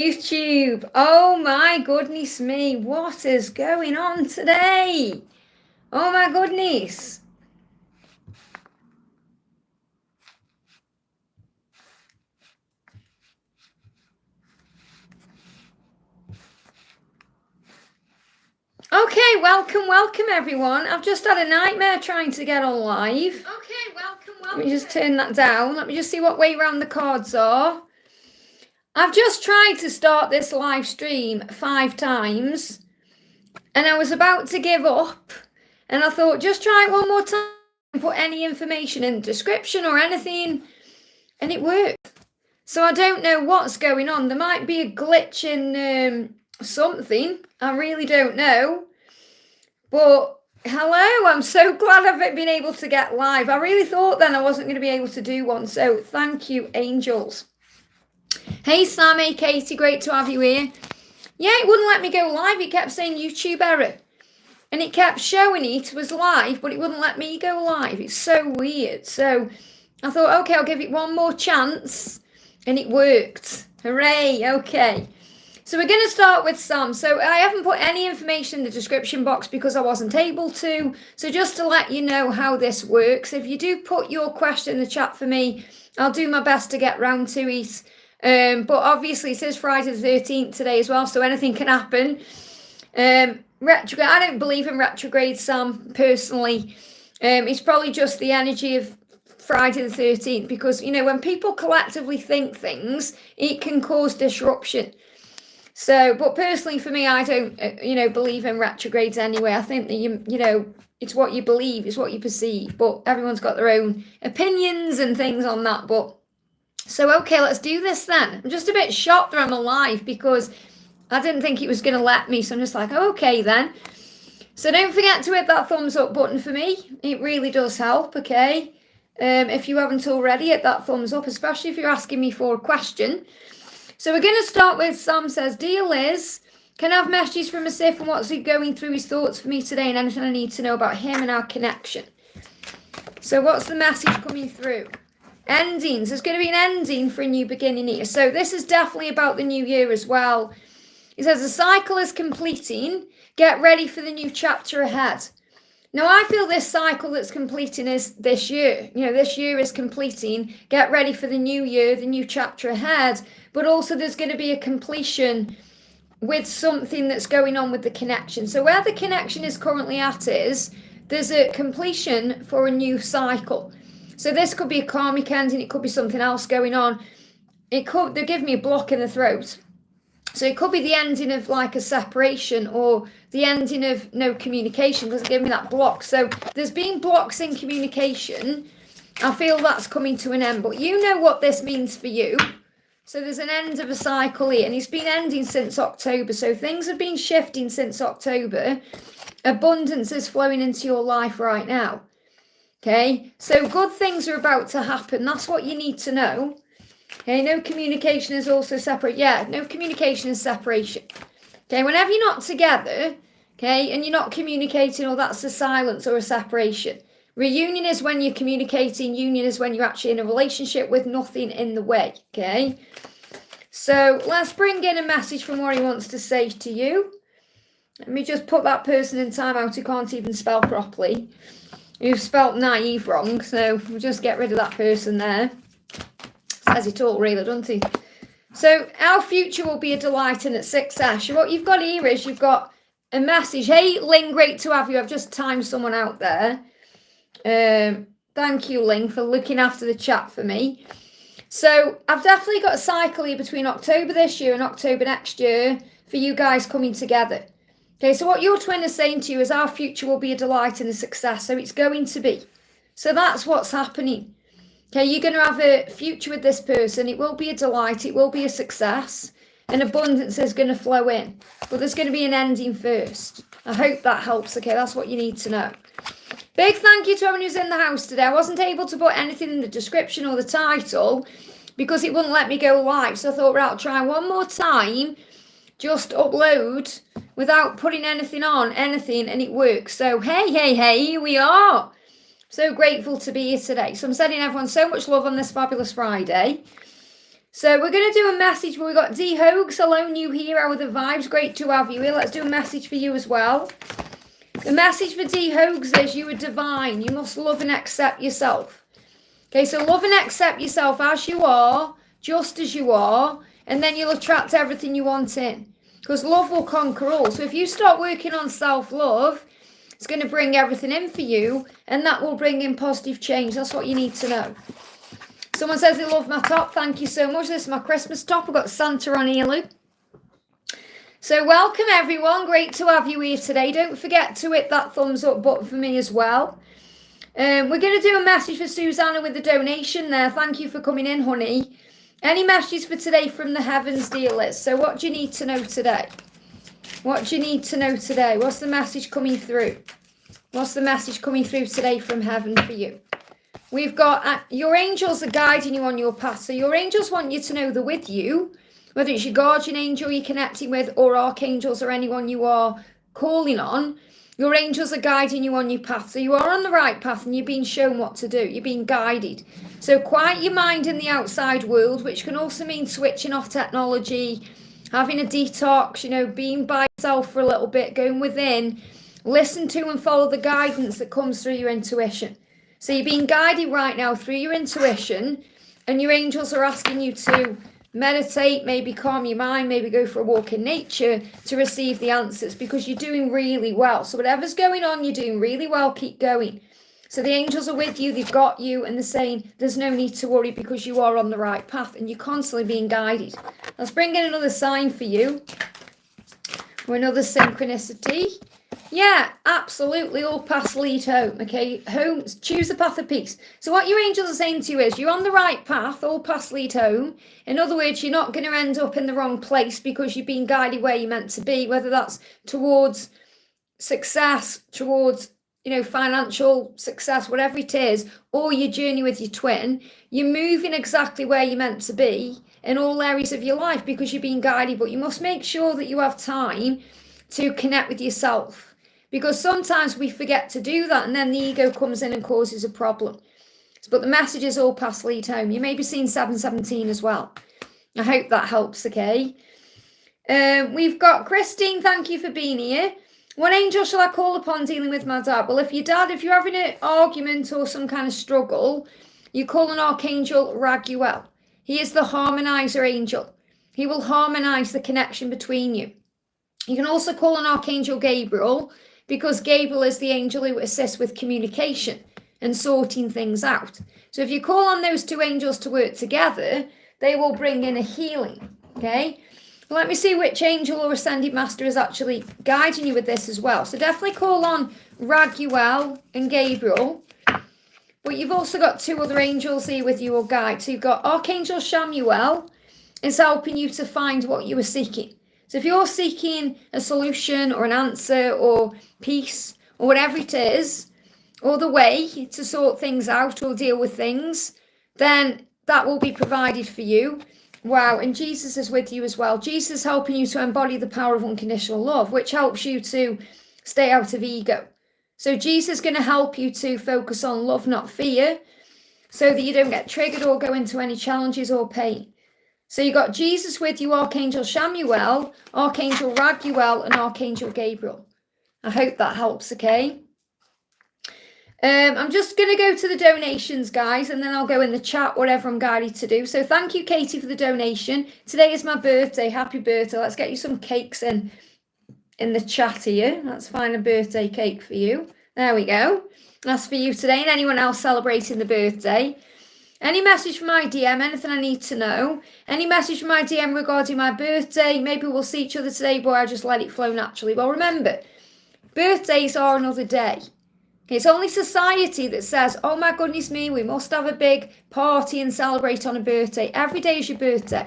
YouTube. Oh my goodness me, what is going on today? Oh my goodness. Okay, welcome everyone. I've just had a nightmare trying to get on live. Okay, welcome. Let me just turn that down. Let me just see what way round the cards are. I've just tried to start this live stream 5 times and I was about to give up and I thought just try it one more time and put any information in the description or anything, and it worked. So I don't know what's going on. There might be a glitch in something. I really don't know. But hello, I'm so glad I've been able to get live. I really thought then I wasn't going to be able to do one. So thank you, angels. Hey, Sammy, Katie, great to have you here. Yeah, it wouldn't let me go live. It kept saying YouTube error. And it kept showing it was live, but it wouldn't let me go live. It's so weird. So I thought, okay, I'll give it one more chance. And it worked. Hooray, okay. So we're going to start with Sam. So I haven't put any information in the description box because I wasn't able to. So just to let you know how this works, if you do put your question in the chat for me, I'll do my best to get round to it. But obviously it is Friday the 13th today as well, so anything can happen. Retrograde, I don't believe in retrograde, Sam, personally. It's probably just the energy of Friday the 13th because, you know, when people collectively think things, it can cause disruption. So, but personally for me, I don't, believe in retrogrades anyway. I think that, you know, it's what you believe, it's what you perceive, but everyone's got their own opinions and things on that. But so, okay, let's do this then. I'm just a bit shocked that I'm alive because I didn't think it was going to let me. So I'm just like, okay then. So don't forget to hit that thumbs up button for me. It really does help, okay? If you haven't already, hit that thumbs up, especially if you're asking me for a question. So we're going to start with Sam says, Dear Liz, can I have messages from a Sif and what's he going through his thoughts for me today and anything I need to know about him and our connection? So what's the message coming through? Endings. There's going to be an ending for a new beginning here. So this is definitely about the new year as well. It says the cycle is completing. Get ready for the new chapter ahead. Now I feel this cycle that's completing is this year. You know, this year is completing. Get ready for the new year, the new chapter ahead. But also there's going to be a completion with something that's going on with the connection. So where the connection is currently at is there's a completion for a new cycle. So this could be a karmic ending. It could be something else going on. They're giving me a block in the throat. So it could be the ending of like a separation or the ending of no communication because they're giving me that block. So there's been blocks in communication. I feel that's coming to an end. But you know what this means for you. So there's an end of a cycle here. And it's been ending since October. So things have been shifting since October. Abundance is flowing into your life right now. Okay, so good things are about to happen. That's what you need to know. Okay, no communication is also separate. Yeah, no communication is separation. Okay, whenever you're not together, okay, and you're not communicating, or that's a silence or a separation. Reunion is when you're communicating. Union is when you're actually in a relationship with nothing in the way. Okay, so let's bring in a message from what he wants to say to you. Let me just put that person in timeout who can't even spell properly. You've spelt naive wrong, so we'll just get rid of that person there. Says it all, really, doesn't he? So, our future will be a delight and a success. What you've got here is you've got a message. Hey, Ling, great to have you. I've just timed someone out there. Thank you, Ling, for looking after the chat for me. So, I've definitely got a cycle here between October this year and October next year for you guys coming together. Okay, so what your twin is saying to you is our future will be a delight and a success. So it's going to be. So that's what's happening. Okay, you're going to have a future with this person. It will be a delight. It will be a success. And abundance is going to flow in. But there's going to be an ending first. I hope that helps. Okay, that's what you need to know. Big thank you to everyone who's in the house today. I wasn't able to put anything in the description or the title because it wouldn't let me go live. So I thought, right, I'll try one more time. Just upload without putting anything on, and it works. So, hey, here we are. So grateful to be here today. So I'm sending everyone so much love on this fabulous Friday. So we're going to do a message where we've got D Hoax, hello new here, how are the vibes? Great to have you here. Let's do a message for you as well. The message for D Hoax is you are divine. You must love and accept yourself. Okay, so love and accept yourself as you are, just as you are, and then you'll attract everything you want in. Because love will conquer all. So if you start working on self-love, it's going to bring everything in for you, and that will bring in positive change. That's what you need to know. Someone says they love my top. Thank you so much. This is my Christmas top. I've got Santa on here, Luke. So welcome, everyone. Great to have you here today. Don't forget to hit that thumbs up button for me as well. We're going to do a message for Susanna with the donation there. Thank you for coming in, honey. Any messages for today from the heavens, dear Liz? So what do you need to know today? What do you need to know today? What's the message coming through? What's the message coming through today from heaven for you? We've got your angels are guiding you on your path. So your angels want you to know they're with you, whether it's your guardian angel you're connecting with or archangels or anyone you are calling on. Your angels are guiding you on your path. So you are on the right path and you're being shown what to do. You're being guided. So quiet your mind in the outside world, which can also mean switching off technology, having a detox, you know, being by yourself for a little bit, going within. Listen to and follow the guidance that comes through your intuition. So you're being guided right now through your intuition, and your angels are asking you to meditate, maybe calm your mind, maybe go for a walk in nature to receive the answers, because you're doing really well. So whatever's going on, you're doing really well. Keep going. So the angels are with you. They've got you, and they're saying there's no need to worry because you are on the right path and you're constantly being guided. Let's bring in another sign for you, or another synchronicity. Yeah, absolutely. All paths lead home. Okay, home. Choose the path of peace. So what your angels are saying to you is you're on the right path. All paths lead home. In other words, you're not going to end up in the wrong place because you're being guided where you're meant to be, whether that's towards success, towards, you know, financial success, whatever it is, or your journey with your twin. You're moving exactly where you're meant to be in all areas of your life because you're being guided. But you must make sure that you have time to connect with yourself. Because sometimes we forget to do that and then the ego comes in and causes a problem. But the message is all paths lead home. You may be seeing 717 as well. I hope that helps, okay? We've got Christine, thank you for being here. What angel shall I call upon dealing with my dad? Well, if you're having an argument or some kind of struggle, you call on Archangel Raguel. He is the harmonizer angel. He will harmonize the connection between you. You can also call on Archangel Gabriel, because Gabriel is the angel who assists with communication and sorting things out. So if you call on those two angels to work together, they will bring in a healing, okay? Well, let me see which angel or ascended master is actually guiding you with this as well. So definitely call on Raguel and Gabriel. But you've also got two other angels here with you or guide. So you've got Archangel Shamuel is helping you to find what you were seeking. So if you're seeking a solution or an answer or peace or whatever it is, or the way to sort things out or deal with things, then that will be provided for you. Wow, and Jesus is with you as well. Jesus is helping you to embody the power of unconditional love, which helps you to stay out of ego. So Jesus is going to help you to focus on love, not fear, so that you don't get triggered or go into any challenges or pain. So you got Jesus with you, Archangel Shamuel, Archangel Raguel, and Archangel Gabriel. I hope that helps, okay? I'm just going to go to the donations, guys, and then I'll go in the chat, whatever I'm guided to do. So thank you, Katie, for the donation. Today is my birthday. Happy birthday. Let's get you some cakes in the chat here. Let's find a birthday cake for you. There we go. That's for you today and anyone else celebrating the birthday. Any message from my DM, anything I need to know? Any message from my DM regarding my birthday? Maybe we'll see each other today, but I just let it flow naturally. Well, remember, birthdays are another day. It's only society that says, oh my goodness me, we must have a big party and celebrate on a birthday. Every day is your birthday.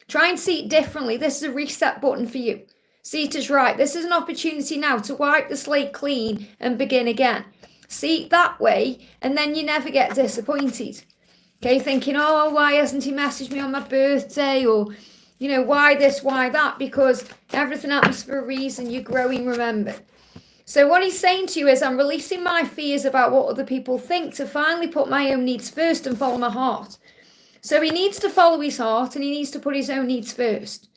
Try and see it differently. This is a reset button for you. See it as right. This is an opportunity now to wipe the slate clean and begin again. See it that way, and then you never get disappointed. Okay, thinking, oh, why hasn't he messaged me on my birthday? Or, you know, why this, why that? Because everything happens for a reason. You're growing, remember. So what he's saying to you is, I'm releasing my fears about what other people think to finally put my own needs first and follow my heart. So he needs to follow his heart and he needs to put his own needs first.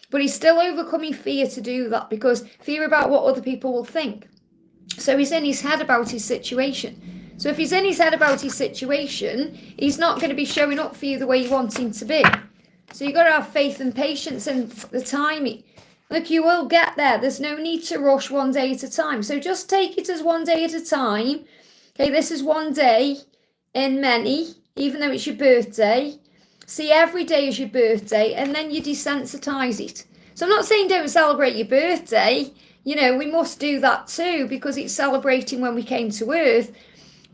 But he's still overcoming fear to do that, because fear about what other people will think. So he's in his head about his situation. So if he's in his head about his situation, he's not going to be showing up for you the way you want him to be. So you've got to have faith and patience and the timing. Look, you will get there. There's no need to rush one day at a time. So just take it as one day at a time. Okay, this is one day in many, even though it's your birthday. See every day as your birthday, and then you desensitize it. So I'm not saying don't celebrate your birthday. You know, we must do that too, because it's celebrating when we came to Earth.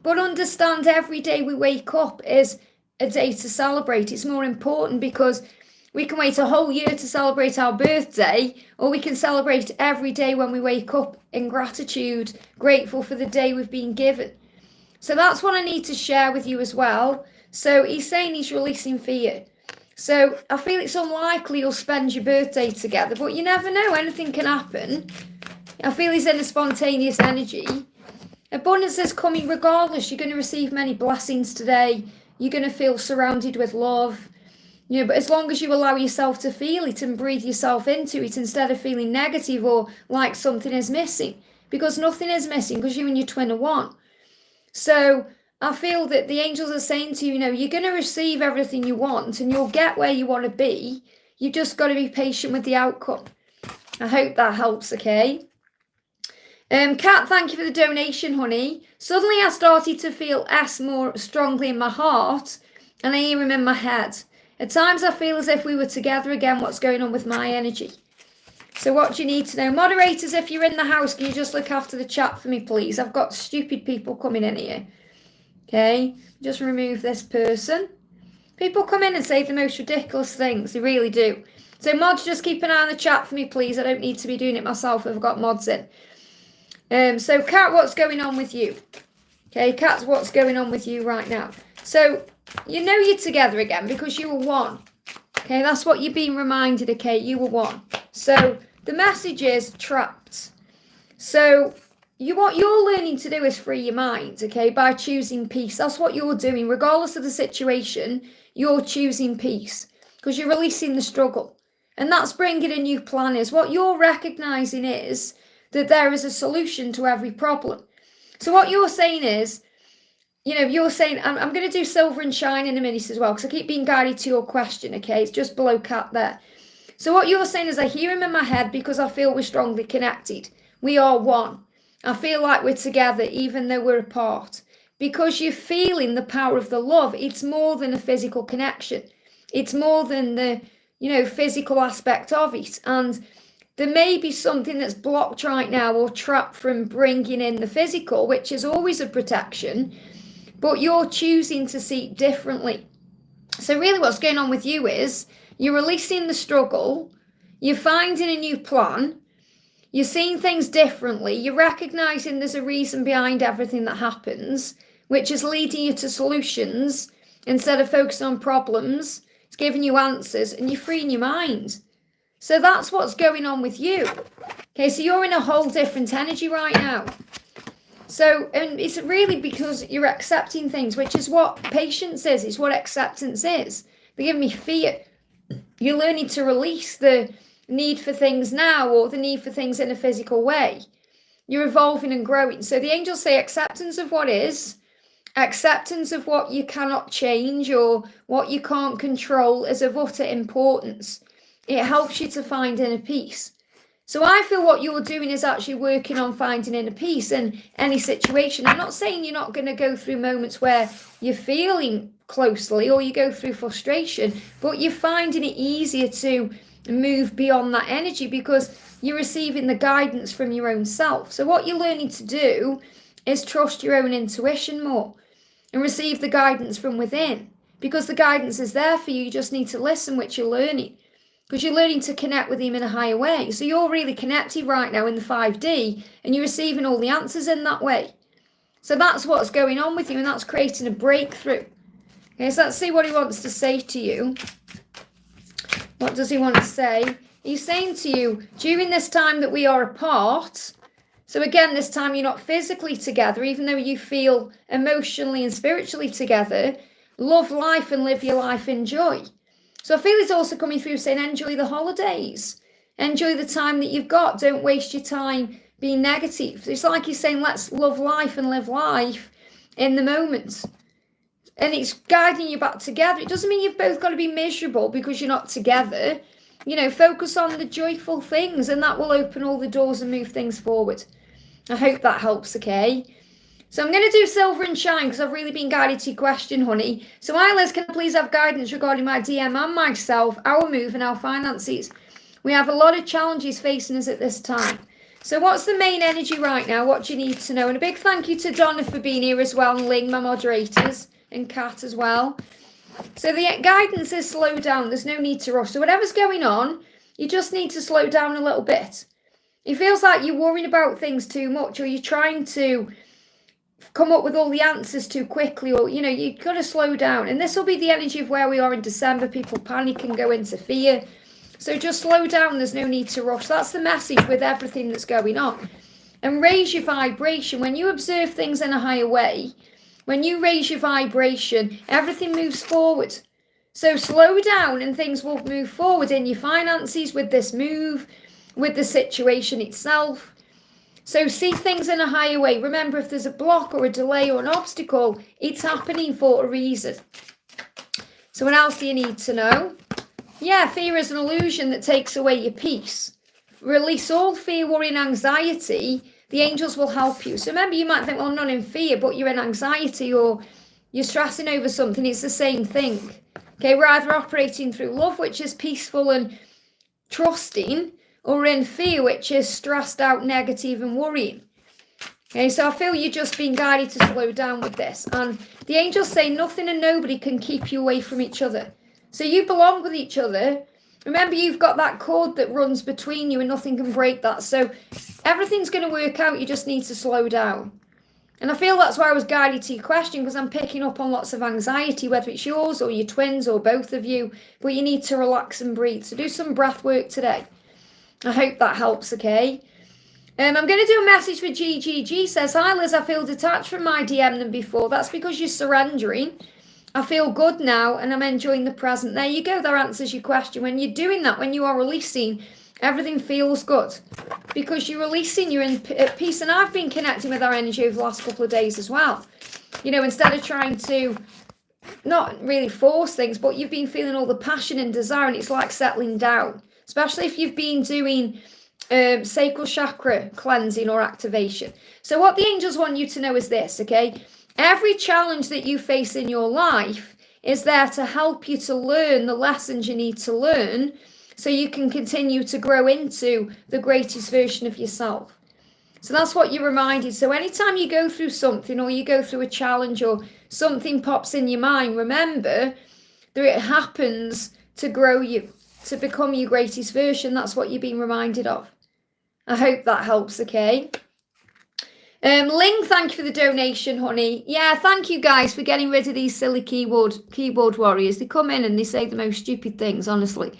But understand every day we wake up is a day to celebrate. It's more important, because we can wait a whole year to celebrate our birthday, or we can celebrate every day when we wake up in gratitude, grateful for the day we've been given. So that's what I need to share with you as well. So he's saying he's releasing fear. So I feel it's unlikely you'll spend your birthday together, but you never know, anything can happen. I feel he's in a spontaneous energy. Abundance is coming regardless. You're going to receive many blessings today. You're going to feel surrounded with love. You know, but as long as you allow yourself to feel it and breathe yourself into it, instead of feeling negative or like something is missing, because nothing is missing, because you and your twin are one. So I feel that the angels are saying to you, you know, you're going to receive everything you want and you'll get where you want to be. You've just got to be patient with the outcome. I hope that helps, okay? Kat, thank you for the donation, honey. Suddenly I started to feel S more strongly in my heart, and I hear him in my head. At times I feel as if we were together again. What's going on with my energy? So what do you need to know? Moderators, if you're in the house, can you just look after the chat for me, please? I've got stupid people coming in here. Okay, just remove this person. People come in and say the most ridiculous things. They really do. So mods, just keep an eye on the chat for me, please. I don't need to be doing it myself if I've got mods in. So Kat, what's going on with you? Okay, Kat, what's going on with you right now? So you know you're together again because you were one. Okay, that's what you're being reminded, okay? You were one. So the message is trapped. So what you're learning to do is free your mind, okay, by choosing peace. That's what you're doing. Regardless of the situation, you're choosing peace because you're releasing the struggle. And that's bringing a new plan. Is what you're recognizing is that there is a solution to every problem. So what you're saying is, you know, you're saying, I'm going to do silver and shine in a minute as well, because I keep being guided to your question, okay? It's just below Cat there. So what you're saying is, I hear him in my head because I feel we're strongly connected. We are one. I feel like we're together even though we're apart. Because you're feeling the power of the love. It's more than a physical connection. It's more than the, you know, physical aspect of it. And there may be something that's blocked right now or trapped from bringing in the physical, which is always a protection, but you're choosing to see it differently. So really what's going on with you is you're releasing the struggle, you're finding a new plan, you're seeing things differently, you're recognizing there's a reason behind everything that happens, which is leading you to solutions instead of focusing on problems. It's giving you answers and you're freeing your mind. So that's what's going on with you. Okay, so you're in a whole different energy right now. So, and it's really because you're accepting things, which is what patience is. It's what acceptance is. They give me fear. You're learning to release the need for things now or the need for things in a physical way. You're evolving and growing. So the angels say acceptance of what is, acceptance of what you cannot change or what you can't control is of utter importance. It helps you to find inner peace. So I feel what you're doing is actually working on finding inner peace in any situation. I'm not saying you're not going to go through moments where you're feeling closely or you go through frustration, but you're finding it easier to move beyond that energy because you're receiving the guidance from your own self. So what you're learning to do is trust your own intuition more and receive the guidance from within, because the guidance is there for you. You just need to listen, which you're learning. Because you're learning to connect with him in a higher way. So you're really connected right now in the 5D and you're receiving all the answers in that way. So that's what's going on with you and that's creating a breakthrough. Okay, so let's see what he wants to say to you. What does he want to say? He's saying to you, during this time that we are apart, so again, this time you're not physically together, even though you feel emotionally and spiritually together, Love life and live your life in joy. So I feel it's also coming through saying enjoy the holidays. Enjoy the time that you've got. Don't waste your time being negative. It's like he's saying, let's love life and live life in the moment. And it's guiding you back together. It doesn't mean you've both got to be miserable because you're not together. You know, focus on the joyful things and that will open all the doors and move things forward. I hope that helps, okay? So I'm going to do silver and shine because I've really been guided to your question, honey. So Liz, can I please have guidance regarding my DM and myself, our move and our finances? We have a lot of challenges facing us at this time. So what's the main energy right now? What do you need to know? And a big thank you to Donna for being here as well, and Ling, my moderators, and Kat as well. So the guidance is slow down. There's no need to rush. So whatever's going on, you just need to slow down a little bit. It feels like you're worrying about things too much, or you're trying to come up with all the answers too quickly, or, you know, you've got to slow down. And this will be the energy of where we are in December. People panic and go into fear. So just slow down. There's no need to rush. That's the message with everything that's going on. And raise your vibration. When you observe things in a higher way, when you raise your vibration, everything moves forward. So slow down and things will move forward in your finances, with this move, with the situation itself. So see things in a higher way. Remember, if there's a block or a delay or an obstacle, it's happening for a reason. So what else do you need to know? Yeah, fear is an illusion that takes away your peace. Release all fear, worry, and anxiety. The angels will help you. So remember, you might think, well, I'm not in fear, but you're in anxiety or you're stressing over something. It's the same thing. Okay, we're either operating through love, which is peaceful and trusting, or in fear, which is stressed out, negative, and worrying. Okay, so I feel you're just being guided to slow down with this. And the angels say nothing and nobody can keep you away from each other. So you belong with each other. Remember, you've got that cord that runs between you and nothing can break that. So everything's going to work out. You just need to slow down. And I feel that's why I was guided to your question, because I'm picking up on lots of anxiety, whether it's yours or your twins or both of you. But you need to relax and breathe. So do some breath work today. I hope that helps, okay? I'm going to do a message for GGG. Says, hi Liz, I feel detached from my DM than before. That's because you're surrendering. I feel good now and I'm enjoying the present. There you go. That answers your question. When you're doing that, when you are releasing, everything feels good because you're releasing, you're at peace. And I've been connecting with our energy over the last couple of days as well. You know, instead of trying to not really force things, but you've been feeling all the passion and desire, and it's like settling down, especially if you've been doing sacral chakra cleansing or activation. So what the angels want you to know is this, okay? Every challenge that you face in your life is there to help you to learn the lessons you need to learn so you can continue to grow into the greatest version of yourself. So that's what you're reminded. So anytime you go through something or you go through a challenge or something pops in your mind, remember that it happens to grow you, to become your greatest version. That's what you're being reminded of. I hope that helps, okay? Ling, thank you for the donation, honey. Yeah, thank you guys for getting rid of these silly keyboard warriors. They come in and they say the most stupid things, honestly.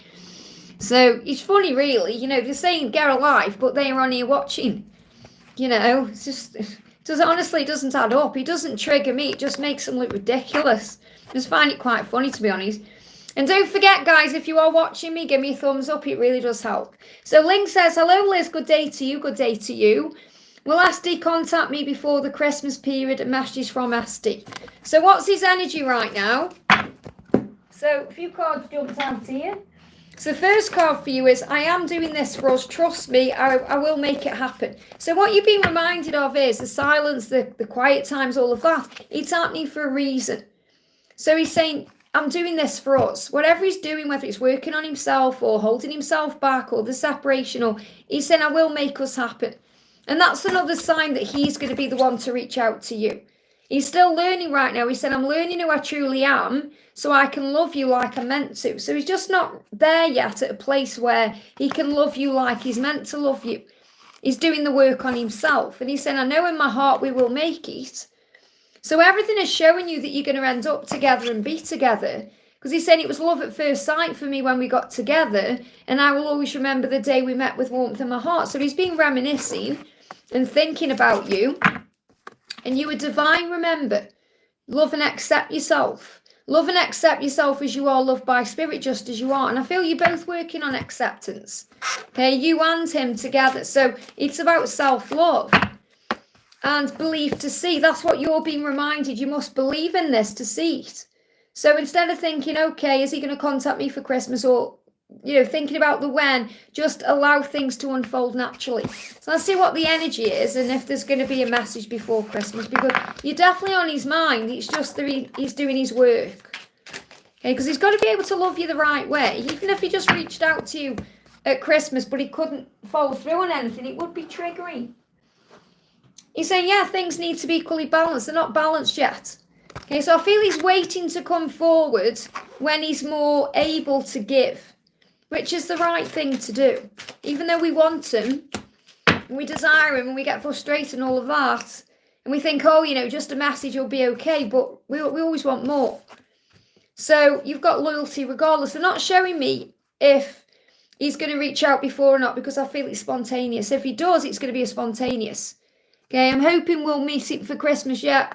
So it's funny, really. You know, they're saying get a life, but they are on here watching. You know, it's just, honestly doesn't add up. It doesn't trigger me. It just makes them look ridiculous. I just find it quite funny, to be honest. And don't forget, guys, if you are watching me, give me a thumbs up. It really does help. So Ling says, hello, Liz. Good day to you. Good day to you. Will SD contact me before the Christmas period? A message from SD. So what's his energy right now? So a few cards jumped out here. So the first card for you is, I am doing this for us. Trust me, I will make it happen. So what you've been reminded of is the silence, the quiet times, all of that. It's happening for a reason. So he's saying, I'm doing this for us. Whatever he's doing, whether it's working on himself or holding himself back or the separation, or he's saying, I will make us happen. And that's another sign that he's going to be the one to reach out to you. He's still learning right now. He said, I'm learning who I truly am so I can love you like I'm meant to. So he's just not there yet at a place where he can love you like he's meant to love you. He's doing the work on himself. And he said, I know in my heart we will make it. So everything is showing you that you're going to end up together and be together. Because he said it was love at first sight for me when we got together. And I will always remember the day we met with warmth in my heart. So he's been reminiscing and thinking about you. And you are divine, remember. Love and accept yourself. Love and accept yourself as you are, loved by spirit just as you are. And I feel you're both working on acceptance. Okay, you and him together. So it's about self-love and belief to see. That's what you're being reminded. You must believe in this to see it. So instead of thinking, okay, is he going to contact me for Christmas, or thinking about the when, just allow things to unfold naturally. So let's see what the energy is and if there's going to be a message before Christmas, because you're definitely on his mind. It's just that he's doing his work. Okay, because he's got to be able to love you the right way. Even if he just reached out to you at Christmas, but he couldn't follow through on anything, it would be triggering. He's saying, yeah, things need to be equally balanced. They're not balanced yet. Okay, so I feel he's waiting to come forward when he's more able to give, which is the right thing to do. Even though we want him, and we desire him, and we get frustrated and all of that, and we think, oh, just a message will be okay, but we always want more. So you've got loyalty regardless. They're not showing me if he's going to reach out before or not, because I feel it's spontaneous. If he does, it's going to be a spontaneous. Okay, I'm hoping we'll meet it for Christmas, yeah.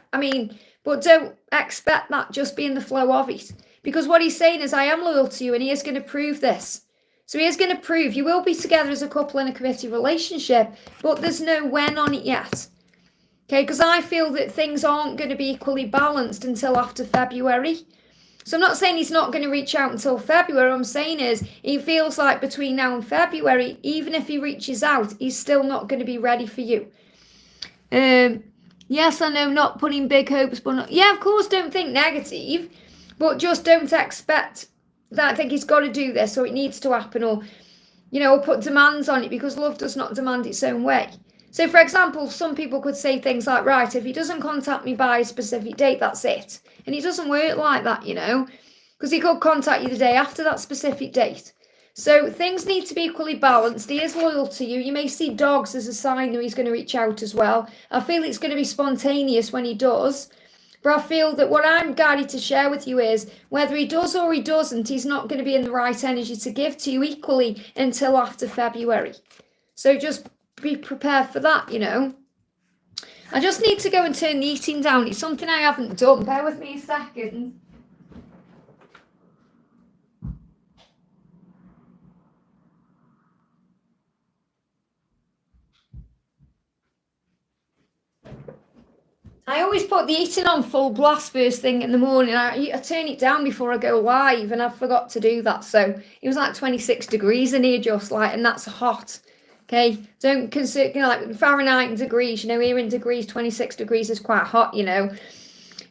But don't expect that just being the flow of it. Because what he's saying is, I am loyal to you, and he is going to prove this. So he is going to prove you will be together as a couple in a committed relationship, but there's no when on it yet. Okay, because I feel that things aren't going to be equally balanced until after February. So I'm not saying he's not going to reach out until February. What I'm saying is, he feels like between now and February, even if he reaches out, he's still not going to be ready for you. Yes, I know, not putting big hopes, but not, yeah, of course, don't think negative, but just don't expect that I think he's got to do this, or it needs to happen, or, or put demands on it, because love does not demand its own way. So, for example, some people could say things like, right, if he doesn't contact me by a specific date, that's it. And it doesn't work like that, because he could contact you the day after that specific date. So things need to be equally balanced. He is loyal to you. You may see dogs as a sign that he's going to reach out as well. I feel it's going to be spontaneous when he does. But I feel that what I'm guided to share with you is, whether he does or he doesn't, he's not going to be in the right energy to give to you equally until after February. So just be prepared for that, I just need to go and turn the eating down. It's something I haven't done. Bear with me a second. I always put the eating on full blast first thing in the morning. I turn it down before I go live, and I forgot to do that. So it was like 26 degrees in here, and that's hot. Okay, don't consider, like Fahrenheit degrees, here in degrees, 26 degrees is quite hot,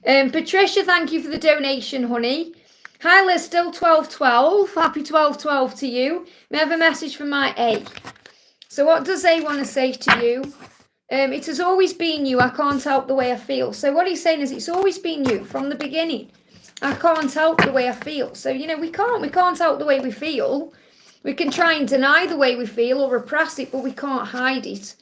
Patricia, thank you for the donation, honey. Hi, Liz, still 12-12. Happy 12-12 to you. We have a message from my A. So what does A want to say to you? It has always been you. I can't help the way I feel. So what he's saying is, it's always been you from the beginning. I can't help the way I feel. So, we can't help the way we feel. We can try and deny the way we feel or repress it, but we can't hide it.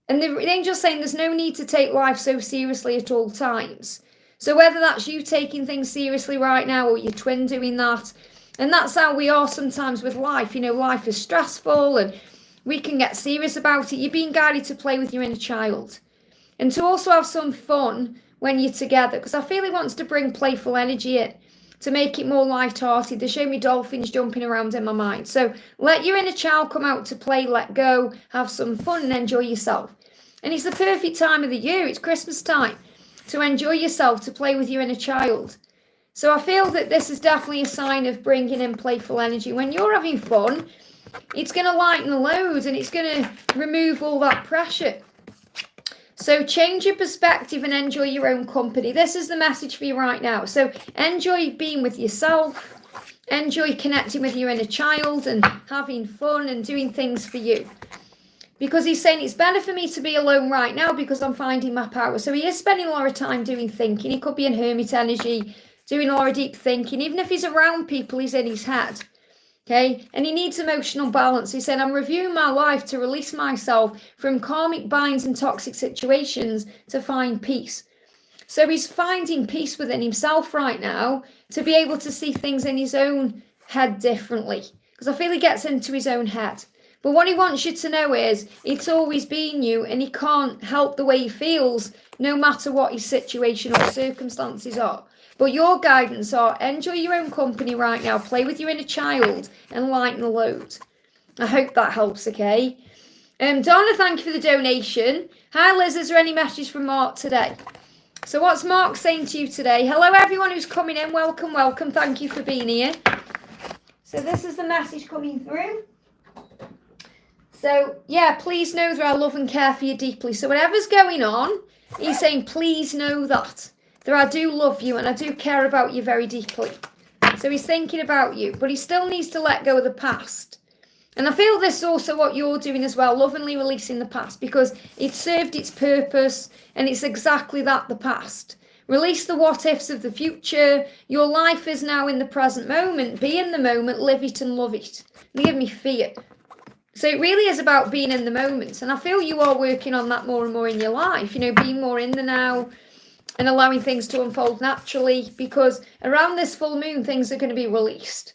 And the angel's saying there's no need to take life so seriously at all times. So whether that's you taking things seriously right now, or your twin doing that, and that's how we are sometimes with life. Life is stressful, and we can get serious about it. You're being guided to play with your inner child, and to also have some fun when you're together, because I feel he wants to bring playful energy in to make it more light-hearted. They show me dolphins jumping around in my mind. So let your inner child come out to play, let go, have some fun, and enjoy yourself. And it's the perfect time of the year. It's Christmas time to enjoy yourself, to play with your inner child. So I feel that this is definitely a sign of bringing in playful energy. When you're having fun, it's going to lighten the load, and it's going to remove all that pressure. So change your perspective and enjoy your own company. This is the message for you right now. So enjoy being with yourself. Enjoy connecting with your inner child and having fun and doing things for you. Because he's saying it's better for me to be alone right now because I'm finding my power. So he is spending a lot of time doing thinking. He could be in hermit energy, doing a lot of deep thinking. Even if he's around people, he's in his head. Okay, and he needs emotional balance. He said, I'm reviewing my life to release myself from karmic binds and toxic situations to find peace. So he's finding peace within himself right now to be able to see things in his own head differently. Because I feel he gets into his own head. But what he wants you to know is it's always been you, and he can't help the way he feels no matter what his situation or circumstances are. But your guidance are enjoy your own company right now, play with your inner child, and lighten the load. I hope that helps, okay? Donna, thank you for the donation. Hi, Liz. Is there any message from Mark today? So what's Mark saying to you today? Hello, everyone who's coming in. Welcome, welcome. Thank you for being here. So this is the message coming through. So, yeah, please know that I love and care for you deeply. So whatever's going on, he's saying, please know that I do love you and I do care about you very deeply. So he's thinking about you, but he still needs to let go of the past. And I feel this is also what you're doing as well, lovingly releasing the past, because it served its purpose, and it's exactly that, the past. Release the what-ifs of the future. Your life is now in the present moment. Be in the moment, live it and love it. They give me fear. So it really is about being in the moment, and I feel you are working on that more and more in your life, you know, being more in the now and allowing things to unfold naturally, because around this full moon, things are going to be released.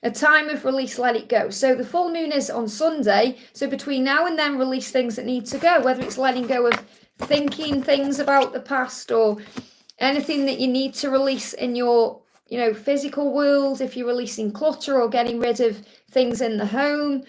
A time of release, let it go. So the full moon is on Sunday. So between now and then, release things that need to go, whether it's letting go of thinking things about the past or anything that you need to release in your, you know, physical world, if you're releasing clutter or getting rid of things in the home.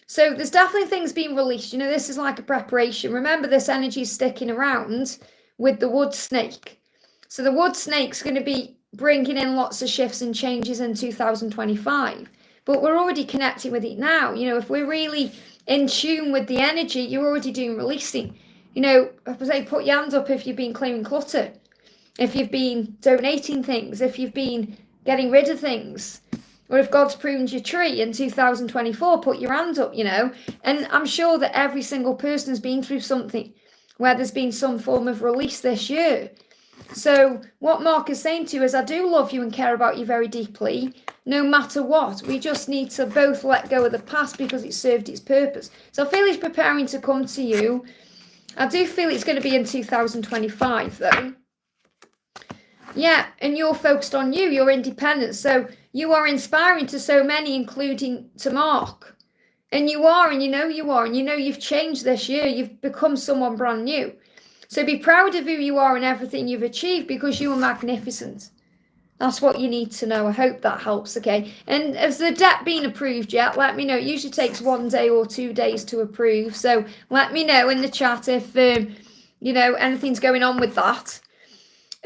So there's definitely things being released. You know, this is like a preparation. Remember, this energy is sticking around with the wood snake. So the wood snake's going to be bringing in lots of shifts and changes in 2025, but we're already connecting with it now. You know, if we're really in tune with the energy, you're already doing releasing. You know, I say put your hand up if you've been clearing clutter, if you've been donating things, if you've been getting rid of things, or if God's pruned your tree in 2024, put your hand up, you know. And I'm sure that every single person has been through something where there's been some form of release this year. So what Mark is saying to you is, I do love you and care about you very deeply, no matter what. We just need to both let go of the past because it served its purpose. So I feel he's preparing to come to you. I do feel it's going to be in 2025 though. Yeah, and you're focused on you, your independence. So you are inspiring to so many, including to Mark. And you are, and you know you are, and you know you've changed this year. You've become someone brand new. So be proud of who you are and everything you've achieved, because you are magnificent. That's what you need to know. I hope that helps, okay? And has the debt been approved yet? Let me know. It usually takes 1 day or 2 days to approve. So let me know in the chat if, you know, anything's going on with that.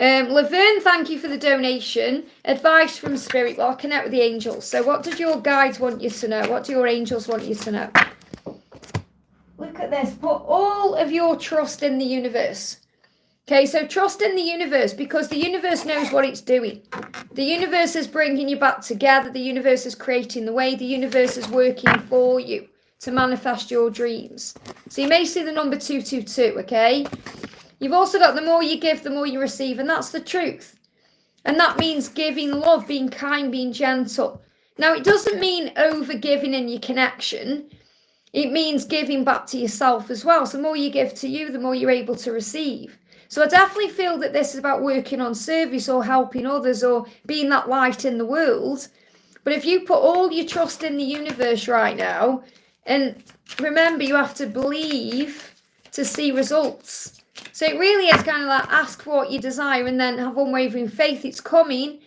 Laverne, thank you for the donation. Advice from Spirit. Well, I'll connect with the angels. So what did your guides want you to know? What do your angels want you to know? Look at this. Put all of your trust in the universe. Okay, so trust in the universe, because the universe knows what it's doing. The universe is bringing you back together. The universe is creating the way. The universe is working for you to manifest your dreams. So you may see the number 222, okay? You've also got the more you give, the more you receive, and that's the truth. And that means giving love, being kind, being gentle. Now, it doesn't mean over-giving in your connection. It means giving back to yourself as well. So the more you give to you, the more you're able to receive. So I definitely feel that this is about working on service or helping others or being that light in the world. But if you put all your trust in the universe right now, and remember, you have to believe to see results. So it really is kind of like ask for what you desire and then have unwavering faith it's coming,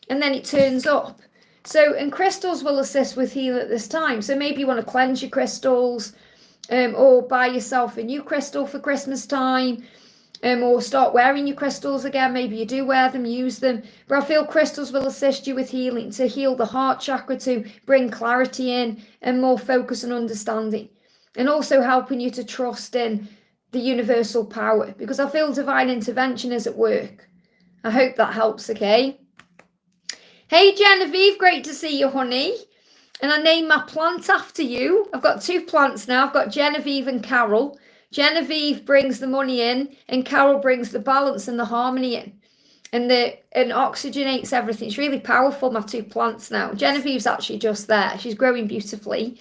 and then it turns up. So, and crystals will assist with healing at this time. So maybe you want to cleanse your crystals, or buy yourself a new crystal for Christmas time, or start wearing your crystals again. Maybe you do wear them, use them. But I feel crystals will assist you with healing, to heal the heart chakra, to bring clarity in and more focus and understanding. And also helping you to trust in the universal power, because I feel divine intervention is at work. I hope that helps, okay? Hey Genevieve, great to see you, honey. And I named my plant after you. I've got 2 plants now. I've got Genevieve and Carol. Genevieve brings the money in, and Carol brings the balance and the harmony in. And oxygenates everything. It's really powerful, my 2 plants now. Genevieve's actually just there. She's growing beautifully.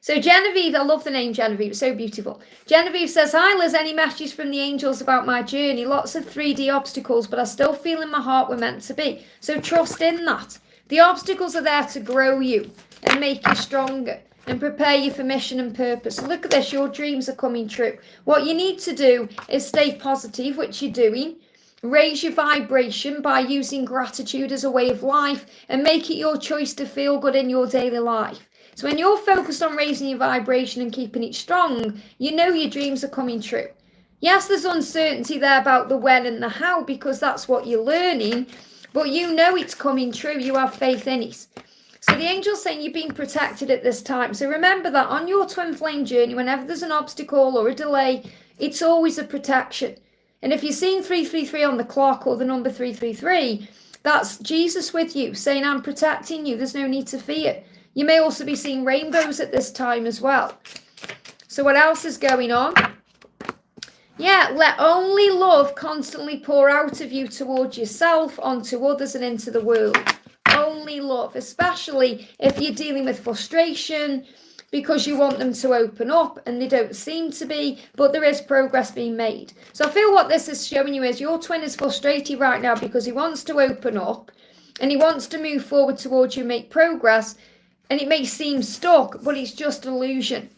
So Genevieve, I love the name Genevieve, it's so beautiful. Genevieve says, hi Liz, any messages from the angels about my journey? Lots of 3D obstacles, but I still feel in my heart we're meant to be. So trust in that. The obstacles are there to grow you and make you stronger and prepare you for mission and purpose. So look at this, your dreams are coming true. What you need to do is stay positive, which you're doing. raise your vibration by using gratitude as a way of life and make it your choice to feel good in your daily life. So when you're focused on raising your vibration and keeping it strong, you know your dreams are coming true. Yes, there's uncertainty there about the when and the how because that's what you're learning, but you know it's coming true. You have faith in it. So the angel's saying you're being protected at this time. So remember that on your twin flame journey, whenever there's an obstacle or a delay, it's always a protection. And if you're seeing 333 on the clock or the number 333, that's Jesus with you saying, I'm protecting you. There's no need to fear. You may also be seeing rainbows at this time as well. So what else is going on? Yeah, let only love constantly pour out of you towards yourself, onto others and into the world. Only love, especially if you're dealing with frustration because you want them to open up and they don't seem to be, but there is progress being made. So I feel what this is showing you is your twin is frustrated right now because he wants to open up and he wants to move forward towards you and make progress, and it may seem stuck, but it's just illusion.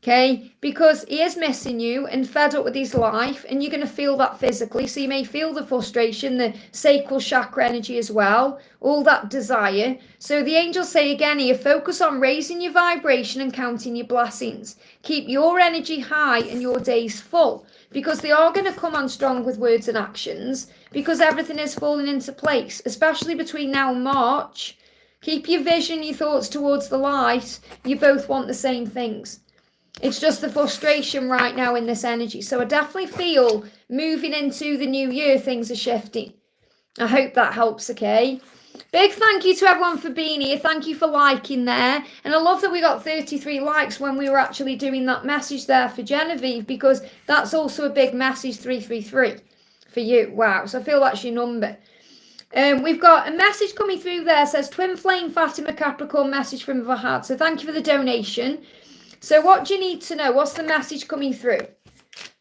Okay, because he is missing you and fed up with his life, and you're going to feel that physically. So you may feel the frustration, the sacral chakra energy as well, all that desire. So the angels say again here, focus on raising your vibration and counting your blessings. Keep your energy high and your days full, because they are going to come on strong with words and actions, because everything is falling into place, especially between now and March. Keep your vision, your thoughts towards the light. You both want the same things. It's just the frustration right now in this energy. So I definitely feel moving into the new year, things are shifting. I hope that helps, okay? Big thank you to everyone for being here. Thank you for liking there. And I love that we got 33 likes when we were actually doing that message there for Genevieve, because that's also a big message, 333, for you. Wow. So I feel that's your number. We've got a message coming through there. It says, Twin Flame Fatima Capricorn message from Vahad. So thank you for the donation. So what do you need to know? What's the message coming through?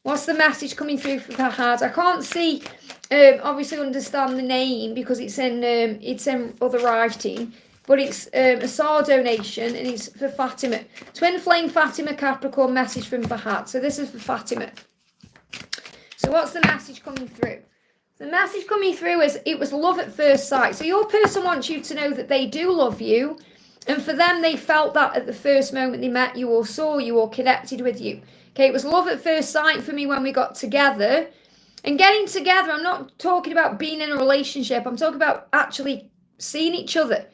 What's the message coming through for Fahad? I can't see, obviously understand the name because it's in other writing, but it's a SAR donation and it's for Fatima. Twin Flame Fatima Capricorn message from Fahad. So this is for Fatima. So what's the message coming through? The message coming through is it was love at first sight. So your person wants you to know that they do love you. And for them, they felt that at the first moment they met you or saw you or connected with you. Okay, it was love at first sight for me when we got together. And getting together, I'm not talking about being in a relationship. I'm talking about actually seeing each other.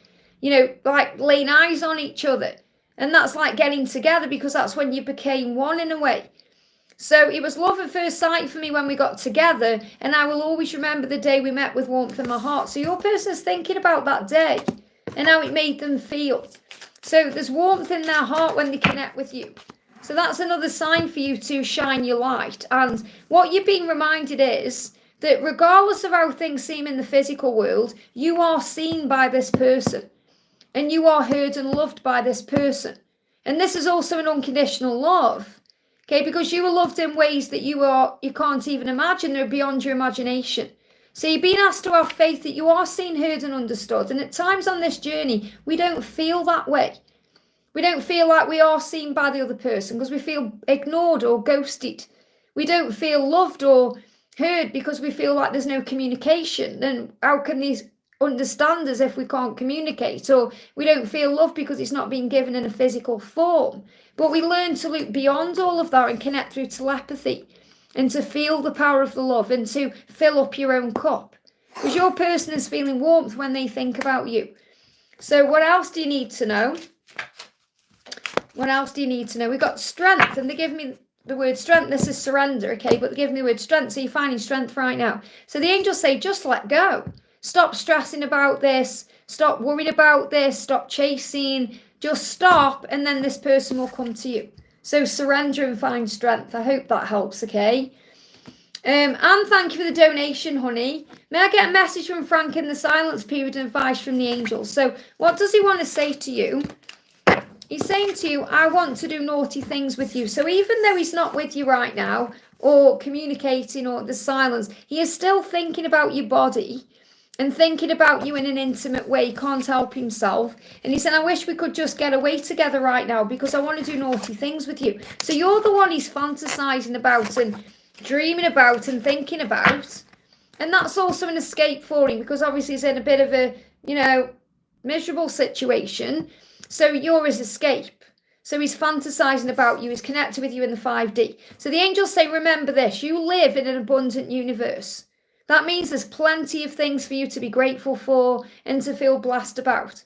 You know, like laying eyes on each other. And that's like getting together because that's when you became one in a way. So it was love at first sight for me when we got together. And I will always remember the day we met with warmth in my heart. So your person's thinking about that day and how it made them feel. So there's warmth in their heart when they connect with you. So that's another sign for you to shine your light. And what you're being reminded is that regardless of how things seem in the physical world, you are seen by this person. And you are heard and loved by this person. And this is also an unconditional love. Okay, because you are loved in ways that you can't even imagine. They're beyond your imagination. So you're being asked to have faith that you are seen, heard and understood. And at times on this journey, we don't feel that way. We don't feel like we are seen by the other person because we feel ignored or ghosted. We don't feel loved or heard because we feel like there's no communication. Then how can these understand us if we can't communicate? Or we don't feel love because it's not being given in a physical form. But we learn to look beyond all of that and connect through telepathy. And to feel the power of the love and to fill up your own cup. Because your person is feeling warmth when they think about you. So what else do you need to know? What else do you need to know? We've got strength, and they give me the word strength. This is surrender, okay? But they give me the word strength, so you're finding strength right now. So the angels say, just let go. Stop stressing about this. Stop worrying about this. Stop chasing. Just stop, and then this person will come to you. So surrender and find strength. I hope that helps, okay? And thank you for the donation, honey. May I get a message from Frank in the silence period and advice from the angels? So what does he want to say to you? He's saying to you, I want to do naughty things with you. So even though he's not with you right now or communicating or the silence, he is still thinking about your body and thinking about you in an intimate way. He can't help himself. And he said, I wish we could just get away together right now because I want to do naughty things with you. So you're the one he's fantasizing about and dreaming about and thinking about. And that's also an escape for him, because obviously he's in a bit of a, miserable situation. So you're his escape. So he's fantasizing about you. He's connected with you in the 5D. So the angels say, remember this, you live in an abundant universe. That means there's plenty of things for you to be grateful for and to feel blessed about.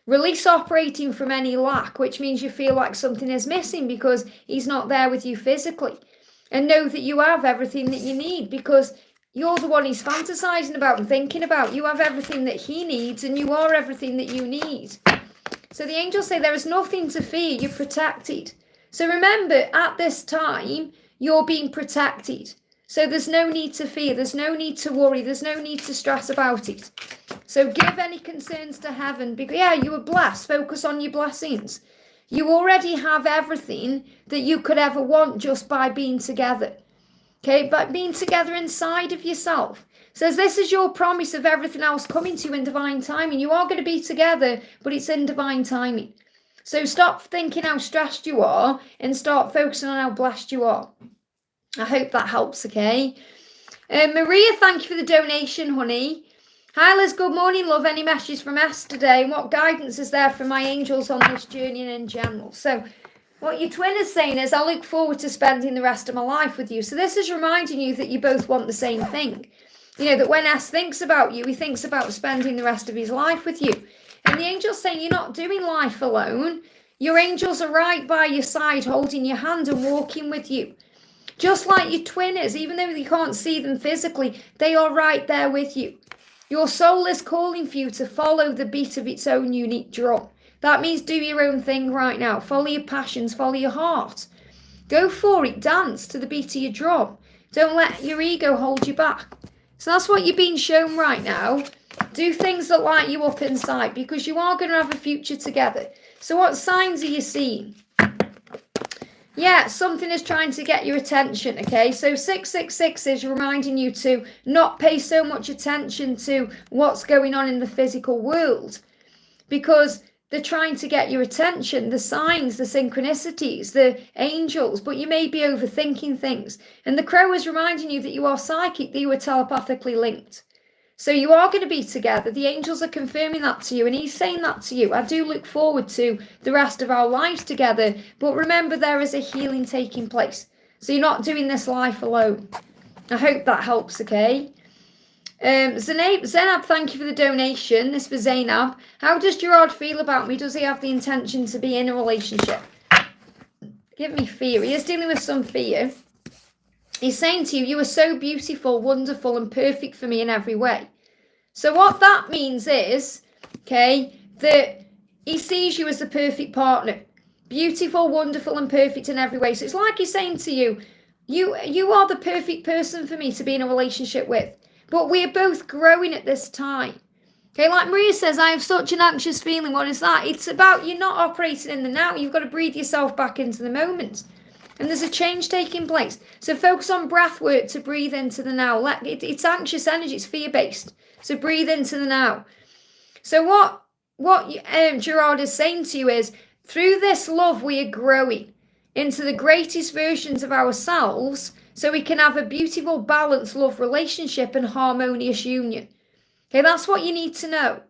Release operating from any lack, which means you feel like something is missing because he's not there with you physically. And know that you have everything that you need, because you're the one he's fantasizing about and thinking about. You have everything that he needs, and you are everything that you need. So the angels say there is nothing to fear. You're protected. So remember, at this time, you're being protected. So there's no need to fear. There's no need to worry. There's no need to stress about it. So give any concerns to heaven. Because, yeah, you were blessed. Focus on your blessings. You already have everything that you could ever want just by being together. Okay, but being together inside of yourself. Says this is your promise of everything else coming to you in divine timing. You are going to be together, but it's in divine timing. So stop thinking how stressed you are and start focusing on how blessed you are. I hope that helps, okay? Maria, thank you for the donation, honey. Hi, Liz, good morning, love. Any messages from us today? And what guidance is there for my angels on this journey and in general? So what your twin is saying is, I look forward to spending the rest of my life with you. So this is reminding you that you both want the same thing. That when S thinks about you, he thinks about spending the rest of his life with you. And the angel's saying you're not doing life alone. Your angels are right by your side, holding your hand and walking with you. Just like your twin is, even though you can't see them physically, they are right there with you. Your soul is calling for you to follow the beat of its own unique drum. That means do your own thing right now. Follow your passions, follow your heart. Go for it, dance to the beat of your drum. Don't let your ego hold you back. So that's what you're being shown right now. Do things that light you up inside, because you are going to have a future together. So what signs are you seeing? Yeah, something is trying to get your attention, okay? So 666 is reminding you to not pay so much attention to what's going on in the physical world, because they're trying to get your attention, the signs, the synchronicities, the angels, but you may be overthinking things. And the crow is reminding you that you are psychic, that you are telepathically linked. So you are going to be together. The angels are confirming that to you, and he's saying that to you. I do look forward to the rest of our lives together, but remember there is a healing taking place. So you're not doing this life alone. I hope that helps, okay? Zainab, thank you for the donation. This for Zainab. How does Gerard feel about me? Does he have the intention to be in a relationship? Give me fear. He is dealing with some fear. He's saying to you, you are so beautiful, wonderful, and perfect for me in every way. So what that means is, okay, that he sees you as the perfect partner. Beautiful, wonderful, and perfect in every way. So it's like he's saying to you, you are the perfect person for me to be in a relationship with. But we're both growing at this time. Okay, like Maria says, I have such an anxious feeling. What is that? It's about you not operating in the now. You've got to breathe yourself back into the moment. And there's a change taking place. So focus on breath work to breathe into the now. It's anxious energy. It's fear-based. So breathe into the now. So what Gerard is saying to you is, through this love, we are growing into the greatest versions of ourselves, so we can have a beautiful, balanced love relationship and harmonious union. Okay, that's what you need to know.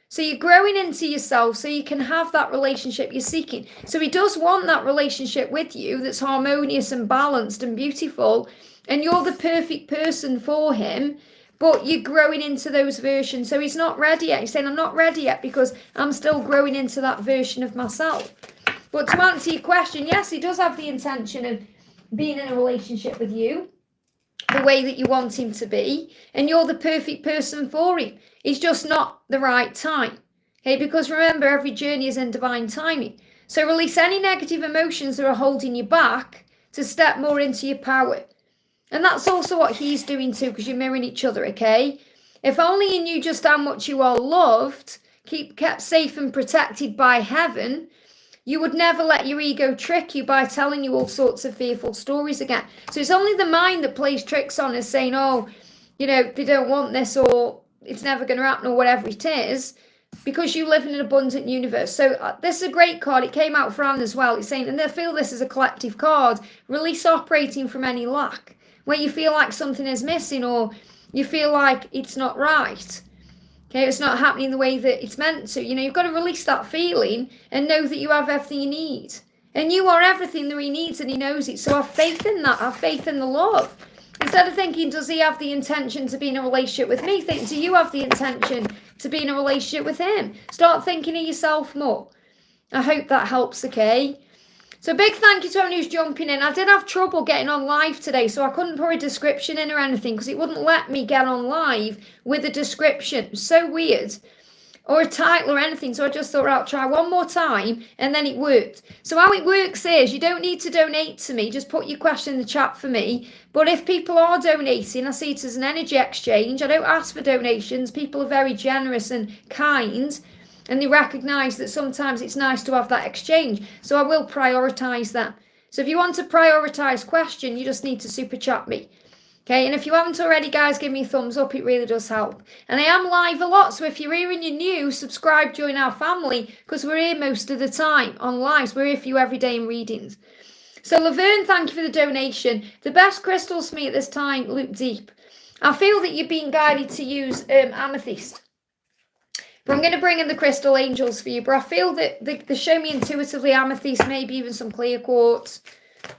So you're growing into yourself so you can have that relationship you're seeking. So he does want that relationship with you that's harmonious and balanced and beautiful, and you're the perfect person for him, but you're growing into those versions. So he's not ready yet. He's saying, I'm not ready yet because I'm still growing into that version of myself. But to answer your question, yes, he does have the intention of being in a relationship with you the way that you want him to be, and you're the perfect person for him. It's just not the right time. Okay, because remember, every journey is in divine timing. So release any negative emotions that are holding you back to step more into your power. And that's also what he's doing too, because you're mirroring each other, okay? If only you knew just how much you are loved, kept safe and protected by heaven, you would never let your ego trick you by telling you all sorts of fearful stories again. So it's only the mind that plays tricks on us, saying, oh, they don't want this, or it's never going to happen, or whatever it is, because you live in an abundant universe. So this is a great card. It came out for Anne as well. It's saying, and I feel this is a collective card, release operating from any lack. Where you feel like something is missing, or You feel like it's not right. Okay, it's not happening the way that it's meant to. You know, you've got to release that feeling and know that you have everything you need. And you are everything that he needs, and he knows it. So have faith in that. Have faith in the love. Instead of thinking, does he have the intention to be in a relationship with me? Think, do you have the intention to be in a relationship with him? Start thinking of yourself more. I hope that helps, okay? So big thank you to everyone who's jumping in. I did have trouble getting on live today, so I couldn't put a description in or anything because it wouldn't let me get on live with a description. So weird. Or a title or anything. So I just thought, I'll try one more time, and then it worked. So how it works is you don't need to donate to me. Just put your question in the chat for me. But if people are donating, I see it as an energy exchange. I don't ask for donations. People are very generous and kind. And they recognise that sometimes it's nice to have that exchange. So I will prioritise that. So if you want a prioritised question, you just need to super chat me. Okay, and if you haven't already, guys, give me a thumbs up. It really does help. And I am live a lot, so if you're here and you're new, subscribe, join our family, because we're here most of the time on lives. We're here for you every day in readings. So Laverne, thank you for the donation. The best crystals for me at this time, look deep. I feel that you're being guided to use amethyst. But I'm going to bring in the crystal angels for you. But I feel that they show me intuitively amethyst, maybe even some clear quartz.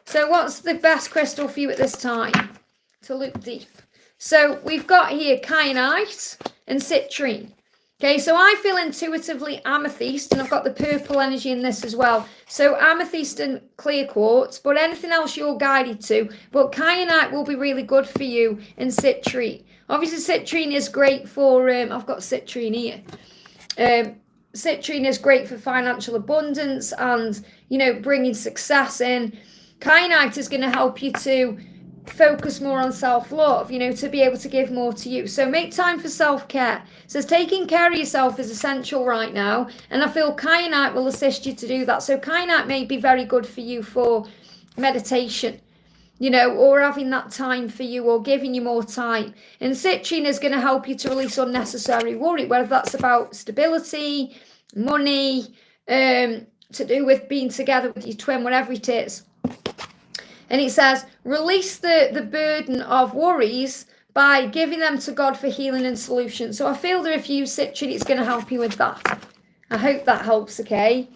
So what's the best crystal for you at this time? To look deep. So we've got here kyanite and citrine. Okay, so I feel intuitively amethyst, and I've got the purple energy in this as well. So amethyst and clear quartz, but anything else you're guided to. But kyanite will be really good for you, and citrine. Obviously, citrine is great for, I've got citrine here. Citrine is great for financial abundance and, you know, bringing success in. Kyanite is going to help you to focus more on self-love, you know, to be able to give more to you. So make time for self-care. It says taking care of yourself is essential right now, and I feel kyanite will assist you to do that. So kyanite may be very good for you for meditation, you know, or having that time for you, or giving you more time. And citrine is going to help you to release unnecessary worry, whether that's about stability, money, to do with being together with your twin, whatever it is. And it says, release the burden of worries by giving them to God for healing and solution. So I feel that if you use citrine, it's going to help you with that. I hope that helps, okay?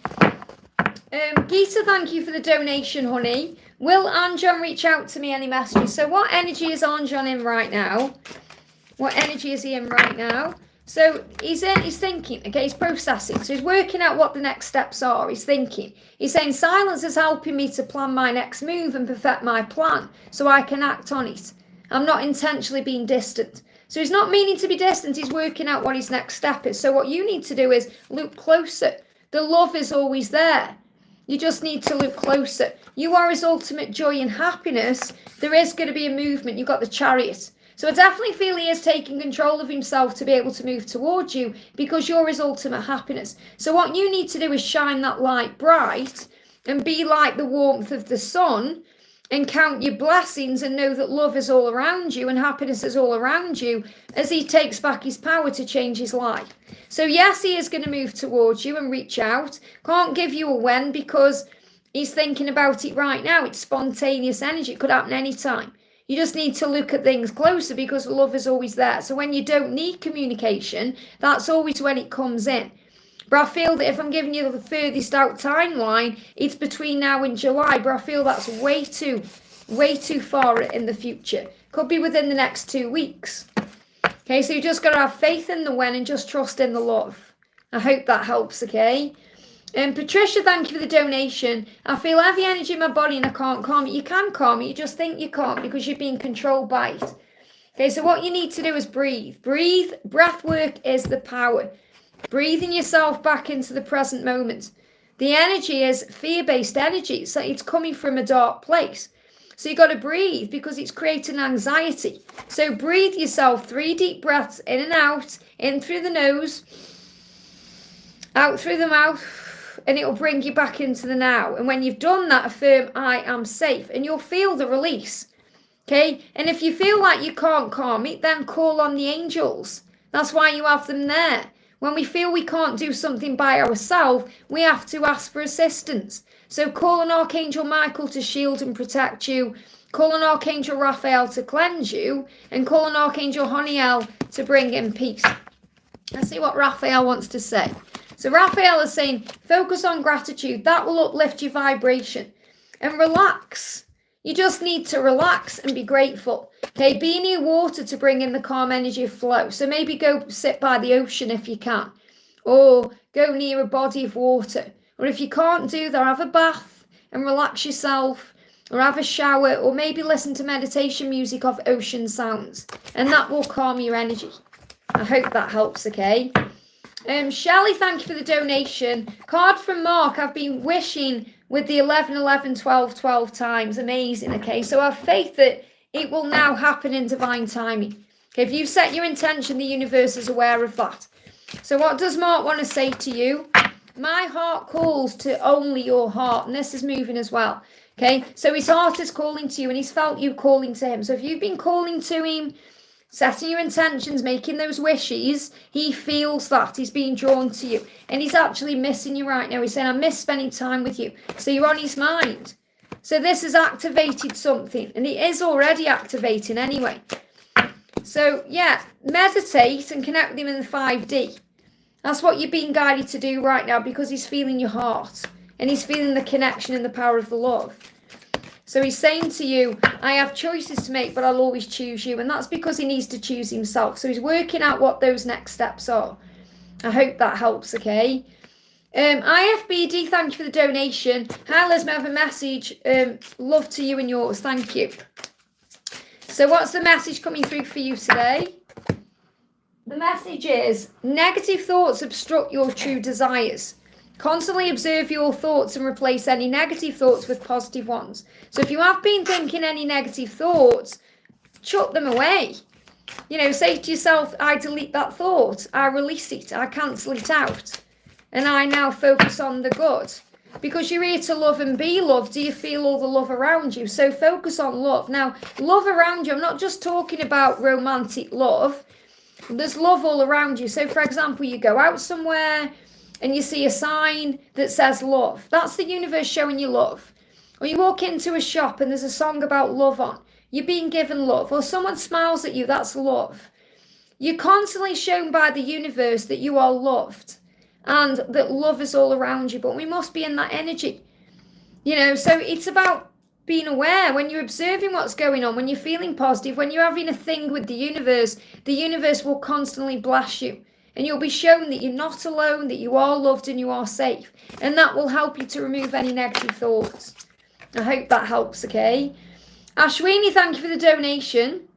Geeta, thank you for the donation, honey. Will Anjon reach out to me any messages? So what energy is Anjon in right now? What energy is he in right now? So he's thinking, okay, he's processing. So he's working out what the next steps are. He's thinking. He's saying silence is helping me to plan my next move and perfect my plan so I can act on it. I'm not intentionally being distant. So he's not meaning to be distant. He's working out what his next step is. So what you need to do is look closer. The love is always there. You just need to look closer. You are his ultimate joy and happiness. There is going to be a movement. You've got the Chariot. So I definitely feel he is taking control of himself to be able to move towards you because you're his ultimate happiness. So what you need to do is shine that light bright and be like the warmth of the sun and count your blessings and know that love is all around you and happiness is all around you as he takes back his power to change his life. So yes, he is going to move towards you and reach out. Can't give you a when because he's thinking about it right now. It's spontaneous energy. It could happen anytime. You just need to look at things closer because love is always there. So when you don't need communication, that's always when it comes in. But I feel that if I'm giving you the furthest out timeline, it's between now and July. But I feel that's way too far in the future. Could be within the next 2 weeks. Okay, so you just got to have faith in the when and just trust in the love. I hope that helps, okay? And Patricia, thank you for the donation. I feel heavy energy in my body and I can't calm it. You can calm it. You just think you can't because you're being controlled by it. Okay, so what you need to do is breathe. Breathe. Breath work is the power. Breathing yourself back into the present moment. The energy is fear-based energy. So it's coming from a dark place. So you got to breathe because it's creating anxiety. So breathe yourself 3 deep breaths in and out. In through the nose. Out through the mouth. And it'll bring you back into the now. And when you've done that, affirm, I am safe. And you'll feel the release. Okay? And if you feel like you can't calm it, then call on the angels. That's why you have them there. When we feel we can't do something by ourselves, we have to ask for assistance. So call on Archangel Michael to shield and protect you. Call on Archangel Raphael to cleanse you. And call on Archangel Honiel to bring in peace. Let's see what Raphael wants to say. So Raphael is saying, focus on gratitude. That will uplift your vibration. And relax. You just need to relax and be grateful. Okay, be near water to bring in the calm energy of flow. So maybe go sit by the ocean if you can. Or go near a body of water. Or if you can't do that, have a bath and relax yourself. Or have a shower. Or maybe listen to meditation music of ocean sounds. And that will calm your energy. I hope that helps, okay? Shelley, thank you for the donation. Card from Mark, I've been wishing with the 11, 11, 12, 12 times. Amazing, okay? So I have faith that it will now happen in divine timing. Okay, if you set your intention, the universe is aware of that. So what does Mark want to say to you? My heart calls to only your heart. And this is moving as well. Okay, so his heart is calling to you and he's felt you calling to him. So if you've been calling to him, setting your intentions, making those wishes, he feels that. He's being drawn to you. And he's actually missing you right now. He's saying, I miss spending time with you. So you're on his mind. So this has activated something. And it is already activating anyway. So, yeah, meditate and connect with him in the 5D. That's what you're being guided to do right now because he's feeling your heart. And he's feeling the connection and the power of the love. So he's saying to you, I have choices to make, but I'll always choose you. And that's because he needs to choose himself. So he's working out what those next steps are. I hope that helps, okay? IFBD, thank you for the donation. Hi, Liz, may I have a message? Love to you and yours. Thank you. So what's the message coming through for you today? The message is, negative thoughts obstruct your true desires. Constantly observe your thoughts and replace any negative thoughts with positive ones. So if you have been thinking any negative thoughts, chuck them away. You know, say to yourself, I delete that thought. I release it. I cancel it out. And I now focus on the good. Because you're here to love and be loved. Do you feel all the love around you? So focus on love. Now, love around you, I'm not just talking about romantic love. There's love all around you. So, for example, you go out somewhere and you see a sign that says love. That's the universe showing you love. Or you walk into a shop and there's a song about love on. You're being given love. Or someone smiles at you. That's love. You're constantly shown by the universe that you are loved. And that love is all around you. But we must be in that energy. You know, so it's about being aware. When you're observing what's going on. When you're feeling positive. When you're having a thing with the universe will constantly bless you. And you'll be shown that you're not alone, that you are loved and you are safe. And that will help you to remove any negative thoughts. I hope that helps, okay? Ashwini, thank you for the donation.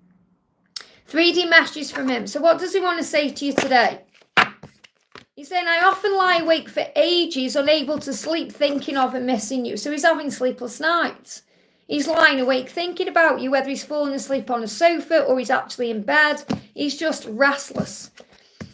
3D messages from him. So what does he want to say to you today? He's saying, I often lie awake for ages, unable to sleep, thinking of and missing you. So he's having sleepless nights. He's lying awake thinking about you, whether he's falling asleep on a sofa or he's actually in bed. He's just restless.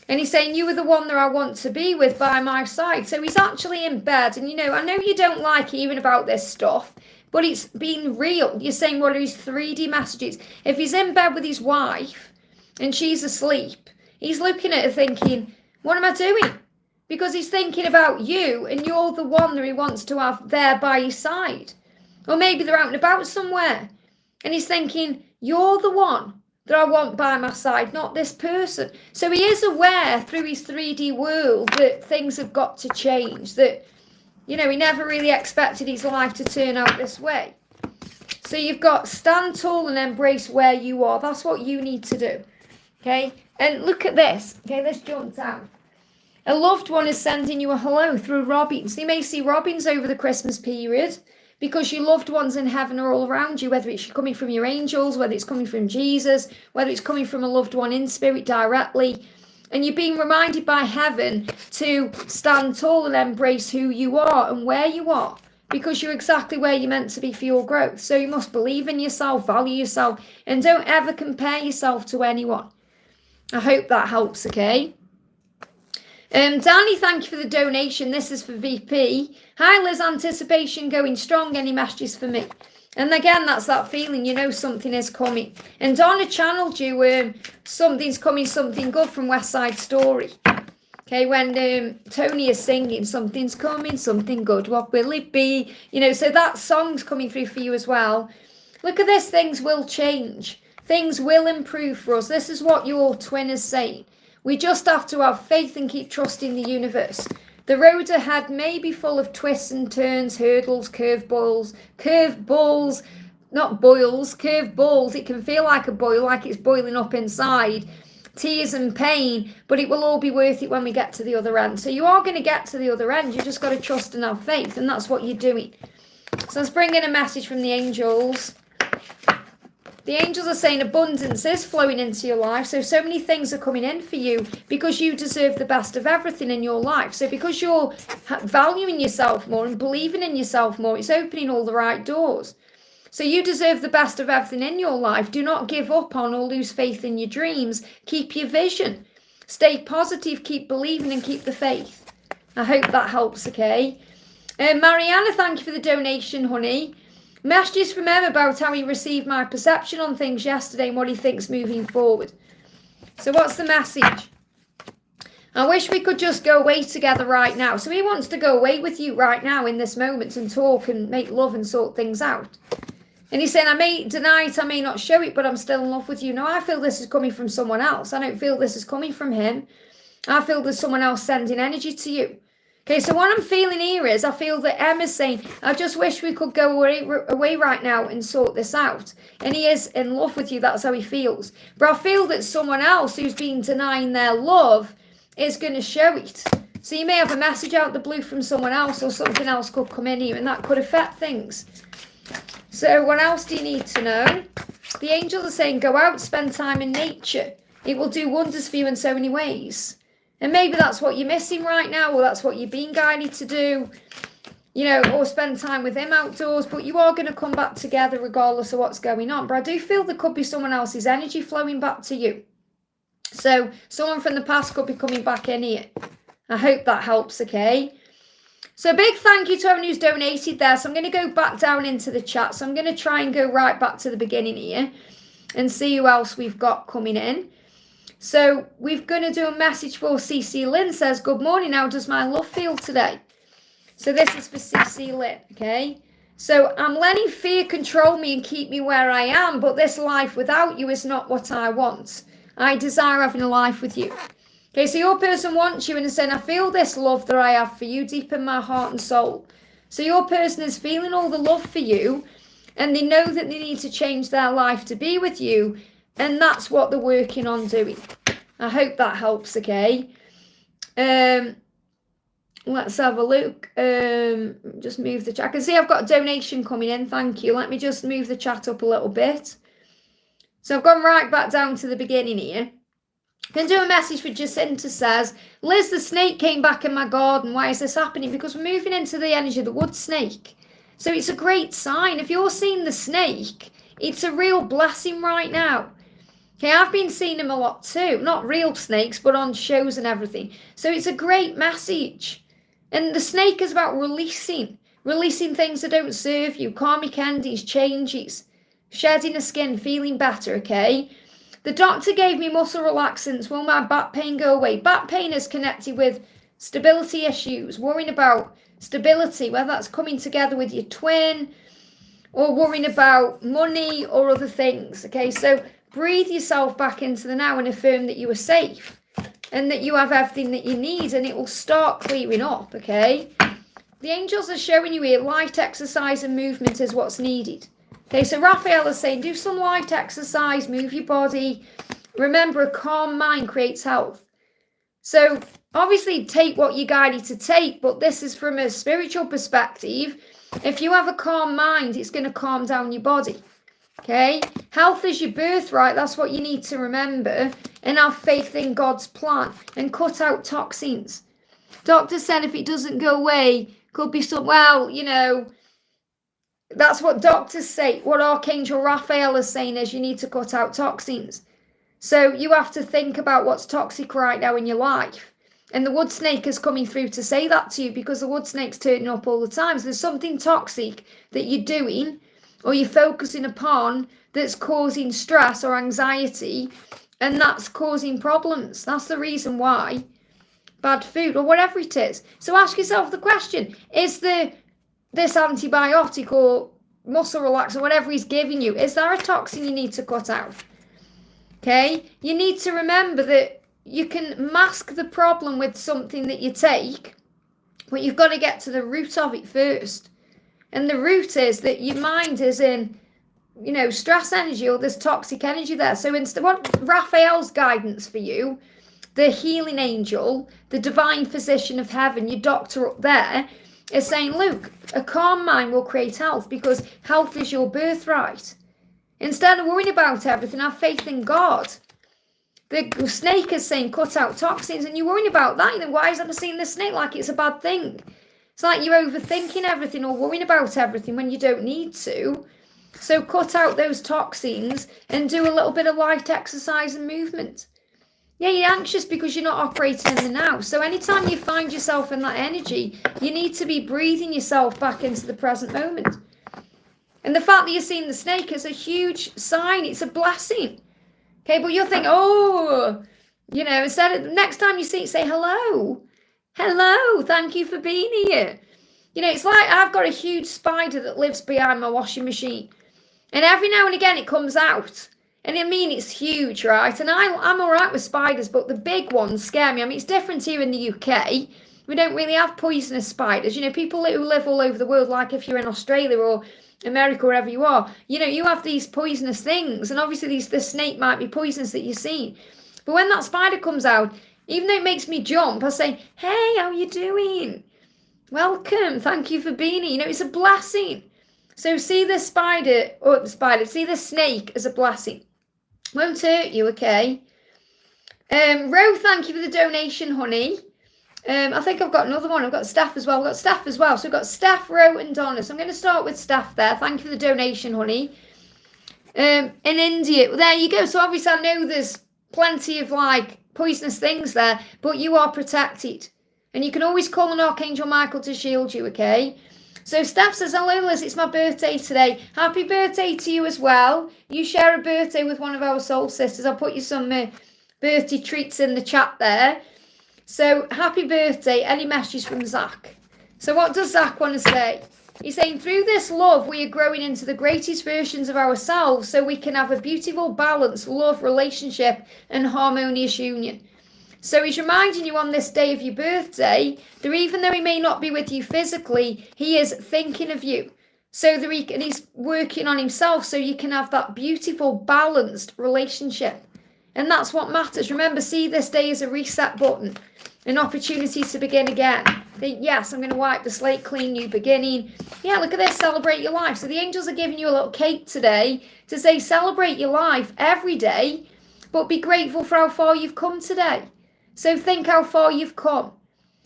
And he's saying, you are the one that I want to be with by my side. So he's actually in bed. And, you know, I know you don't like hearing about this stuff, but it's been real. You're saying, what are his 3D messages? If he's in bed with his wife and she's asleep, he's looking at her thinking, what am I doing? Because he's thinking about you and you're the one that he wants to have there by his side. Or maybe they're out and about somewhere. And he's thinking, you're the one that I want by my side, not this person. So he is aware through his 3D world that things have got to change, that, you know, he never really expected his life to turn out this way. So you've got stand tall and embrace where you are. That's what you need to do, okay? And look at this, okay, this jumped out. A loved one is sending you a hello through robins. You may see robins over the Christmas period, because your loved ones in heaven are all around you, whether it's coming from your angels, whether it's coming from Jesus, whether it's coming from a loved one in spirit directly. And you're being reminded by heaven to stand tall and embrace who you are and where you are, because you're exactly where you're meant to be for your growth. So you must believe in yourself, value yourself, and don't ever compare yourself to anyone. I hope that helps, okay? Danny, thank you for the donation. This is for VP. Hi, Liz, anticipation going strong. Any messages for me? And again, that's that feeling, you know something is coming. And Donna channeled you, something's coming, something good from West Side Story. Okay, when Tony is singing, something's coming, something good, what will it be? You know, so that song's coming through for you as well. Look at this, things will change. Things will improve for us. This is what your twin is saying. We just have to have faith and keep trusting the universe. The road ahead may be full of twists and turns, hurdles, curveballs, not boils, curveballs. It can feel like a boil, like it's boiling up inside. Tears and pain, but it will all be worth it when we get to the other end. So you are going to get to the other end. You just got to trust and have faith, and that's what you're doing. So let's bring in a message from the angels. The angels are saying abundance is flowing into your life. So many things are coming in for you because you deserve the best of everything in your life. So because you're valuing yourself more and believing in yourself more, it's opening all the right doors. So you deserve the best of everything in your life. Do not give up on or lose faith in your dreams. Keep your vision. Stay positive, keep believing and keep the faith. I hope that helps, okay? Mariana, thank you for the donation, honey. Messages from Em about how he received my perception on things yesterday and what he thinks moving forward. So what's the message? I wish we could just go away together right now. So he wants to go away with you right now in this moment and talk and make love and sort things out. And he's saying, I may deny it, I may not show it, but I'm still in love with you. No, I feel this is coming from someone else. I don't feel this is coming from him. I feel there's someone else sending energy to you. Okay, so what I'm feeling here is, I feel that Emma's saying, I just wish we could go away right now and sort this out. And he is in love with you, that's how he feels. But I feel that someone else who's been denying their love is going to show it. So you may have a message out the blue from someone else, or something else could come in here, and that could affect things. So what else do you need to know? The angels are saying, go out, spend time in nature. It will do wonders for you in so many ways. And maybe that's what you're missing right now, or that's what you're being guided to do, you know, or spend time with him outdoors. But you are going to come back together regardless of what's going on. But I do feel there could be someone else's energy flowing back to you. So someone from the past could be coming back in here. I hope that helps, okay? So a big thank you to everyone who's donated there. So I'm going to go back down into the chat. So I'm going to try and go right back to the beginning here and see who else we've got coming in. So we're going to do a message for CC Lynn. Says, good morning. How does my love feel today? So this is for CC Lynn, okay? So I'm letting fear control me and keep me where I am, but this life without you is not what I want. I desire having a life with you. Okay, so your person wants you and is saying, I feel this love that I have for you deep in my heart and soul. So your person is feeling all the love for you, and they know that they need to change their life to be with you, and that's what they're working on doing. I hope that helps, okay? Let's have a look. Just move the chat. I can see I've got a donation coming in. Thank you. Let me just move the chat up a little bit. So I've gone right back down to the beginning here. Can do a message for Jacinta. Says, Liz, the snake came back in my garden. Why is this happening? Because we're moving into the energy of the wood snake. So it's a great sign. If you're seeing the snake, it's a real blessing right now. Okay, I've been seeing them a lot too. Not real snakes, but on shows and everything. So it's a great message. And the snake is about releasing things that don't serve you. Karmic endings, changes, shedding the skin, feeling better, okay? The doctor gave me muscle relaxants. Will my back pain go away? Back pain is connected with stability issues, worrying about stability, whether that's coming together with your twin or worrying about money or other things, okay? So breathe yourself back into the now and affirm that you are safe and that you have everything that you need, and it will start clearing up, okay? The angels are showing you here light exercise and movement is what's needed. Okay, so Raphael is saying, do some light exercise, move your body. Remember, a calm mind creates health. So obviously take what you're guided to take, but this is from a spiritual perspective. If you have a calm mind, it's going to calm down your body. Okay, health is your birthright. That's what you need to remember, and have faith in God's plan and cut out toxins. Doctor said if it doesn't go away, could be some, well, you know, that's what doctors say. What Archangel Raphael is saying is you need to cut out toxins. So you have to think about what's toxic right now in your life. And the wood snake is coming through to say that to you, because the wood snake's turning up all the time. So there's something toxic that you're doing or you're focusing upon that's causing stress or anxiety, and that's causing problems. That's the reason why. bad food, or whatever it is. So ask yourself the question, is this antibiotic or muscle relaxer, whatever he's giving you, is there a toxin you need to cut out? Okay, you need to remember that you can mask the problem with something that you take, but you've got to get to the root of it first. And the root is that your mind is in, stress energy, or there's toxic energy there. So instead, what Raphael's guidance for you, the healing angel, the divine physician of heaven, your doctor up there, is saying, look, a calm mind will create health, because health is your birthright. Instead of worrying about everything, have faith in God. The snake is saying, cut out toxins, and you're worrying about that. Then why is I seeing the snake like it's a bad thing? It's like you're overthinking everything or worrying about everything when you don't need to. So cut out those toxins and do a little bit of light exercise and movement. Yeah, you're anxious because you're not operating in the now. So anytime you find yourself in that energy, you need to be breathing yourself back into the present moment. And the fact that you're seeing the snake is a huge sign. It's a blessing. Okay, but you'll think, instead of next time you see it, say hello. Hello, thank you for being here. It's like I've got a huge spider that lives behind my washing machine. And every now and again it comes out. And it's huge, right? And I'm all right with spiders, but the big ones scare me. it's different here in the UK. We don't really have poisonous spiders. People who live all over the world, like if you're in Australia or America, wherever you are, you have these poisonous things. And obviously the snake might be poisonous that you've seen. But when that spider comes out, even though it makes me jump, I say, hey, how are you doing? Welcome. Thank you for being here. It's a blessing. So see the see the snake as a blessing. Won't hurt you, okay? Ro, thank you for the donation, honey. I think I've got another one. I've got Steph as well. So we've got Steph, Ro, and Donna. So I'm going to start with Steph there. Thank you for the donation, honey. In India, there you go. So obviously I know there's plenty of poisonous things there, but you are protected. And you can always call on Archangel Michael to shield you, okay? So Steph says, hello Liz, it's my birthday today. Happy birthday to you as well. You share a birthday with one of our soul sisters. I'll put you some birthday treats in the chat there. So happy birthday. Any messages from Zach? So what does Zach want to say? He's saying, through this love, we are growing into the greatest versions of ourselves so we can have a beautiful, balanced love, relationship and harmonious union. So he's reminding you on this day of your birthday that even though he may not be with you physically, he is thinking of you. So that he's working on himself so you can have that beautiful, balanced relationship. And that's what matters. Remember, see this day as a reset button, an opportunity to begin again. Think, yes, I'm going to wipe the slate clean, new beginning. Yeah, look at this, celebrate your life. So the angels are giving you a little cake today to say celebrate your life every day, but be grateful for how far you've come today. So think how far you've come.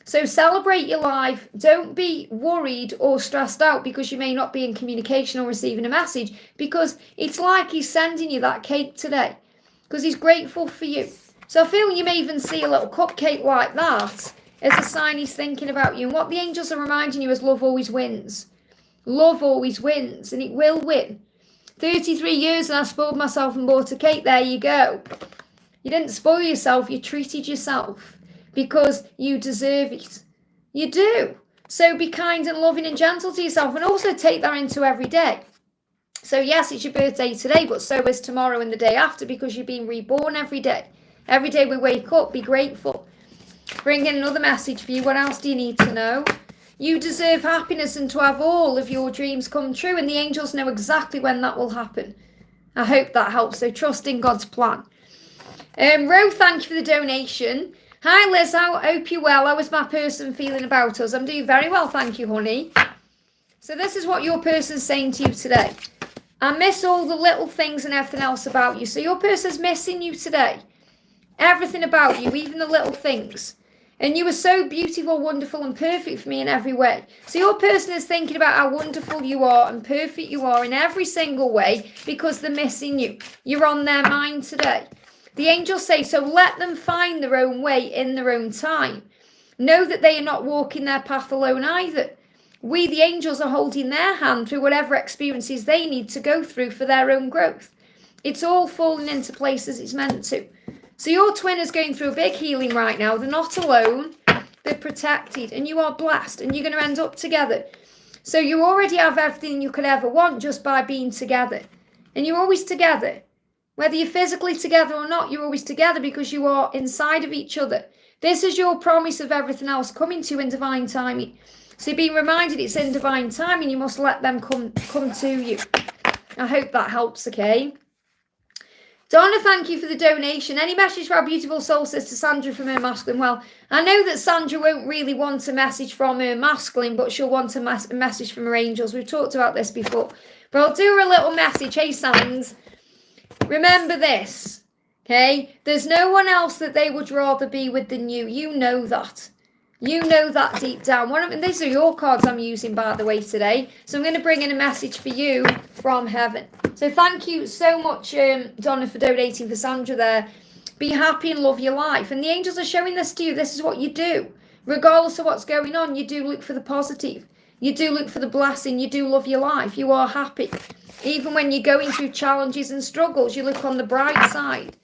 So celebrate your life. Don't be worried or stressed out because you may not be in communication or receiving a message, because it's like he's sending you that cake today because he's grateful for you. So I feel you may even see a little cupcake like that as a sign he's thinking about you. And what the angels are reminding you is love always wins. Love always wins, and it will win. 33 years and I spoiled myself and bought a cake. There you go. You didn't spoil yourself, you treated yourself because you deserve it. You do. So be kind and loving and gentle to yourself, and also take that into every day. So yes, it's your birthday today, but so is tomorrow and the day after, because you're being reborn every day. Every day we wake up, be grateful. Bring in another message for you. What else do you need to know? You deserve happiness and to have all of your dreams come true, and the angels know exactly when that will happen. I hope that helps. So trust in God's plan. Ro, thank you for the donation. Hi Liz, I hope you're well. How was my person feeling about us? I'm doing very well, thank you, honey. So this is what your person's saying to you today. I miss all the little things and everything else about you. So your person's missing you today. Everything about you, even the little things. And you were so beautiful, wonderful and perfect for me in every way. So your person is thinking about how wonderful you are and perfect you are in every single way because they're missing you. You're on their mind today. The angels say, so let them find their own way in their own time. Know that they are not walking their path alone either. We, the angels, are holding their hand through whatever experiences they need to go through for their own growth. It's all falling into place as it's meant to. So your twin is going through a big healing right now. They're not alone. they're protected, and you are blessed, and you're going to end up together. So you already have everything you could ever want just by being together. And you're always together. Whether you're physically together or not, you're always together because you are inside of each other. This is your promise of everything else coming to you in divine timing. So you're being reminded it's in divine timing, you must let them come to you. I hope that helps, okay? Donna, thank you for the donation. Any message for our beautiful soul sister Sandra from her masculine? Well, I know that Sandra won't really want a message from her masculine, but she'll want a message from her angels. We've talked about this before. But I'll do her a little message. Hey, Sands, remember this, okay? There's no one else that they would rather be with than you. You know that. You know that deep down. These are your cards I'm using, by the way, today. So I'm going to bring in a message for you from heaven. So thank you so much, Donna, for donating for Sandra there. Be happy and love your life. And the angels are showing this to you. This is what you do. Regardless of what's going on, you do look for the positive. You do look for the blessing. You do love your life. You are happy. Even when you're going through challenges and struggles, you look on the bright side.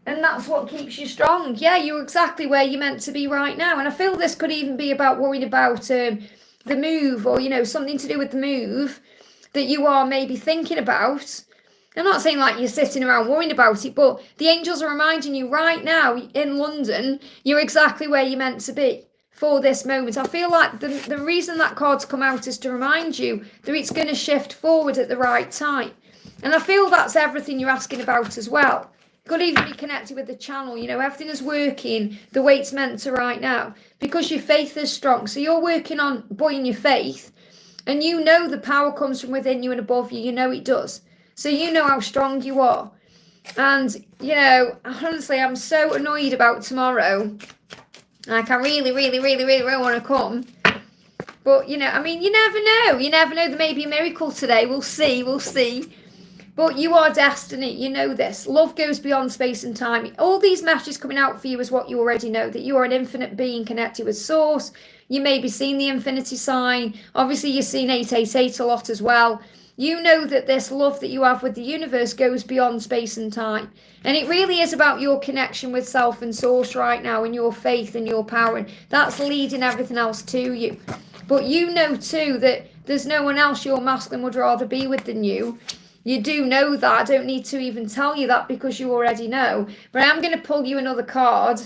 And that's what keeps you strong. Yeah, you're exactly where you're meant to be right now. And I feel this could even be about worrying about the move, or, you know, something to do with the move that you are maybe thinking about. I'm not saying like you're sitting around worrying about it, but the angels are reminding you right now in London, you're exactly where you're meant to be for this moment. I feel like the reason that card's come out is to remind you that it's going to shift forward at the right time. And I feel that's everything you're asking about as well. Could even be connected with the channel. You know, everything is working the way it's meant to right now because your faith is strong. So you're working on buoying your faith, and you know the power comes from within you and above you. You know it does. So you know how strong you are. And, you know, honestly, I'm so annoyed about tomorrow. Like, I really, really, really, really, really want to come. But, you know, I mean, you never know. You never know. There may be a miracle today. We'll see. We'll see. But you are destiny, you know this. Love goes beyond space and time. All these messages coming out for you is what you already know, that you are an infinite being connected with source. You may be seeing the infinity sign. Obviously, you're seeing 888 a lot as well. You know that this love that you have with the universe goes beyond space and time. And it really is about your connection with self and source right now, and your faith and your power. And that's leading everything else to you. But you know too that there's no one else your masculine would rather be with than you. You do know that. I don't need to even tell you that because you already know. But I'm going to pull you another card.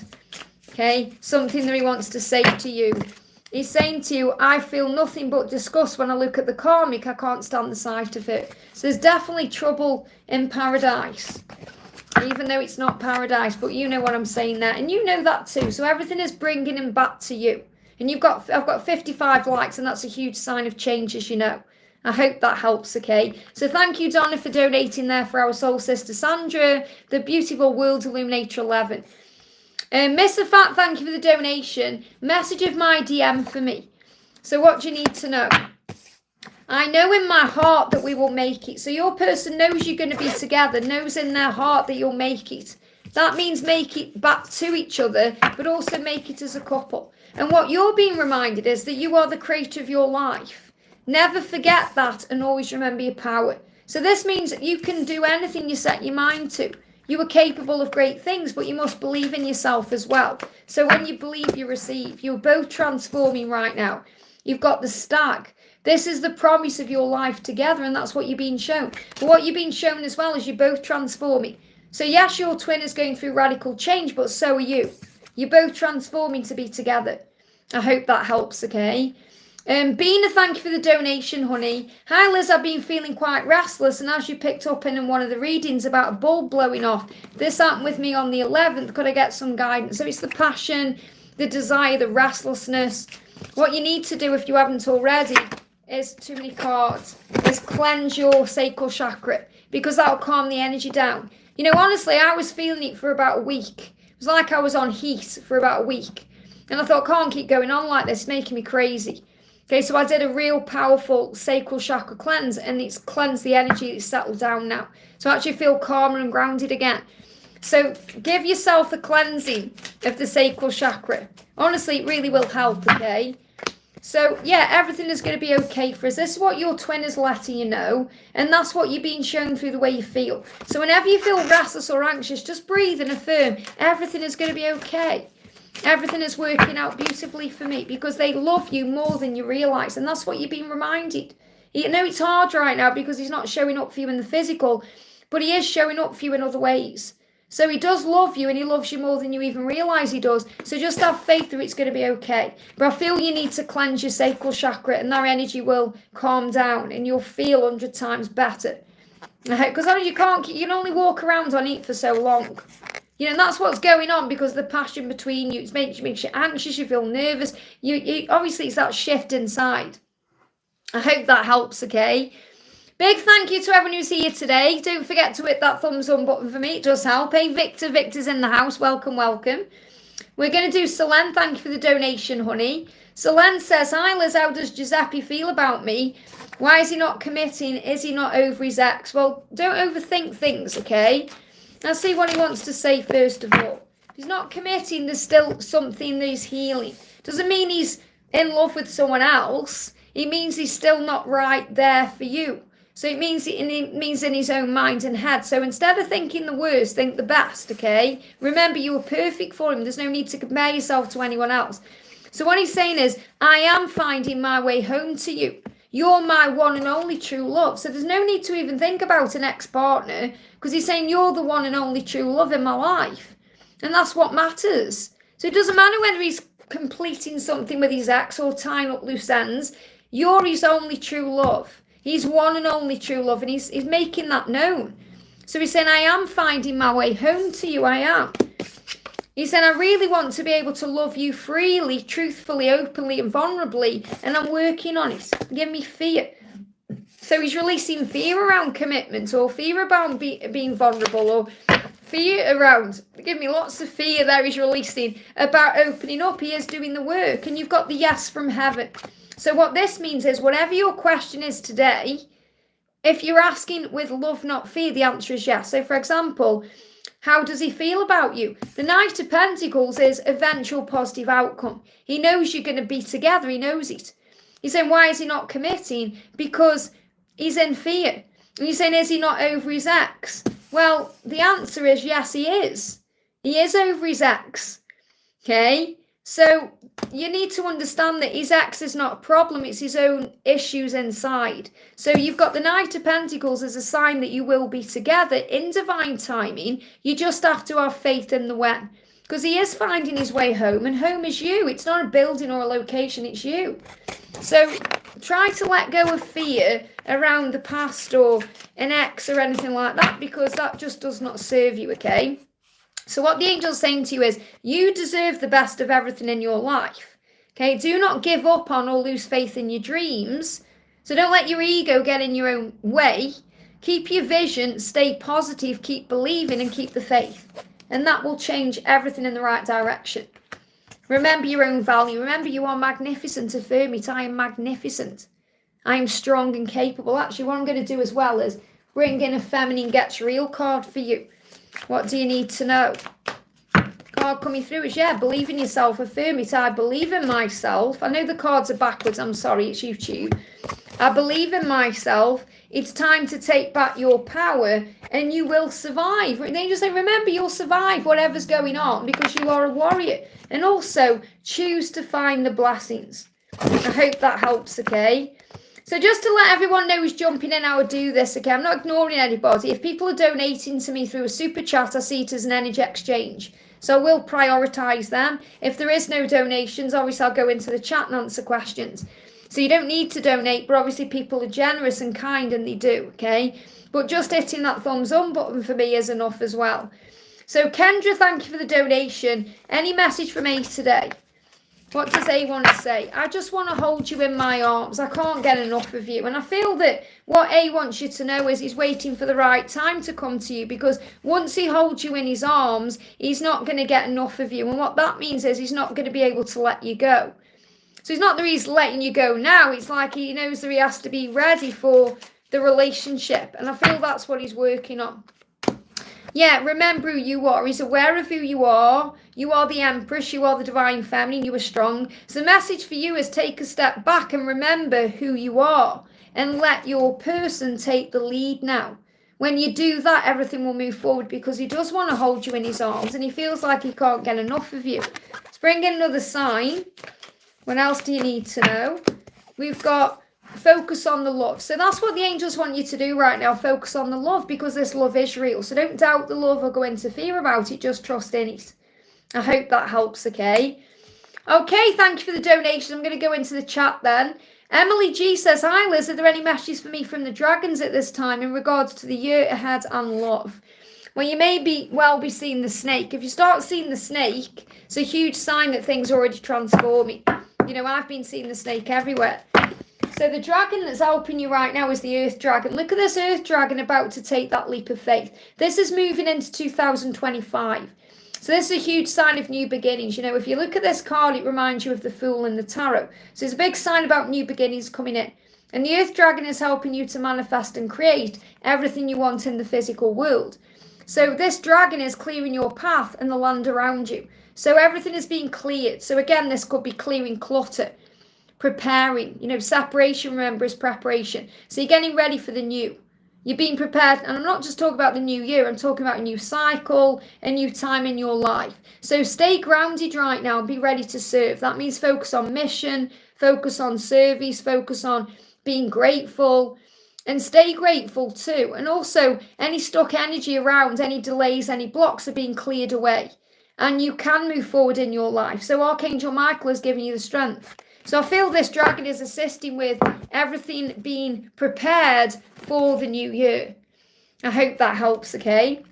Okay. Something that he wants to say to you. He's saying to you, I feel nothing but disgust when I look at the karmic. I can't stand the sight of it. So there's definitely trouble in paradise. Even though it's not paradise. But you know what I'm saying there. And you know that too. So everything is bringing him back to you. And I've got 55 likes. And that's a huge sign of change, as you know. I hope that helps, okay? So thank you, Donna, for donating there for our soul sister Sandra, the beautiful World Illuminator 11. Mr. Fat, thank you for the donation. Message of my DM for me. So what do you need to know? I know in my heart that we will make it. So your person knows you're going to be together, knows in their heart that you'll make it. That means make it back to each other, but also make it as a couple. And what you're being reminded is that you are the creator of your life. Never forget that, and always remember your power. So this means that you can do anything you set your mind to. You are capable of great things, but you must believe in yourself as well. So when you believe, you receive. You're both transforming right now. You've got the stag. This is the promise of your life together, and that's what you're being shown. But what you're being shown as well is you're both transforming. So yes, your twin is going through radical change, but so are you. You're both transforming to be together. I hope that helps, okay? Bina, thank you for the donation, honey. Hi, Liz, I've been feeling quite restless, and as you picked up in one of the readings about a bulb blowing off, this happened with me on the 11th. Could I get some guidance? So it's the passion, the desire, the restlessness. What you need to do, if you haven't already, is too many cards, is cleanse your sacral chakra, because that'll calm the energy down. You know, honestly, I was feeling it for about a week. It was like I was on heat for about a week. And I thought, I can't keep going on like this, it's making me crazy. Okay, so I did a real powerful sacral chakra cleanse, and it's cleansed the energy, it's settled down now. So I actually feel calmer and grounded again. So give yourself a cleansing of the sacral chakra. Honestly, it really will help, okay? So, yeah, everything is going to be okay for us. This is what your twin is letting you know, and that's what you're being shown through the way you feel. So whenever you feel restless or anxious, just breathe and affirm everything is going to be okay. Everything is working out beautifully for me because they love you more than you realise. And that's what you're being reminded. You know it's hard right now because he's not showing up for you in the physical, but he is showing up for you in other ways. So he does love you and he loves you more than you even realise he does. So just have faith that it's going to be okay. But I feel you need to cleanse your sacral chakra and that energy will calm down and you'll feel 100 times better. Because you can only walk around on it for so long. You know, and that's what's going on because the passion between you, it makes you anxious, you feel nervous. You obviously, it's that shift inside. I hope that helps, okay? Big thank you to everyone who's here today. Don't forget to hit that thumbs up button for me. It does help. Hey, Victor's in the house. Welcome, welcome. We're going to do Selen. Thank you for the donation, honey. Selen says, hi, Liz. How does Giuseppe feel about me? Why is he not committing? Is he not over his ex? Well, don't overthink things, okay? Let's see what he wants to say first of all. If he's not committing, there's still something that he's healing. Doesn't mean he's in love with someone else. It means he's still not right there for you. So it means in his own mind and head. So instead of thinking the worst, think the best, okay? Remember, you were perfect for him. There's no need to compare yourself to anyone else. So what he's saying is, I am finding my way home to you. You're my one and only true love. So there's no need to even think about an ex-partner because he's saying you're the one and only true love in my life. And that's what matters. So it doesn't matter whether he's completing something with his ex or tying up loose ends. You're his only true love. He's one and only true love, and he's making that known. So he's saying, I am finding my way home to you, I am. He said, I really want to be able to love you freely, truthfully, openly, and vulnerably, and I'm working on it. Give me fear. So he's releasing fear around commitment, or fear about being vulnerable, or fear around, give me lots of fear there he's releasing about opening up. He is doing the work, and you've got the yes from heaven. So what this means is whatever your question is today, if you're asking with love, not fear, the answer is yes. So for example, how does he feel about you? The Knight of Pentacles is eventual positive outcome. He knows you're going to be together. He knows it. He's saying, why is he not committing? Because he's in fear. And you're saying, is he not over his ex? Well, the answer is yes, he is. He is over his ex. Okay? So you need to understand that his ex is not a problem. It's his own issues inside. So you've got the Knight of Pentacles as a sign that you will be together in divine timing. You just have to have faith in the when. Because he is finding his way home, and home is you. It's not a building or a location, it's you. So try to let go of fear around the past or an ex or anything like that, because that just does not serve you, okay? So what the angel's saying to you is, you deserve the best of everything in your life. Okay, do not give up on or lose faith in your dreams. So don't let your ego get in your own way. Keep your vision, stay positive, keep believing and keep the faith. And that will change everything in the right direction. Remember your own value. Remember you are magnificent. Affirm it. I am magnificent. I am strong and capable. Actually, what I'm going to do as well is bring in a feminine gets real card for you. What do you need to know? Card coming through is, yeah, believe in yourself, affirm it. I believe in myself. I know the cards are backwards. I'm sorry, it's YouTube. I believe in myself. It's time to take back your power and you will survive. They just say, remember, you'll survive whatever's going on because you are a warrior. And also, choose to find the blessings. I hope that helps, okay? So just to let everyone know who's jumping in, I would do this, okay? I'm not ignoring anybody. If people are donating to me through a super chat, I see it as an energy exchange. So I will prioritise them. If there is no donations, obviously I'll go into the chat and answer questions. So you don't need to donate, but obviously people are generous and kind and they do, okay? But just hitting that thumbs up button for me is enough as well. So Kendra, thank you for the donation. Any message from me today? What does A want to say? I just want to hold you in my arms. I can't get enough of you. And I feel that what A wants you to know is he's waiting for the right time to come to you, because once he holds you in his arms, he's not going to get enough of you. And what that means is he's not going to be able to let you go. So it's not that he's letting you go now. It's like he knows that he has to be ready for the relationship. And I feel that's what he's working on. Yeah, remember who you are. He's aware of who you are. You are the Empress. You are the Divine Feminine. You are strong. So the message for you is take a step back and remember who you are and let your person take the lead now. When you do that, everything will move forward, because he does want to hold you in his arms and he feels like he can't get enough of you. It's bring in another sign. What else do you need to know? We've got focus on the love. So that's what the angels want you to do right now. Focus on the love, because this love is real. So don't doubt the love or go into fear about it. Just trust in it. I hope that helps, okay? Okay, thank you for the donation. I'm going to go into the chat then. Emily G says, hi Liz, are there any messages for me from the dragons at this time in regards to the year ahead and love? Well, you may be seeing the snake. If you start seeing the snake, it's a huge sign that things are already transforming. You know, I've been seeing the snake everywhere. So the dragon that's helping you right now is the earth dragon. Look at this earth dragon about to take that leap of faith. This is moving into 2025. So this is a huge sign of new beginnings. You know, if you look at this card, it reminds you of the Fool in the Tarot. So it's a big sign about new beginnings coming in. And the earth dragon is helping you to manifest and create everything you want in the physical world. So this dragon is clearing your path and the land around you. So everything is being cleared. So again, this could be clearing clutter, preparing. You know, separation, remember, is preparation. So you're getting ready for the new. You're being prepared. And I'm not just talking about the new year. I'm talking about a new cycle, a new time in your life. So stay grounded right now and be ready to serve. That means focus on mission, focus on service, focus on being grateful. And stay grateful too. And also, any stuck energy around, any delays, any blocks are being cleared away. And you can move forward in your life. So Archangel Michael is giving you the strength. So I feel this dragon is assisting with everything being prepared for the new year. I hope that helps, okay?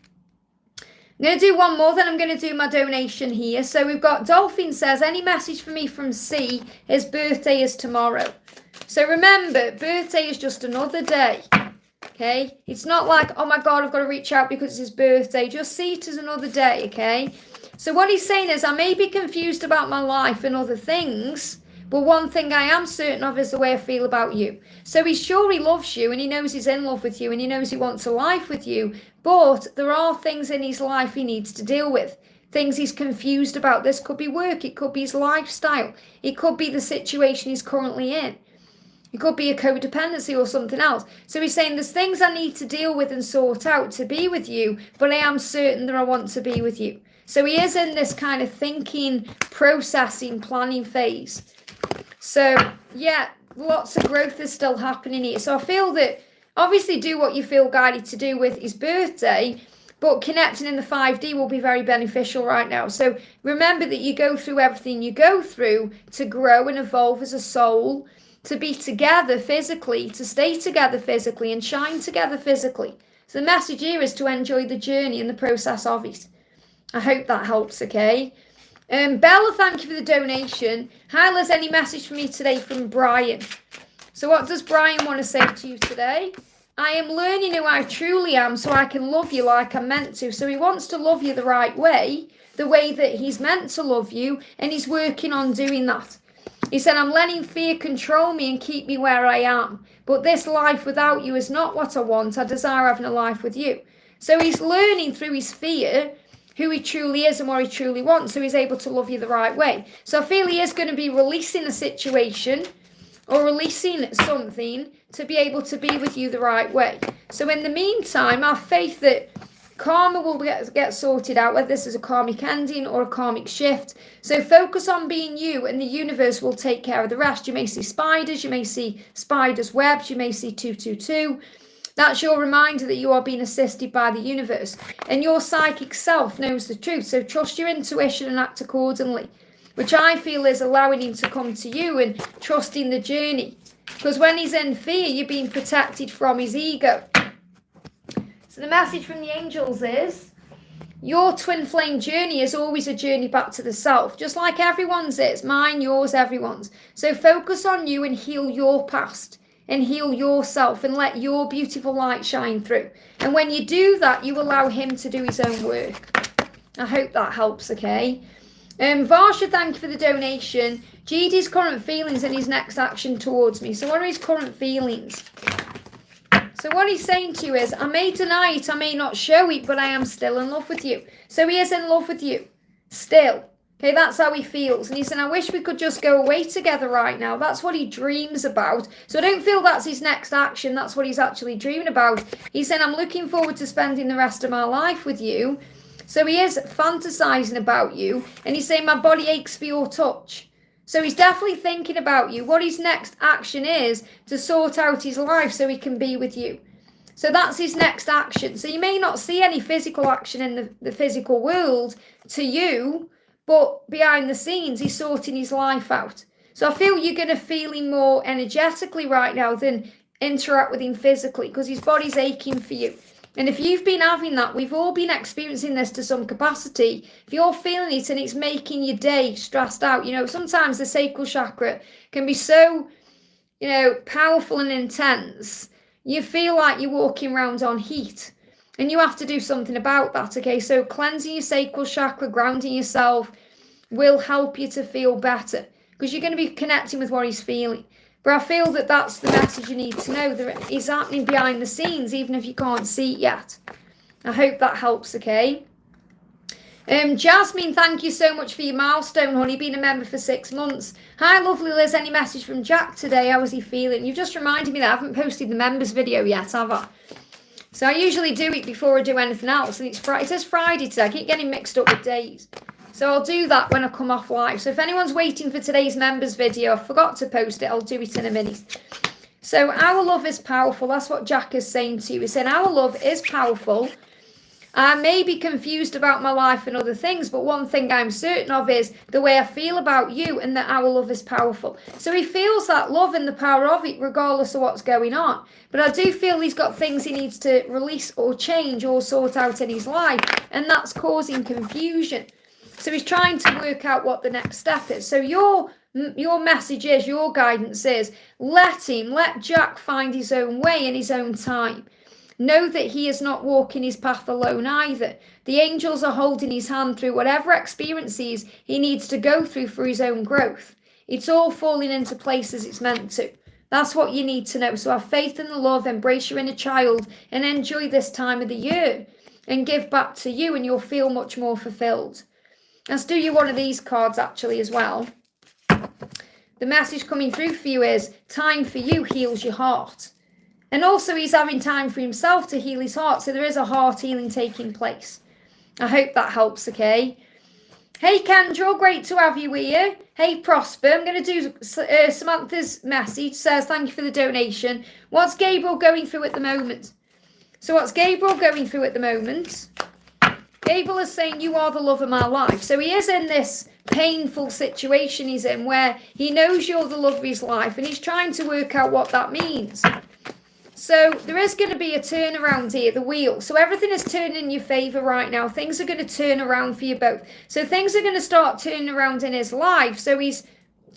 I'm going to do one more, then I'm going to do my donation here. So we've got Dolphin says, any message for me from C? His birthday is tomorrow. So remember, birthday is just another day, okay? It's not like, oh my God, I've got to reach out because it's his birthday. Just see it as another day, okay? So what he's saying is, I may be confused about my life and other things, but one thing I am certain of is the way I feel about you. So he's sure he loves you and he knows he's in love with you and he knows he wants a life with you, but there are things in his life he needs to deal with. Things he's confused about. This could be work, it could be his lifestyle, it could be the situation he's currently in. It could be a codependency or something else. So he's saying there's things I need to deal with and sort out to be with you, but I am certain that I want to be with you. So he is in this kind of thinking, processing, planning phase. So yeah, lots of growth is still happening here. So I feel that obviously do what you feel guided to do with his birthday, but connecting in the 5D will be very beneficial right now. So remember that you go through everything you go through to grow and evolve as a soul, to be together physically, to stay together physically and shine together physically. So the message here is to enjoy the journey and the process of it. I hope that helps, okay? Bella, thank you for the donation. Hi, Liz, any message for me today from Brian? So what does Brian want to say to you today? I am learning who I truly am so I can love you like I'm meant to. So he wants to love you the right way, the way that he's meant to love you, and he's working on doing that. He said, I'm letting fear control me and keep me where I am. But this life without you is not what I want. I desire having a life with you. So he's learning through his fear who he truly is and what he truly wants, so he's able to love you the right way. So I feel he is going to be releasing a situation or releasing something to be able to be with you the right way. So in the meantime, I have faith that karma will get sorted out, whether this is a karmic ending or a karmic shift. So focus on being you and the universe will take care of the rest. You may see spiders, you may see spiders' webs, you may see 222. That's your reminder that you are being assisted by the universe. And your psychic self knows the truth. So trust your intuition and act accordingly. Which I feel is allowing him to come to you and trusting the journey. Because when he's in fear, you're being protected from his ego. So the message from the angels is, your twin flame journey is always a journey back to the self. Just like everyone's is. Mine, yours, everyone's. So focus on you and heal your past. And heal yourself and let your beautiful light shine through. And when you do that, you allow him to do his own work. I hope that helps, okay? Varsha, thank you for the donation. GD's current feelings and his next action towards me. So what are his current feelings? So what he's saying to you is, I may deny it, I may not show it, but I am still in love with you. So he is in love with you. Still. Okay, that's how he feels. And he said, I wish we could just go away together right now. That's what he dreams about. So I don't feel that's his next action. That's what he's actually dreaming about. He said, I'm looking forward to spending the rest of my life with you. So he is fantasizing about you, and he's saying, my body aches for your touch. So he's definitely thinking about you. What his next action is to sort out his life so he can be with you. So that's his next action. So you may not see any physical action in the physical world to you, but behind the scenes, he's sorting his life out. So I feel you're going to feel him more energetically right now than interact with him physically, because his body's aching for you. And if you've been having that, we've all been experiencing this to some capacity. If you're feeling it and it's making your day stressed out, you know, sometimes the sacral chakra can be so, you know, powerful and intense. You feel like you're walking around on heat, and you have to do something about that, okay? So cleansing your sacral chakra, grounding yourself will help you to feel better, because you're going to be connecting with what he's feeling. But I feel that that's the message you need to know, that it's happening behind the scenes, even if you can't see it yet. I hope that helps, okay? Jasmine, thank you so much for your milestone, honey, being a member for 6 months. Hi, lovely Liz. Any message from Jack today? How was he feeling? You've just reminded me that I haven't posted the members video yet, have I? So I usually do it before I do anything else, and it says Friday today. I keep getting mixed up with days. So I'll do that when I come off live. So if anyone's waiting for today's members video, I forgot to post it, I'll do it in a minute. So our love is powerful. That's what Jack is saying to you. He's saying our love is powerful. I may be confused about my life and other things, but one thing I'm certain of is the way I feel about you, and that our love is powerful. So he feels that love and the power of it regardless of what's going on. But I do feel he's got things he needs to release or change or sort out in his life, and that's causing confusion. So he's trying to work out what the next step is. So your message is, your guidance is, let Jack find his own way in his own time. Know that he is not walking his path alone either. The angels are holding his hand through whatever experiences he needs to go through for his own growth. It's all falling into place as it's meant to. That's what you need to know. So have faith in the love, embrace your inner child, and enjoy this time of the year. And give back to you, and you'll feel much more fulfilled. Let's do you one of these cards actually as well. The message coming through for you is, time for you heals your heart. And also he's having time for himself to heal his heart. So there is a heart healing taking place. I hope that helps, okay? Hey Kendra, great to have you here. Hey Prosper, I'm going to do Samantha's message. Says, thank you for the donation. What's Gabriel going through at the moment? So what's Gabriel going through at the moment? Gabriel is saying, you are the love of my life. So he is in this painful situation he's in where he knows you're the love of his life, and he's trying to work out what that means. So there is going to be a turnaround here, the wheel. So everything is turning in your favour right now. Things are going to turn around for you both. So things are going to start turning around in his life. So he's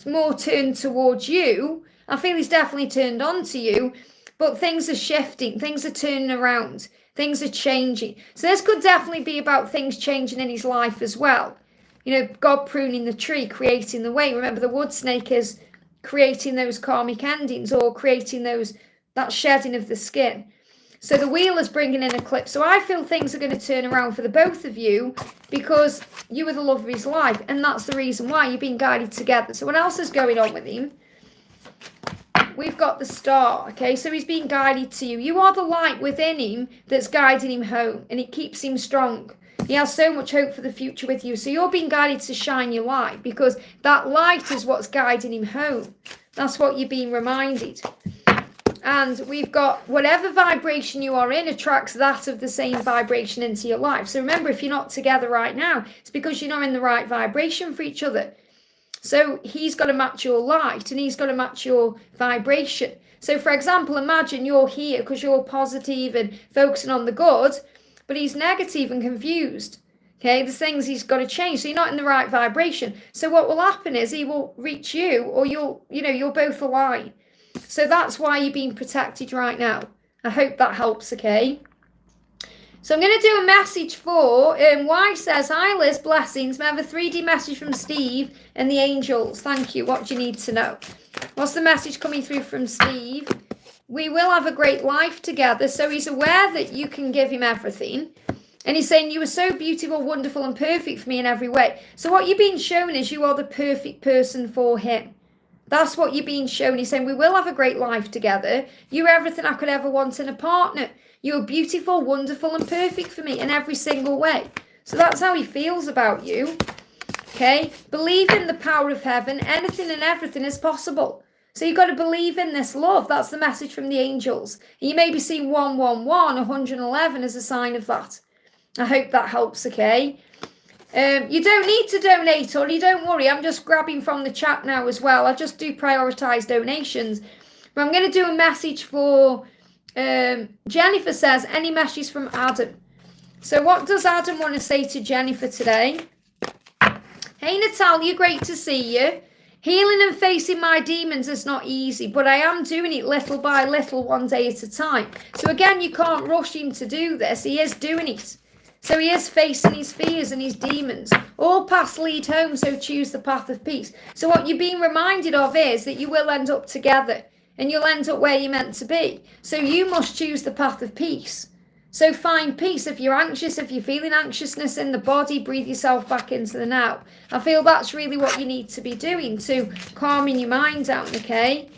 more turned towards you. I feel he's definitely turned on to you. But things are shifting. Things are turning around. Things are changing. So this could definitely be about things changing in his life as well. You know, God pruning the tree, creating the way. Remember, the wood snake is creating those karmic endings, or creating that shedding of the skin. So the wheel is bringing in eclipse. So I feel things are going to turn around for the both of you, because you are the love of his life. And that's the reason why you're being guided together. So what else is going on with him? We've got the star, okay? So he's being guided to you. You are the light within him that's guiding him home, and it keeps him strong. He has so much hope for the future with you. So you're being guided to shine your light, because that light is what's guiding him home. That's what you're being reminded. And we've got whatever vibration you are in attracts that of the same vibration into your life. So remember, if you're not together right now, it's because you're not in the right vibration for each other. So he's got to match your light, and he's got to match your vibration. So for example, imagine you're here because you're positive and focusing on the good, but he's negative and confused. Okay, there's things he's got to change. So you're not in the right vibration. So what will happen is he will reach you, or you'll both align. So that's why you're being protected right now. I hope that helps, okay? So I'm going to do a message for, Y says, hi Liz, blessings. I have a 3D message from Steve and the angels. Thank you. What do you need to know? What's the message coming through from Steve? We will have a great life together. So he's aware that you can give him everything. And he's saying, you are so beautiful, wonderful, and perfect for me in every way. So what you're being shown is you are the perfect person for him. That's what you're being shown. He's saying, we will have a great life together. You're everything I could ever want in a partner. You're beautiful, wonderful, and perfect for me in every single way. So that's how he feels about you. Okay, believe in the power of heaven. Anything and everything is possible. So you've got to believe in this love. That's the message from the angels. You may be seeing 111, 111 as a sign of that. I hope that helps, okay? You don't need to donate, honey. Don't worry. I'm just grabbing from the chat now as well. I just do prioritise donations. But I'm going to do a message for... Jennifer says, any messages from Adam? So what does Adam want to say to Jennifer today? Hey, Natalia, great to see you. Healing and facing my demons is not easy, but I am doing it little by little, one day at a time. So again, you can't rush him to do this. He is doing it. So he is facing his fears and his demons. All paths lead home, so choose the path of peace. So what you're being reminded of is that you will end up together and you'll end up where you're meant to be. So you must choose the path of peace. So find peace. If you're anxious, if you're feeling anxiousness in the body, breathe yourself back into the now. I feel that's really what you need to be doing to calming your mind down, okay?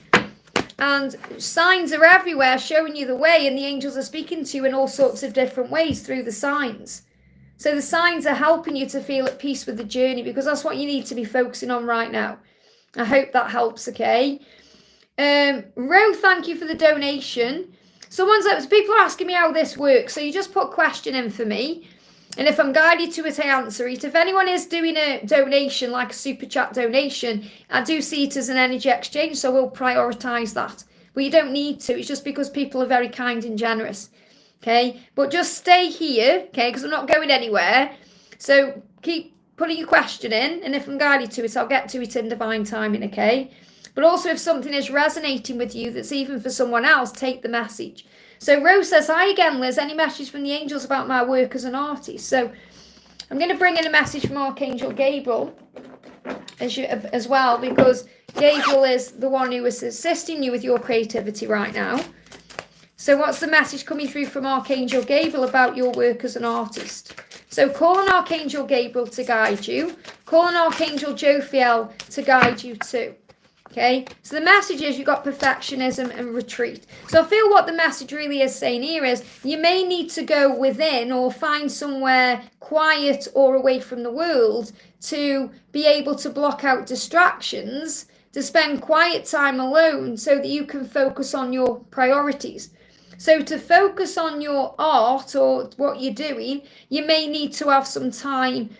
And signs are everywhere showing you the way, and the angels are speaking to you in all sorts of different ways through the signs. So the signs are helping you to feel at peace with the journey, because that's what you need to be focusing on right now. I hope that helps, okay? Ro, thank you for the donation. People are asking me how this works, so you just put a question in for me, and if I'm guided to it, I answer it. If anyone is doing a donation, like a super chat donation, I do see it as an energy exchange, so we'll prioritise that. But you don't need to. It's just because people are very kind and generous, okay? But just stay here, okay, because I'm not going anywhere. So keep putting your question in, and if I'm guided to it, I'll get to it in divine timing, okay? But also, if something is resonating with you that's even for someone else, take the message. So Rose says, hi again, Liz. Any message from the angels about my work as an artist? So I'm going to bring in a message from Archangel Gabriel as well, because Gabriel is the one who is assisting you with your creativity right now. So what's the message coming through from Archangel Gabriel about your work as an artist? So call on Archangel Gabriel to guide you. Call on Archangel Jophiel to guide you too. Okay, so the message is you've got perfectionism and retreat. So I feel what the message really is saying here is you may need to go within or find somewhere quiet or away from the world to be able to block out distractions, to spend quiet time alone so that you can focus on your priorities. So to focus on your art or what you're doing, you may need to have some time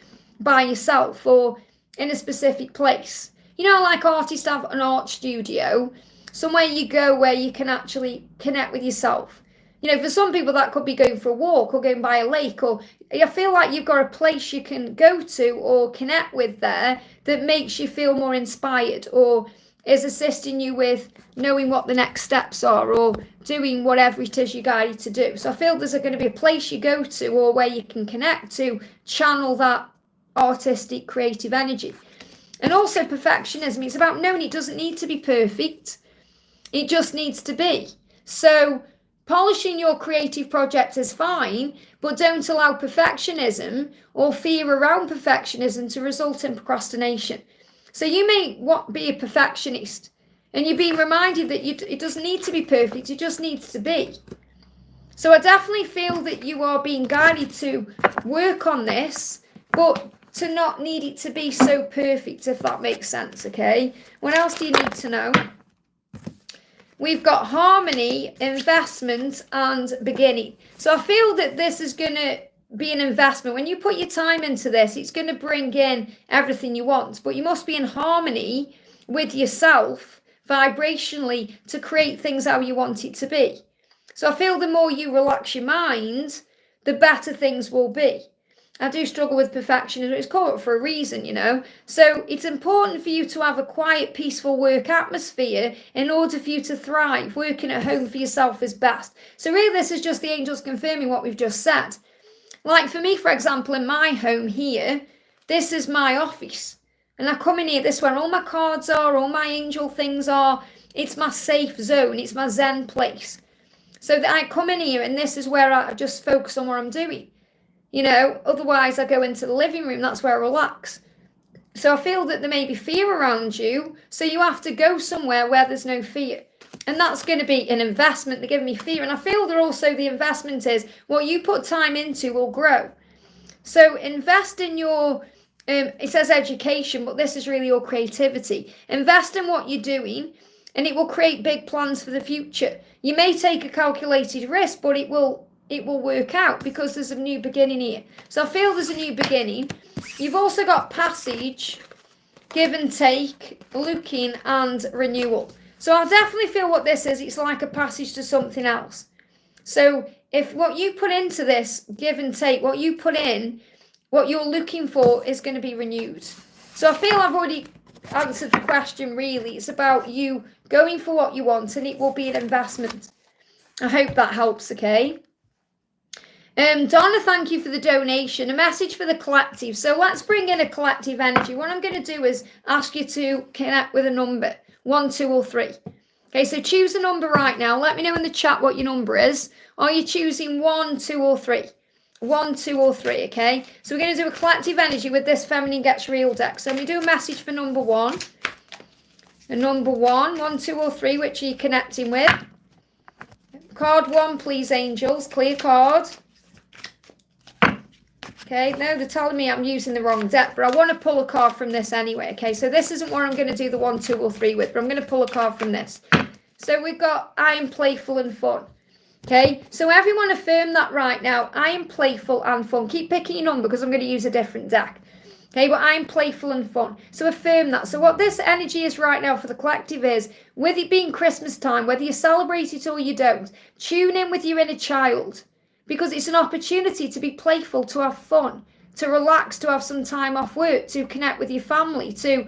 by yourself or in a specific place. You know, like artists have an art studio, somewhere you go where you can actually connect with yourself. You know, for some people that could be going for a walk or going by a lake, or I feel like you've got a place you can go to or connect with there that makes you feel more inspired or is assisting you with knowing what the next steps are or doing whatever it is you're guided to do. So I feel there's going to be a place you go to or where you can connect to channel that artistic creative energy. And also perfectionism, it's about knowing it doesn't need to be perfect. It just needs to be. So polishing your creative project is fine, but don't allow perfectionism or fear around perfectionism to result in procrastination. So you may be a perfectionist and you're being reminded that it doesn't need to be perfect, it just needs to be. So I definitely feel that you are being guided to work on this, but to not need it to be so perfect, if that makes sense, okay? What else do you need to know? We've got harmony, investment, and beginning. So I feel that this is going to be an investment. When you put your time into this, it's going to bring in everything you want, but you must be in harmony with yourself vibrationally to create things how you want it to be. So I feel the more you relax your mind, the better things will be. I do struggle with perfectionism. It's called it for a reason, you know. So it's important for you to have a quiet, peaceful work atmosphere in order for you to thrive. Working at home for yourself is best. So really this is just the angels confirming what we've just said. Like for me, for example, in my home here, this is my office. And I come in here, this is where all my cards are, all my angel things are. It's my safe zone. It's my Zen place. So that I come in here and this is where I just focus on what I'm doing. You know, otherwise I go into the living room, that's where I relax. So I feel that there may be fear around you, so you have to go somewhere where there's no fear. And that's going to be an investment. They're giving me fear. And I feel that also the investment is what you put time into will grow. So invest in your, it says education, but this is really your creativity. Invest in what you're doing and it will create big plans for the future. You may take a calculated risk, but it will work out because there's a new beginning here. So I feel there's a new beginning. You've also got passage, give and take, looking, and renewal. So I definitely feel what this is, it's like a passage to something else. So if what you put into this, give and take, what you put in, what you're looking for is going to be renewed. So I feel I've already answered the question, really. It's about you going for what you want, and it will be an investment. I hope that helps, okay? Donna, thank you for the donation. A message for the collective. So let's bring in a collective energy. What I'm going to do is ask you to connect with a number, 1, 2, or 3. Okay, so choose a number right now. Let me know in the chat what your number is. Are you choosing 1, 2, or 3? 1, 2, or 3, okay? So we're going to do a collective energy with this Feminine Gets Real deck. So we do a message for number 1. And number 1, 1, 2, or 3, which are you connecting with? Card 1, please, angels. Clear card. Okay, no, they're telling me I'm using the wrong deck, but I want to pull a card from this anyway, okay? So this isn't what I'm going to do the 1, 2, or 3 with, but I'm going to pull a card from this. So we've got I am playful and fun. Okay, so everyone affirm that right now. I am playful and fun. Keep picking your number because I'm going to use a different deck. Okay, but I'm playful and fun. So affirm that. So what this energy is right now for the collective is, with it being Christmas time, whether you celebrate it or you don't, tune in with your inner child. Because it's an opportunity to be playful, to have fun, to relax, to have some time off work, to connect with your family, to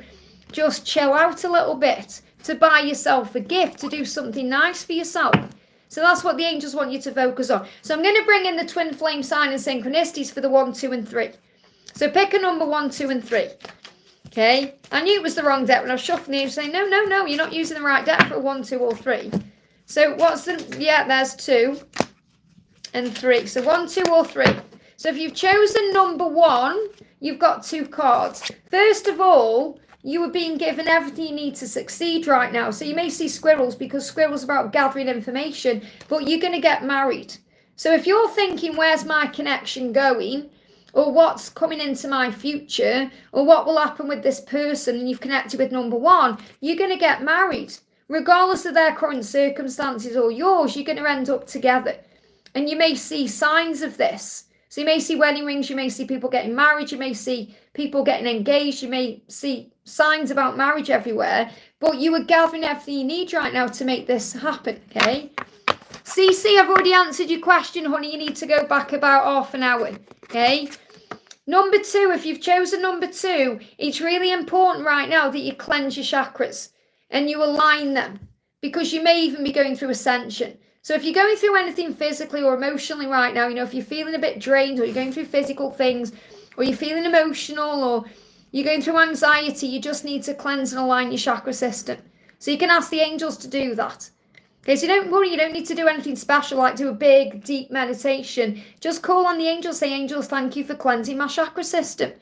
just chill out a little bit, to buy yourself a gift, to do something nice for yourself. So that's what the angels want you to focus on. So I'm going to bring in the twin flame sign and synchronicities for the 1, 2, and 3. So pick a number 1, 2, and 3. Okay. I knew it was the wrong deck when I was shuffling the angels saying, no, you're not using the right deck for a 1, 2, or 3. So what's the, yeah, there's 2 and 3. So 1, 2, or 3. So if you've chosen number 1, you've got 2 cards. First of all, you are being given everything you need to succeed right now. So you may see squirrels because squirrels are about gathering information, but you're going to get married. So if you're thinking, where's my connection going? Or what's coming into my future? Or what will happen with this person? And you've connected with number 1, you're going to get married. Regardless of their current circumstances or yours, you're going to end up together. And you may see signs of this. So you may see wedding rings, you may see people getting married, you may see people getting engaged, you may see signs about marriage everywhere, but you are gathering everything you need right now to make this happen, okay? CC, I've already answered your question, honey. You need to go back about half an hour, okay? Number 2, if you've chosen number 2, it's really important right now that you cleanse your chakras and you align them because you may even be going through ascension. So if you're going through anything physically or emotionally right now, you know, if you're feeling a bit drained or you're going through physical things or you're feeling emotional or you're going through anxiety, you just need to cleanse and align your chakra system. So you can ask the angels to do that. Okay, so don't worry, you don't need to do anything special like do a big, deep meditation. Just call on the angels, say, angels, thank you for cleansing my chakra system.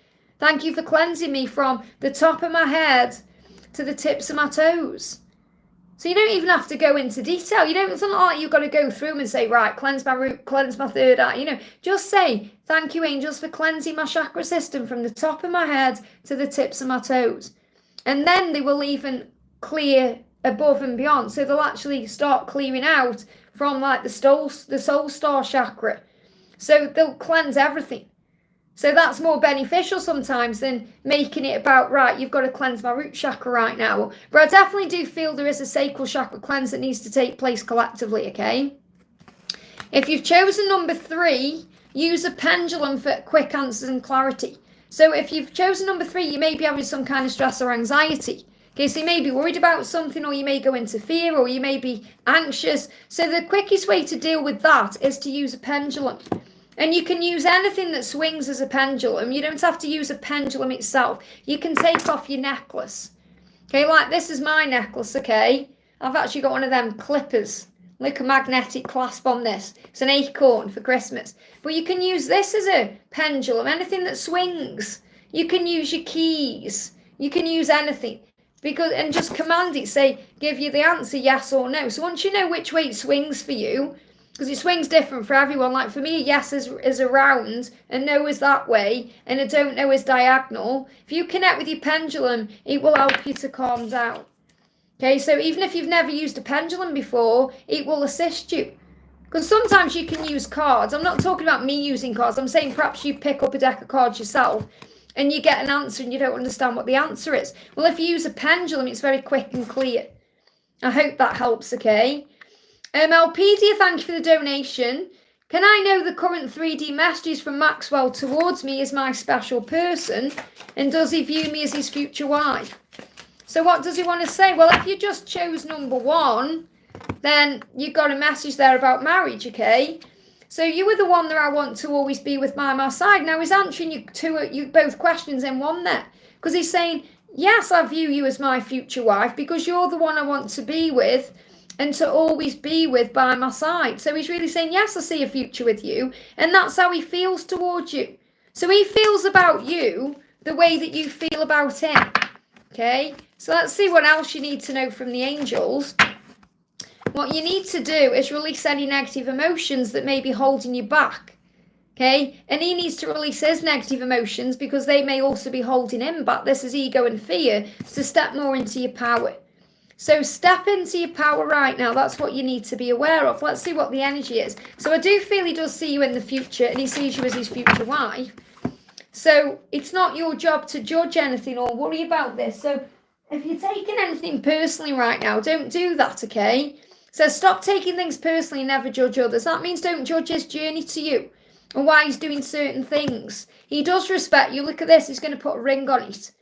Thank you for cleansing me from the top of my head to the tips of my toes. So you don't even have to go into detail. It's not like you've got to go through and say, right, cleanse my root, cleanse my third eye. Just say, thank you, angels, for cleansing my chakra system from the top of my head to the tips of my toes. And then they will even clear above and beyond. So they'll actually start clearing out from like the soul star chakra. So they'll cleanse everything. So that's more beneficial sometimes than making it about, right, you've got to cleanse my root chakra right now. But I definitely do feel there is a sacral chakra cleanse that needs to take place collectively, okay? If you've chosen number 3, use a pendulum for quick answers and clarity. So if you've chosen number 3, you may be having some kind of stress or anxiety. Okay, so you may be worried about something, or you may go into fear, or you may be anxious. So the quickest way to deal with that is to use a pendulum. And you can use anything that swings as a pendulum. You don't have to use a pendulum itself. You can take off your necklace. Okay, like this is my necklace, okay? I've actually got one of them clippers. Look, a magnetic clasp on this. It's an acorn for Christmas. But you can use this as a pendulum, anything that swings. You can use your keys. You can use anything. And just command it, say, give you the answer, yes or no. So once you know which way it swings for you, Because it swings different for everyone. Like for me, yes is around and no is that way, and a don't know is diagonal. If you connect with your pendulum, it will help you to calm down. Okay, so even if you've never used a pendulum before, it will assist you. Because sometimes you can use cards. I'm not talking about me using cards. I'm saying perhaps you pick up a deck of cards yourself and you get an answer and you don't understand what the answer is. Well, if you use a pendulum, it's very quick and clear. I hope that helps, okay? Alpedia, thank you for the donation. Can I know the current 3D messages from Maxwell towards me as my special person? And does he view me as his future wife? So what does he want to say? Well, if you just chose number 1, then you got a message there about marriage, okay? So you were the one that I want to always be with by my side. Now he's answering you both questions in one there. Because he's saying, yes, I view you as my future wife because you're the one I want to be with and to always be with by my side. So he's really saying, yes, I see a future with you. And that's how he feels towards you. So he feels about you the way that you feel about him. Okay, so let's see what else you need to know from the angels. What you need to do is release any negative emotions that may be holding you back. Okay, and he needs to release his negative emotions because they may also be holding him back. This is ego and fear. So step more into your power. So step into your power right now. That's what you need to be aware of. Let's see what the energy is. So I do feel he does see you in the future and he sees you as his future wife. So it's not your job to judge anything or worry about this. So if you're taking anything personally right now, don't do that, okay? So stop taking things personally and never judge others. That means don't judge his journey to you and why he's doing certain things. He does respect you. Look at this. He's going to put a ring on it.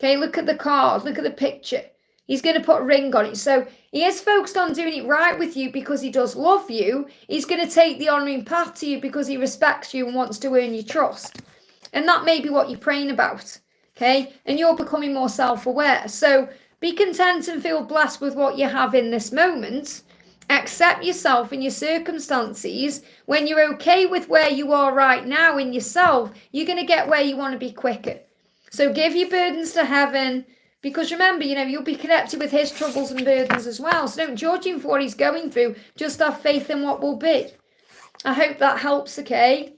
Okay, look at the card. Look at the picture. He's going to put a ring on it. So he is focused on doing it right with you because he does love you. He's going to take the honouring path to you because he respects you and wants to earn your trust. And that may be what you're praying about, okay? And you're becoming more self-aware. So be content and feel blessed with what you have in this moment. Accept yourself and your circumstances. When you're okay with where you are right now in yourself, you're going to get where you want to be quicker. So give your burdens to heaven. Because remember, you'll be connected with his troubles and burdens as well. So don't judge him for what he's going through. Just have faith in what will be. I hope that helps, okay?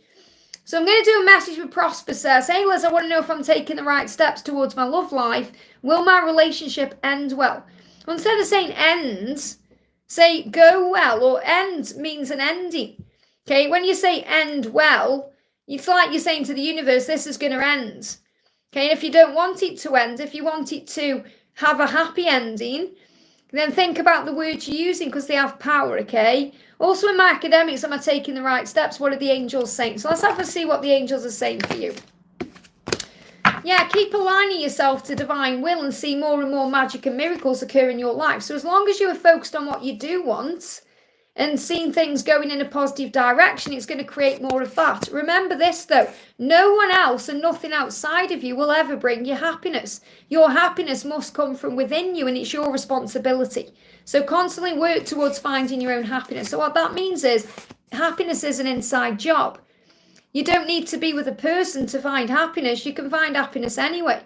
So I'm going to do a message for Prosper says, hey Liz, I want to know if I'm taking the right steps towards my love life. Will my relationship end well? Well, instead of saying ends, say go well, or end means an ending. Okay, when you say end well, it's like you're saying to the universe, this is going to end. Okay, and if you don't want it to end, if you want it to have a happy ending, then think about the words you're using because they have power, okay? Also in my academics, am I taking the right steps? What are the angels saying? So let's have a see what the angels are saying for you. Yeah, keep aligning yourself to divine will and see more and more magic and miracles occur in your life. So as long as you are focused on what you do want and seeing things going in a positive direction, it's going to create more of that. Remember this though, no one else and nothing outside of you will ever bring you happiness. Your happiness must come from within you and it's your responsibility. So constantly work towards finding your own happiness. So what that means is happiness is an inside job. You don't need to be with a person to find happiness. You can find happiness anyway.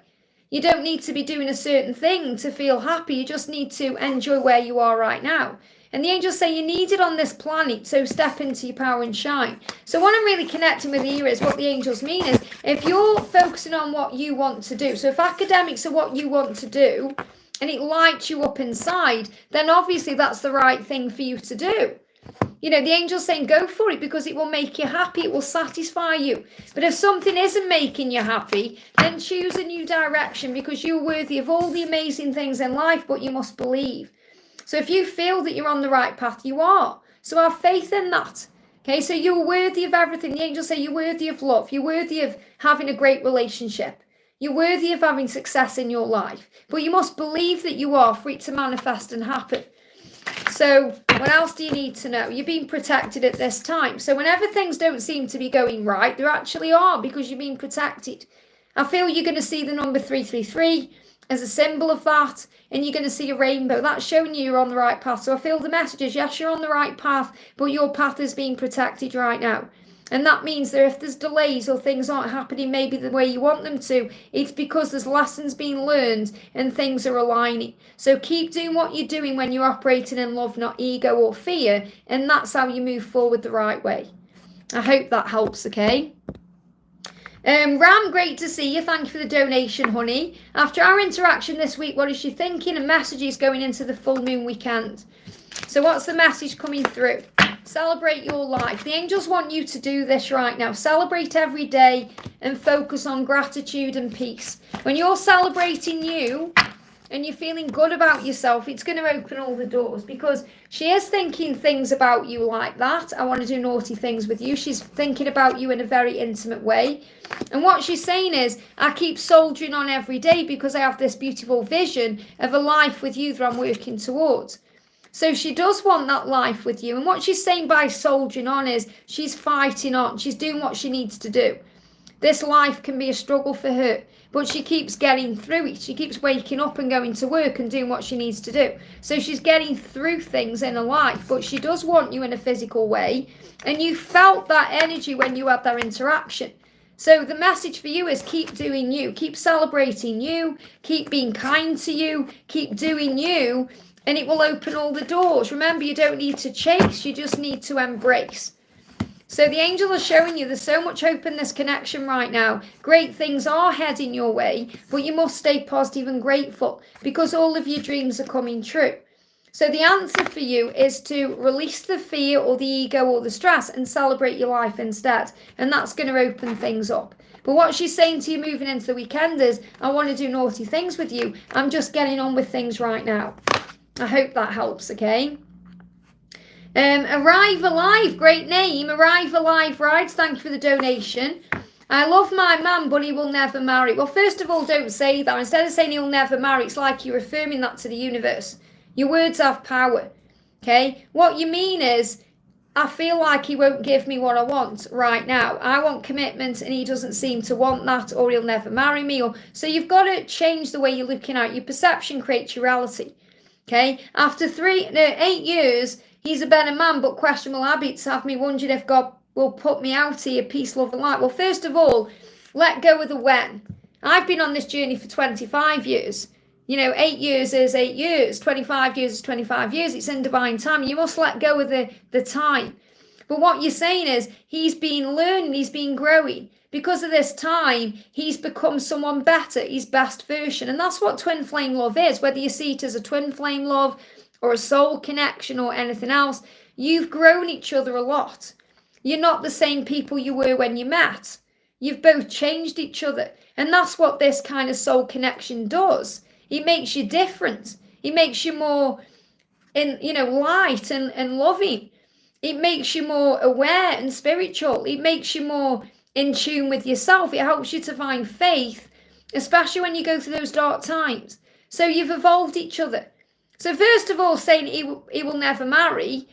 You don't need to be doing a certain thing to feel happy. You just need to enjoy where you are right now. And the angels say you need it on this planet, so step into your power and shine. So what I'm really connecting with here is what the angels mean is if you're focusing on what you want to do, so if academics are what you want to do and it lights you up inside, then obviously that's the right thing for you to do. The angel's saying go for it because it will make you happy, it will satisfy you. But if something isn't making you happy, then choose a new direction because you're worthy of all the amazing things in life, but you must believe. So if you feel that you're on the right path, you are. So have faith in that. Okay, so you're worthy of everything. The angels say you're worthy of love. You're worthy of having a great relationship. You're worthy of having success in your life. But you must believe that you are for it to manifest and happen. So what else do you need to know? You're being protected at this time. So whenever things don't seem to be going right, they actually are because you're being protected. I feel you're going to see the number 333 as a symbol of that. And you're going to see a rainbow. That's showing you're on the right path. So I feel the message is, yes, you're on the right path, but your path is being protected right now. And that means that if there's delays or things aren't happening maybe the way you want them to, it's because there's lessons being learned and things are aligning. So keep doing what you're doing when you're operating in love, not ego or fear, and that's how you move forward the right way. I hope that helps, okay? Ram, great to see you. Thank you for the donation, honey. After our interaction this week, what is she thinking? And messages going into the full moon weekend. So what's the message coming through? Celebrate your life. The angels want you to do this right now. Celebrate every day and focus on gratitude and peace. When you're celebrating you and you're feeling good about yourself, it's going to open all the doors, because she is thinking things about you like that. I want to do naughty things with you. She's thinking about you in a very intimate way. And what she's saying is, I keep soldiering on every day because I have this beautiful vision of a life with you that I'm working towards. So she does want that life with you. And what she's saying by soldiering on is she's fighting on. She's doing what she needs to do. This life can be a struggle for her, but she keeps getting through it. She keeps waking up and going to work and doing what she needs to do. So she's getting through things in her life, but she does want you in a physical way. And you felt that energy when you had that interaction. So the message for you is keep doing you. Keep celebrating you. Keep being kind to you. Keep doing you. And it will open all the doors. Remember, you don't need to chase. You just need to embrace. So the angels are showing you there's so much hope in this connection right now. Great things are heading your way, but you must stay positive and grateful, because all of your dreams are coming true. So the answer for you is to release the fear or the ego or the stress and celebrate your life instead. And that's going to open things up. But what she's saying to you moving into the weekend is, I want to do naughty things with you. I'm just getting on with things right now. I hope that helps, okay? Arrive Alive, great name. Arrive Alive Rides, thank you for the donation. I love my man, but he will never marry. Well, first of all, don't say that. Instead of saying he'll never marry, it's like you're affirming that to the universe. Your words have power, okay? What you mean is, I feel like he won't give me what I want right now. I want commitment and he doesn't seem to want that, or he'll never marry me. So you've got to change the way you're looking at it. Your perception creates your reality. Okay, after 8 years, he's a better man, but questionable habits have me wondering if God will put me out here, peace, love and light. Well, first of all, let go of the when. I've been on this journey for 25 years. 8 years is 8 years, 25 years is 25 years. It's in divine time. You must let go of the time. But what you're saying is, he's been learning, he's been growing. Because of this time, he's become someone better, his best version. And that's what twin flame love is. Whether you see it as a twin flame love or a soul connection or anything else, you've grown each other a lot. You're not the same people you were when you met. You've both changed each other. And that's what this kind of soul connection does. It makes you different. It makes you more light and loving. It makes you more aware and spiritual. It makes you more in tune with yourself. It helps you to find faith, especially when you go through those dark times. So you've evolved each other. So first of all, saying he will never marry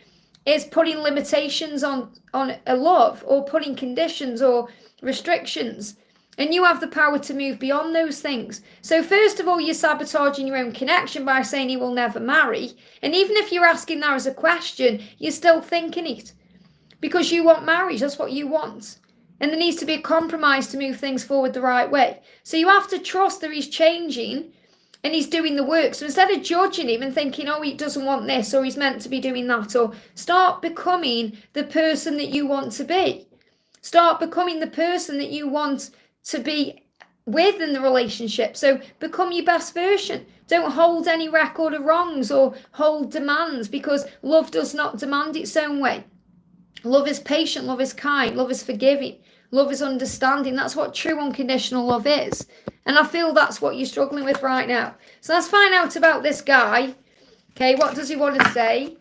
is putting limitations on a love, or putting conditions or restrictions. And you have the power to move beyond those things. So first of all, you're sabotaging your own connection by saying he will never marry. And even if you're asking that as a question, you're still thinking it. Because you want marriage, that's what you want. And there needs to be a compromise to move things forward the right way. So you have to trust that he's changing and he's doing the work. So instead of judging him and thinking, oh, he doesn't want this, or he's meant to be doing that, or start becoming the person that you want to be. Start becoming the person that you want to be with in the relationship. So become your best version. Don't hold any record of wrongs or hold demands, because love does not demand its own way. Love is patient, love is kind, love is forgiving, love is understanding. That's what true unconditional love is. And I feel that's what you're struggling with right now. So let's find out about this guy. Okay, what does he want to say?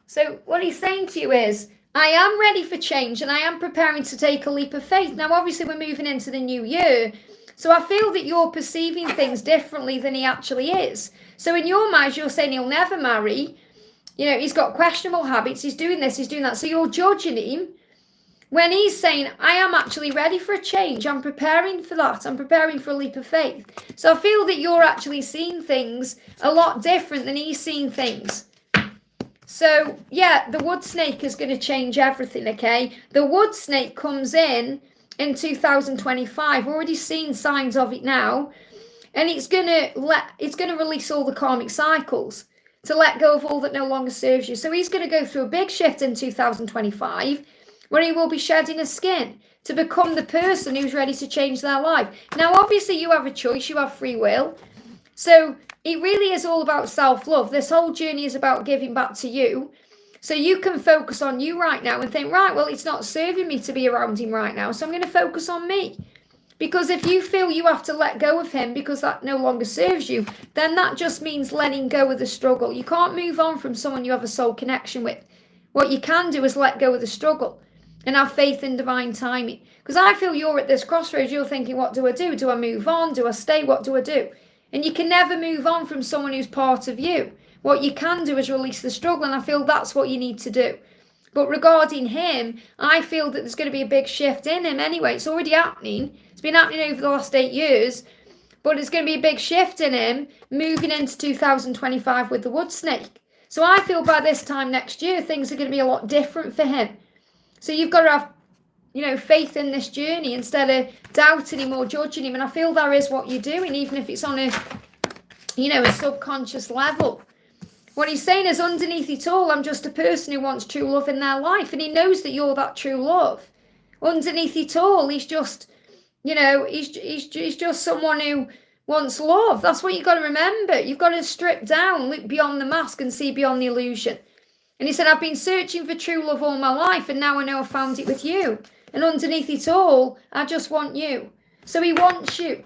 So what he's saying to you is, I am ready for change and I am preparing to take a leap of faith. Now, obviously, we're moving into the new year. So I feel that you're perceiving things differently than he actually is. So in your mind, you're saying he'll never marry. He's got questionable habits, he's doing this, he's doing that. So you're judging him when he's saying, I am actually ready for a change. I'm preparing for that. I'm preparing for a leap of faith. So I feel that you're actually seeing things a lot different than he's seeing things. So, yeah, the wood snake is going to change everything, okay? The wood snake comes in 2025. We're already seeing signs of it now. And it's going to release all the karmic cycles to let go of all that no longer serves you. So he's going to go through a big shift in 2025 where he will be shedding his skin to become the person who's ready to change their life. Now, obviously, you have a choice. You have free will. So it really is all about self-love. This whole journey is about giving back to you. So you can focus on you right now and think, right, well, it's not serving me to be around him right now, so I'm going to focus on me. Because if you feel you have to let go of him because that no longer serves you, then that just means letting go of the struggle. You can't move on from someone you have a soul connection with. What you can do is let go of the struggle and have faith in divine timing. Because I feel you're at this crossroads. You're thinking, what do I do? Do I move on? Do I stay? What do I do? And you can never move on from someone who's part of you. What you can do is release the struggle, and I feel that's what you need to do. But regarding him, I feel that there's going to be a big shift in him anyway. It's already happening. It's been happening over the last 8 years. But it's going to be a big shift in him moving into 2025 with the wood snake. So I feel by this time next year, things are going to be a lot different for him. So you've got to have, faith in this journey instead of doubting him or judging him. And I feel that is what you're doing, even if it's on a subconscious level. What he's saying is, underneath it all, I'm just a person who wants true love in their life. And he knows that you're that true love. Underneath it all, he's just, he's just someone who wants love. That's what you've got to remember. You've got to strip down, look beyond the mask and see beyond the illusion. And he said, I've been searching for true love all my life, and now I know I found it with you. And underneath it all, I just want you. So he wants you.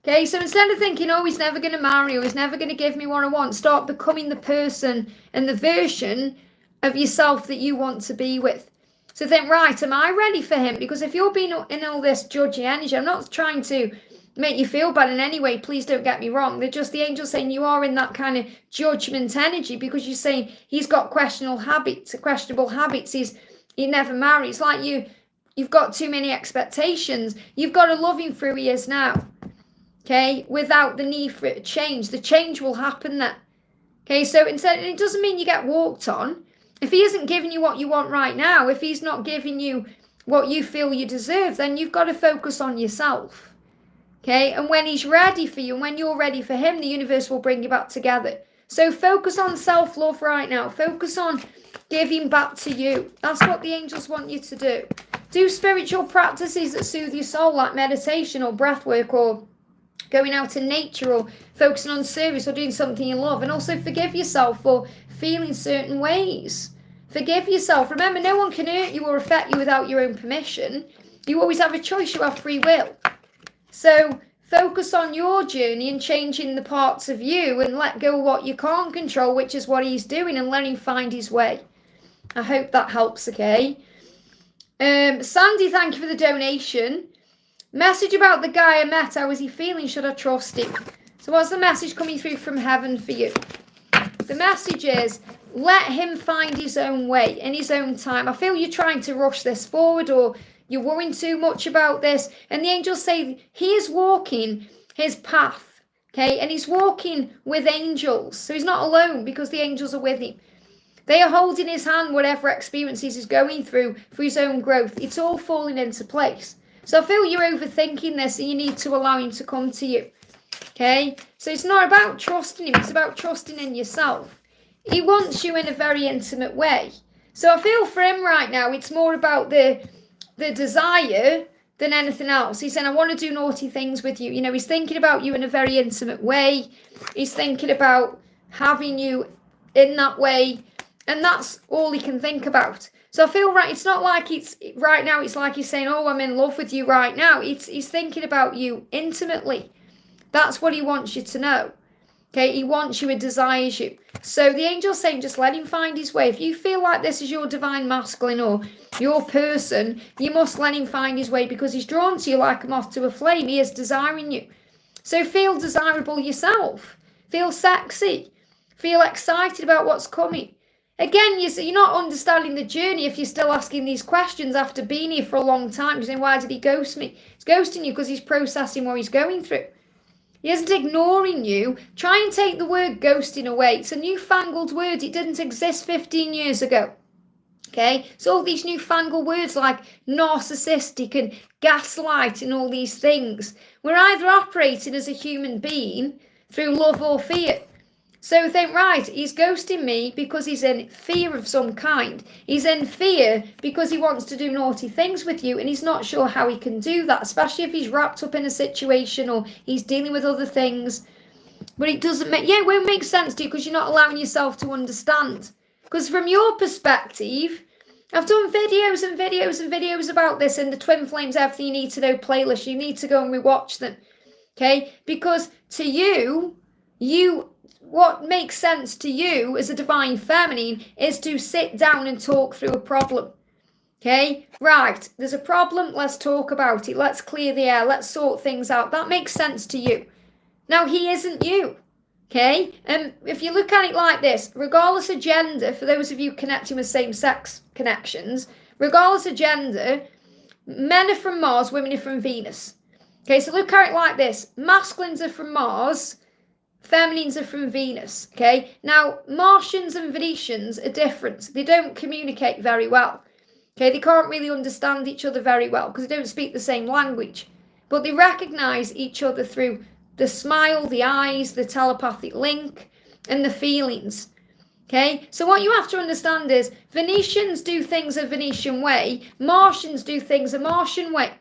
Okay, so instead of thinking, oh, he's never going to marry or he's never going to give me what I want, start becoming the person and the version of yourself that you want to be with. So think, right, am I ready for him? Because if you're being in all this judgy energy, I'm not trying to make you feel bad in any way. Please don't get me wrong. They're just the angels saying you are in that kind of judgment energy because you're saying he's got questionable habits. He never marries. Like you've got too many expectations. You've got to love him for who he is now. Okay, without the need for it to change. The change will happen then. Okay, so instead, it doesn't mean you get walked on. If he isn't giving you what you want right now, if he's not giving you what you feel you deserve, then you've got to focus on yourself. Okay, and when he's ready for you, and when you're ready for him, the universe will bring you back together. So focus on self-love right now. Focus on giving back to you. That's what the angels want you to do. Do spiritual practices that soothe your soul, like meditation or breath work or going out in nature or focusing on service or doing something you love. And also forgive yourself for feeling certain ways. Forgive yourself. Remember, no one can hurt you or affect you without your own permission. You always have a choice. You have free will. So focus on your journey and changing the parts of you and let go of what you can't control, which is what he's doing, and let him find his way. I hope that helps, okay? Sandy, thank you for the donation. Message about the guy I met. How is he feeling? Should I trust him? So what's the message coming through from heaven for you? The message is, let him find his own way in his own time. I feel you're trying to rush this forward or you're worrying too much about this. And the angels say he is walking his path. Okay, and he's walking with angels. So he's not alone because the angels are with him. They are holding his hand, whatever experiences he's going through for his own growth. It's all falling into place. So I feel you're overthinking this and you need to allow him to come to you. Okay? So it's not about trusting him. It's about trusting in yourself. He wants you in a very intimate way. So I feel for him right now, it's more about the desire than anything else. He's saying, I want to do naughty things with you. He's thinking about you in a very intimate way. He's thinking about having you in that way. And that's all he can think about. So I feel it's not like it's right now, it's like he's saying, oh, I'm in love with you right now. He's thinking about you intimately. That's what he wants you to know. Okay, he wants you and desires you. So the angel's saying, just let him find his way. If you feel like this is your divine masculine or your person, you must let him find his way because he's drawn to you like a moth to a flame. He is desiring you. So feel desirable yourself. Feel sexy. Feel excited about what's coming. Again, you're not understanding the journey if you're still asking these questions after being here for a long time. You're saying, why did he ghost me? He's ghosting you because he's processing what he's going through. He isn't ignoring you. Try and take the word ghosting away. It's a newfangled word. It didn't exist 15 years ago. Okay, so all these newfangled words like narcissistic and gaslight and all these things, we're either operating as a human being through love or fear. So think, right, he's ghosting me because he's in fear of some kind. He's in fear because he wants to do naughty things with you and he's not sure how he can do that, especially if he's wrapped up in a situation or he's dealing with other things. But it doesn't make, it won't make sense to you because you're not allowing yourself to understand. Because from your perspective, I've done videos and videos and videos about this in the Twin Flames Everything You Need to Know playlist. You need to go and rewatch them. Okay? Because to you, what makes sense to you as a divine feminine is to sit down and talk through a problem. Okay? Right, there's a problem, let's talk about it. Let's clear the air, let's sort things out. That makes sense to you. Now, he isn't you. Okay? And if you look at it like this, regardless of gender, for those of you connecting with same-sex connections, regardless of gender, men are from Mars, women are from Venus. Okay, so look at it like this. Masculines are from Mars, feminines are from Venus. Okay, now Martians and Venetians are different. They don't communicate very well. Okay, they can't really understand each other very well because they don't speak the same language. But they recognize each other through the smile, the eyes, the telepathic link, and the feelings. Okay, so what you have to understand is Venetians do things a Venetian way, Martians do things a Martian way.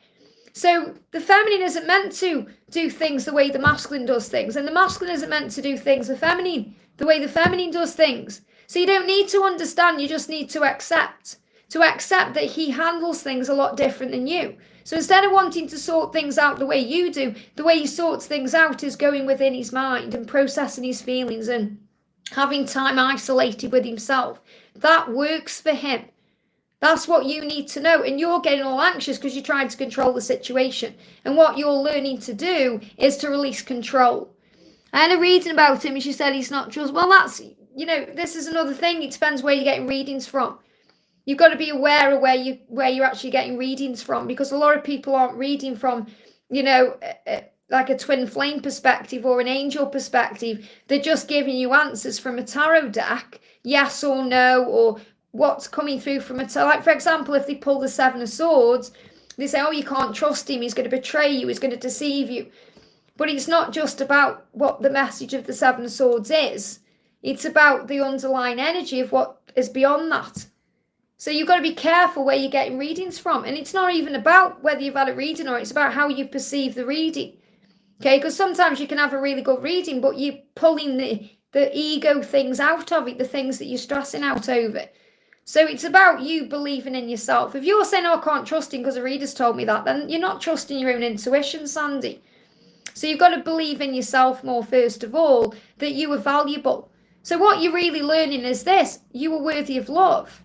So the feminine isn't meant to do things the way the masculine does things, and the masculine isn't meant to do things the way the feminine does things. So you don't need to understand, you just need to accept that he handles things a lot different than you. So instead of wanting to sort things out the way you do, the way he sorts things out is going within his mind and processing his feelings and having time isolated with himself. That works for him. That's what you need to know. And you're getting all anxious because you're trying to control the situation. And what you're learning to do is to release control. I had a reading about him and she said he's not just, well, that's, this is another thing. It depends where you're getting readings from. You've got to be aware of where you're actually getting readings from, because a lot of people aren't reading from, like a twin flame perspective or an angel perspective. They're just giving you answers from a tarot deck, yes or no, or what's coming through from a tarot. Like, for example, if they pull the Seven of Swords, they say, oh, you can't trust him, he's going to betray you, he's going to deceive you. But it's not just about what the message of the Seven of Swords is. It's about the underlying energy of what is beyond that. So you've got to be careful where you're getting readings from. And it's not even about whether you've had a reading or it's about how you perceive the reading. Okay, because sometimes you can have a really good reading, but you're pulling the ego things out of it, the things that you're stressing out over. So it's about you believing in yourself. If you're saying, oh, I can't trust him because a reader's told me that, then you're not trusting your own intuition, Sandy. So you've got to believe in yourself more, first of all, that you are valuable. So what you're really learning is this: you are worthy of love.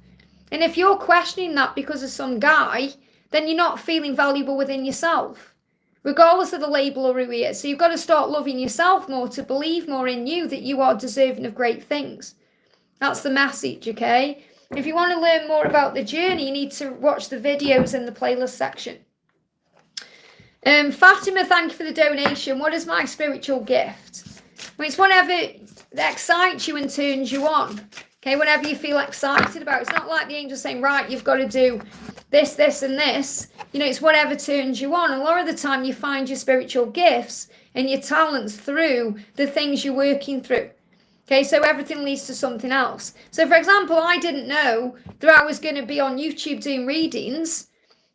And if you're questioning that because of some guy, then you're not feeling valuable within yourself, regardless of the label or who he is. So you've got to start loving yourself more, to believe more in you that you are deserving of great things. That's the message, okay? If you want to learn more about the journey, you need to watch the videos in the playlist section. Fatima, thank you for the donation. What is my spiritual gift? Well, it's whatever that excites you and turns you on. Okay, whatever you feel excited about. It's not like the angel saying, right, you've got to do this, this, and this. It's whatever turns you on. And a lot of the time you find your spiritual gifts and your talents through the things you're working through. Okay, so everything leads to something else. So, for example, I didn't know that I was going to be on YouTube doing readings.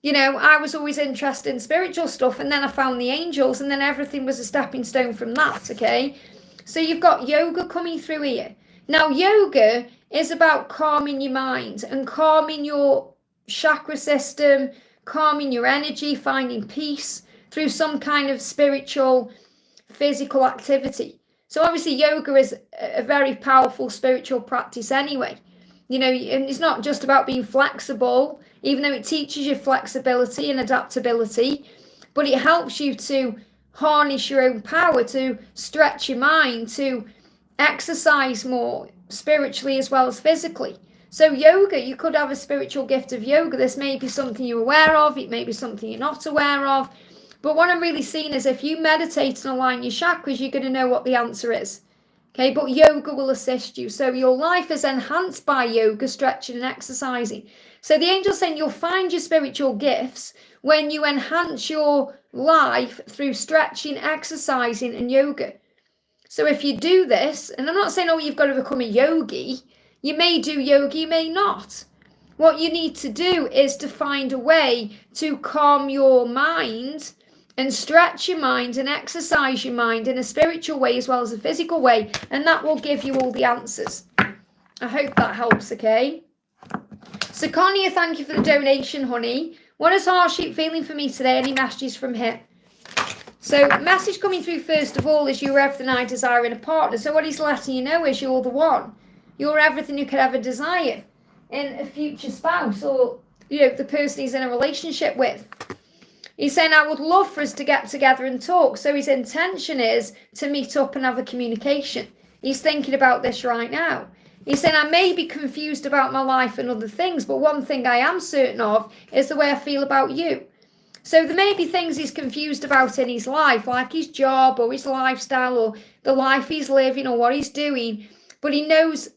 I was always interested in spiritual stuff, and then I found the angels, and then everything was a stepping stone from that, okay? So you've got yoga coming through here. Now, yoga is about calming your mind and calming your chakra system, calming your energy, finding peace through some kind of spiritual, physical activity. So obviously yoga is a very powerful spiritual practice anyway. And it's not just about being flexible, even though it teaches you flexibility and adaptability, but it helps you to harness your own power, to stretch your mind, to exercise more spiritually as well as physically. So yoga, you could have a spiritual gift of yoga. This may be something you're aware of, it may be something you're not aware of, But what I'm really seeing is if you meditate and align your chakras, you're going to know what the answer is. Okay, but yoga will assist you. So your life is enhanced by yoga, stretching and exercising. So the angel's saying you'll find your spiritual gifts when you enhance your life through stretching, exercising and yoga. So if you do this, and I'm not saying, oh, you've got to become a yogi. You may do yoga, you may not. What you need to do is to find a way to calm your mind and stretch your mind and exercise your mind in a spiritual way as well as a physical way. And that will give you all the answers. I hope that helps, okay? So Connie, thank you for the donation, honey. What is Heartsheet feeling for me today? Any messages from him? So message coming through first of all is you're everything I desire in a partner. So what he's letting you know is you're the one. You're everything you could ever desire in a future spouse or, you know, the person he's in a relationship with. He's saying, I would love for us to get together and talk. So his intention is to meet up and have a communication. He's thinking about this right now. He's saying, I may be confused about my life and other things, but one thing I am certain of is the way I feel about you. So there may be things he's confused about in his life, like his job or his lifestyle or the life he's living or what he's doing. But he knows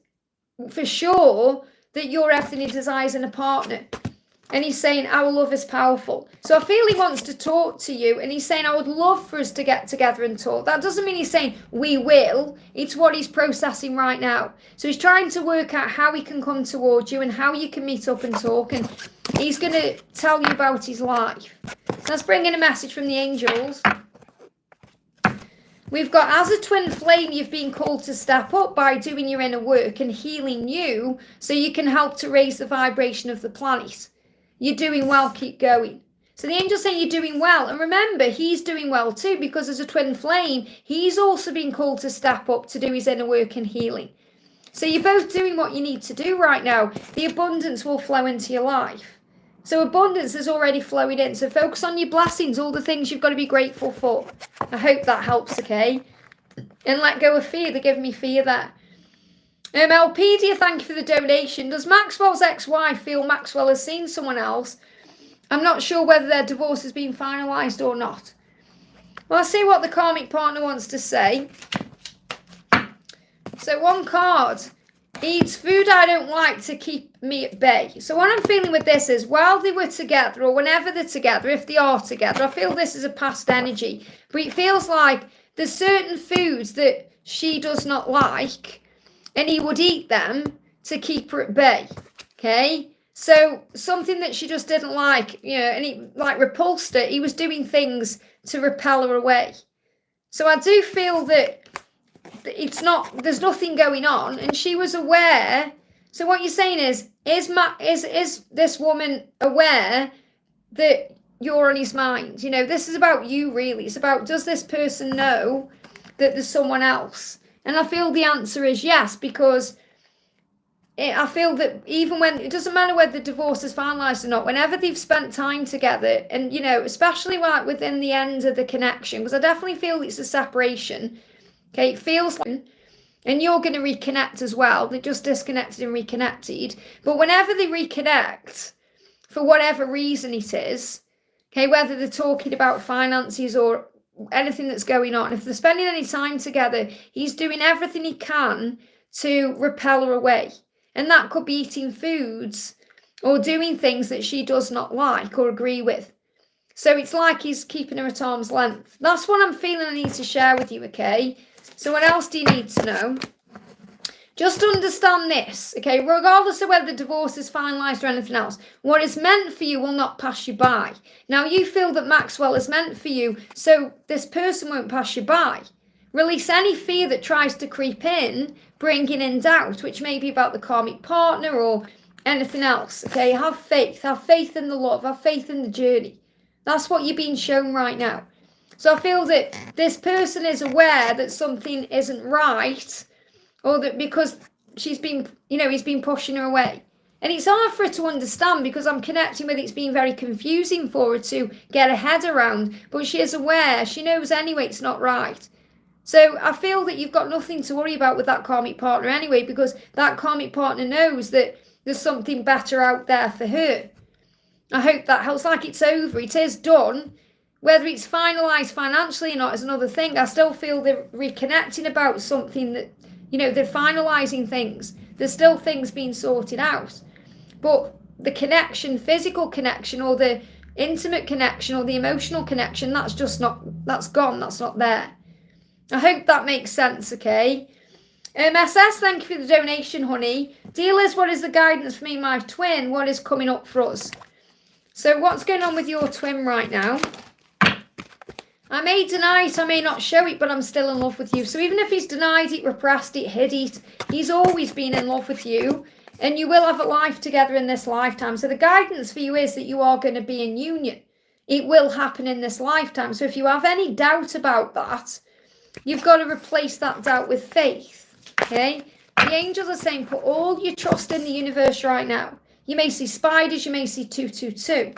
for sure that you're everything he desires in a partner. And he's saying, our love is powerful. So I feel he wants to talk to you. And he's saying, I would love for us to get together and talk. That doesn't mean he's saying, we will. It's what he's processing right now. So he's trying to work out how he can come towards you and how you can meet up and talk. And he's going to tell you about his life. So let's bring in a message from the angels. We've got, as a twin flame, you've been called to step up by doing your inner work and healing you so you can help to raise the vibration of the planet. You're doing well, keep going. So the angel's saying you're doing well. And remember, he's doing well too, because as a twin flame, he's also been called to step up to do his inner work and healing. So you're both doing what you need to do right now. The abundance will flow into your life. So abundance is already flowing in. So focus on your blessings, all the things you've got to be grateful for. I hope that helps, okay? And let go of fear. They're giving me fear there. Elpedia, thank you for the donation. Does Maxwell's ex-wife feel Maxwell has seen someone else? I'm not sure whether their divorce has been finalised or not. Well, I'll see what the karmic partner wants to say. So one card. Eats food I don't like to keep me at bay. So what I'm feeling with this is while they were together or whenever they're together, if they are together, I feel this is a past energy. But it feels like there's certain foods that she does not like. And he would eat them to keep her at bay, okay? So something that she just didn't like, you know, and he like repulsed her, he was doing things to repel her away. So I do feel that it's not, there's nothing going on, and she was aware. So what you're saying is this woman aware that you're on his mind? You know, this is about you really. It's about, does this person know that there's someone else? And I feel the answer is yes, because I feel that even when, it doesn't matter whether the divorce is finalised or not, whenever they've spent time together, and, you know, especially like within the end of the connection, because I definitely feel it's a separation, okay, it feels like, and you're going to reconnect as well, they just disconnected and reconnected, but whenever they reconnect, for whatever reason it is, okay, whether they're talking about finances or anything that's going on, if they're spending any time together, he's doing everything he can to repel her away. And that could be eating foods or doing things that she does not like or agree with. So it's like he's keeping her at arm's length. That's what I'm feeling I need to share with you, okay? So what else do you need to know? Just understand this, okay? Regardless of whether the divorce is finalised or anything else, what is meant for you will not pass you by. Now, you feel that Maxwell is meant for you, so this person won't pass you by. Release any fear that tries to creep in, bringing in doubt, which may be about the karmic partner or anything else, okay? Have faith in the love, have faith in the journey. That's what you're being shown right now. So I feel that this person is aware that something isn't right, or that because she's been, you know, he's been pushing her away. And it's hard for her to understand because I'm connecting with it's been very confusing for her to get her head around. But she is aware, she knows anyway it's not right. So I feel that you've got nothing to worry about with that karmic partner anyway, because that karmic partner knows that there's something better out there for her. I hope that helps. Like it's over, it is done. Whether it's finalised financially or not is another thing. I still feel they're reconnecting about something that, you know, they're finalising things. There's still things being sorted out. But the connection, physical connection, or the intimate connection, or the emotional connection, that's just not, that's gone, that's not there. I hope that makes sense, okay? SS, thank you for the donation, honey. Dear Liz, what is the guidance for me and my twin? What is coming up for us? So what's going on with your twin right now? I may deny it, I may not show it, but I'm still in love with you. So even if he's denied it, repressed it, hid it, he's always been in love with you. And you will have a life together in this lifetime. So the guidance for you is that you are going to be in union. It will happen in this lifetime. So if you have any doubt about that, you've got to replace that doubt with faith. Okay? The angels are saying put all your trust in the universe right now. You may see spiders, you may see 222.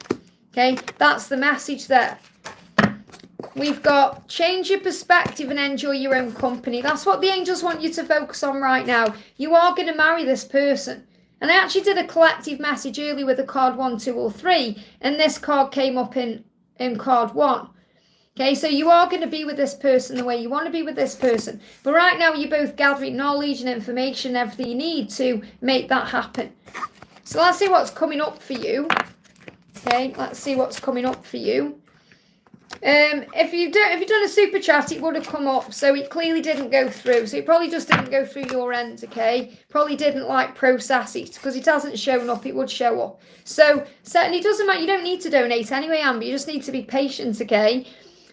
Okay? That's the message there. We've got change your perspective and enjoy your own company. That's what the angels want you to focus on right now. You are going to marry this person. And I actually did a collective message earlier with a card 1, 2, or 3. And this card came up in card 1. Okay, so you are going to be with this person the way you want to be with this person. But right now you're both gathering knowledge and information, everything you need to make that happen. So let's see what's coming up for you. Okay, let's see what's coming up for you. If you've done a super chat, it would have come up, so it clearly didn't go through. So it probably just didn't go through your end, okay? Probably didn't process it because it hasn't shown up. It would show up. So certainly it doesn't matter. You don't need to donate anyway, Amber. You just need to be patient, okay?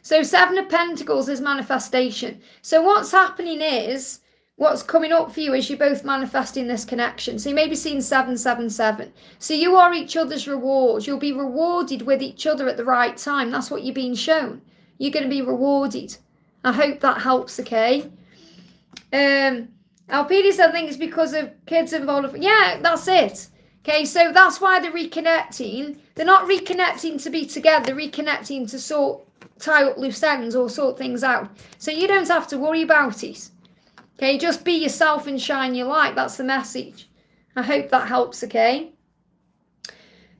So 7 of Pentacles is manifestation. So what's happening is, what's coming up for you is you're both manifesting this connection. So you may be seeing 777. So you are each other's rewards. You'll be rewarded with each other at the right time. That's what you're being shown. You're going to be rewarded. I hope that helps, okay? Alpedis, I think it's because of kids involved. Yeah, that's it. Okay, so that's why they're reconnecting. They're not reconnecting to be together. They're reconnecting to tie up loose ends or sort things out. So you don't have to worry about it. Okay, just be yourself and shine your light. That's the message. I hope that helps, okay?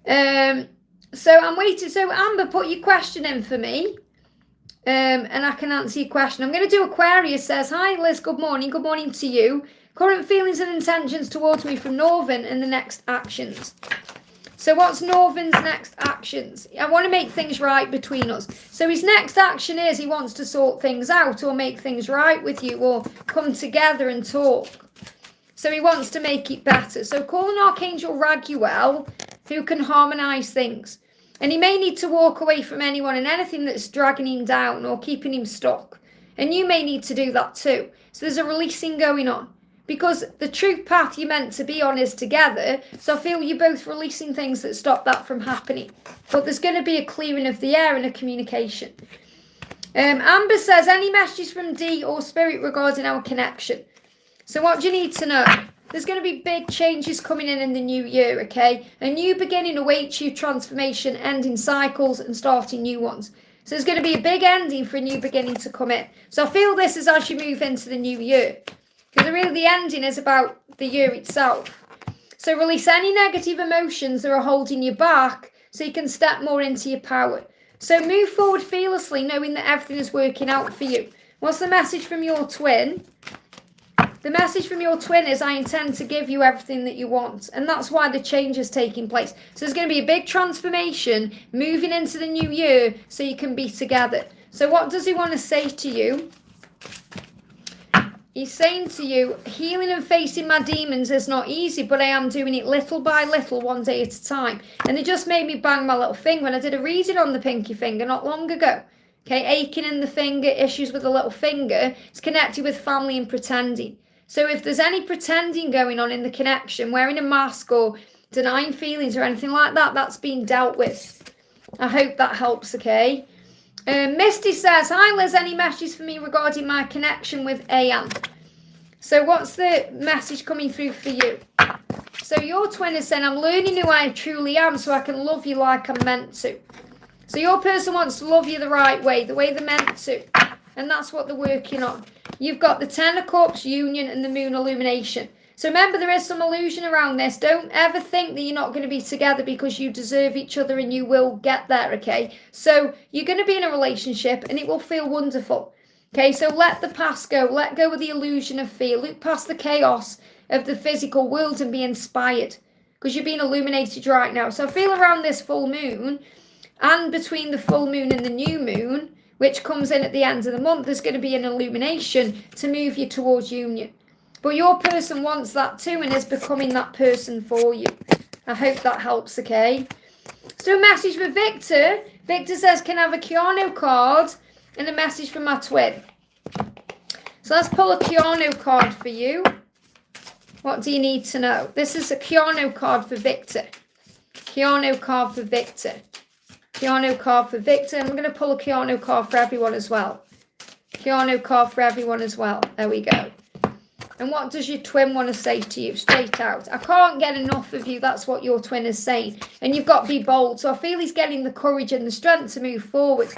So I'm waiting. So Amber, put your question in for me. And I can answer your question. I'm going to do Aquarius says, hi Liz, good morning. Good morning to you. Current feelings and intentions towards me from Northern and the next actions. So what's Northern's next actions? I want to make things right between us. So his next action is he wants to sort things out or make things right with you or come together and talk. So he wants to make it better. So call an Archangel Raguel who can harmonise things. And he may need to walk away from anyone and anything that's dragging him down or keeping him stuck. And you may need to do that too. So there's a releasing going on. Because the true path you're meant to be on is together. So I feel you're both releasing things that stop that from happening. But there's going to be a clearing of the air and a communication. Amber says, any messages from D or Spirit regarding our connection? So what do you need to know? There's going to be big changes coming in the new year, okay? A new beginning awaits you, transformation, ending cycles and starting new ones. So there's going to be a big ending for a new beginning to come in. So I feel this is as you move into the new year. Because really the ending is about the year itself. So release any negative emotions that are holding you back so you can step more into your power. So move forward fearlessly knowing that everything is working out for you. What's the message from your twin? The message from your twin is I intend to give you everything that you want. And that's why the change is taking place. So there's going to be a big transformation moving into the new year so you can be together. So what does he want to say to you? He's saying to you, healing and facing my demons is not easy, but I am doing it little by little, one day at a time. And it just made me bang my little finger when I did a reading on the pinky finger not long ago. Okay, aching in the finger, issues with the little finger. It's connected with family and pretending. So if there's any pretending going on in the connection, wearing a mask or denying feelings or anything like that, that's being dealt with. I hope that helps, okay? Misty says, hi Liz, any messages for me regarding my connection with Anon? So what's the message coming through for you? So your twin is saying, I'm learning who I truly am so I can love you like I'm meant to. So your person wants to love you the right way, the way they're meant to. And that's what they're working on. You've got the Ten of Cups, union, and the Moon illumination. So remember, there is some illusion around this. Don't ever think that you're not going to be together because you deserve each other, and you will get there, okay? So you're going to be in a relationship and it will feel wonderful, okay? So let the past go. Let go of the illusion of fear. Look past the chaos of the physical world and be inspired, because you're being illuminated right now. So I feel around this full moon and between the full moon and the new moon, which comes in at the end of the month, there's going to be an illumination to move you towards union. But your person wants that too and is becoming that person for you. I hope that helps, okay? So a message for Victor. Victor says, can I have a Keanu card and a message from my twin? So let's pull a Keanu card for you. What do you need to know? This is a Keanu card for Victor. Keanu card for Victor. Keanu card for Victor. And we're going to pull a Keanu card for everyone as well. Keanu card for everyone as well. There we go. And what does your twin want to say to you? Straight out. I can't get enough of you. That's what your twin is saying. And you've got to be bold. So I feel he's getting the courage and the strength to move forward.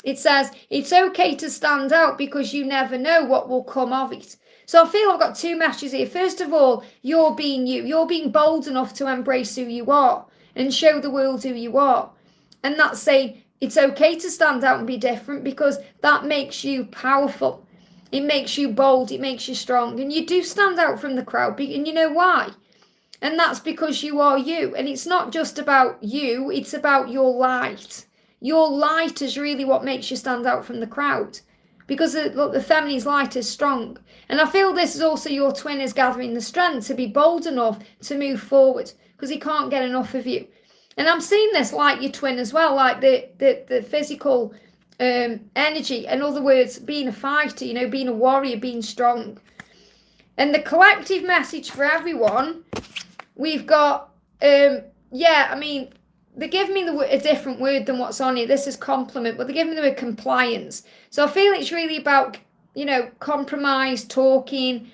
It says, it's okay to stand out because you never know what will come of it. So I feel I've got two messages here. First of all, you're being you. You're being bold enough to embrace who you are and show the world who you are. And that's saying it's okay to stand out and be different, because that makes you powerful. It makes you bold. It makes you strong. And you do stand out from the crowd. And you know why? And that's because you are you. And it's not just about you. It's about your light. Your light is really what makes you stand out from the crowd. Because look, the feminine's light is strong. And I feel this is also your twin is gathering the strength to be bold enough to move forward, because he can't get enough of you. And I'm seeing this like your twin as well, like the physical energy. In other words, being a fighter, you know, being a warrior, being strong. And the collective message for everyone, we've got, I mean, they give me a different word than what's on here. This is compliment, but they give me the word compliance. So I feel it's really about, you know, compromise, talking,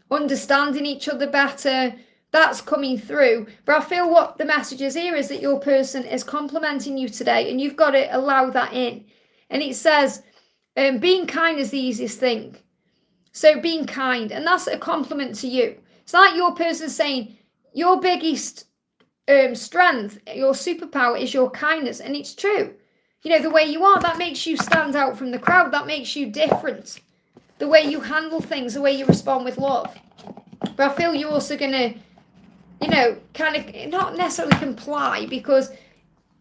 understanding each other better. That's coming through. But I feel what the message is here is that your person is complimenting you today, and you've got to allow that in. And it says, being kind is the easiest thing. So being kind, and that's a compliment to you. It's like your person saying, your biggest strength, your superpower is your kindness. And it's true. You know, the way you are, that makes you stand out from the crowd. That makes you different. The way you handle things, the way you respond with love. But I feel you're also going to, you know, kind of not necessarily comply, because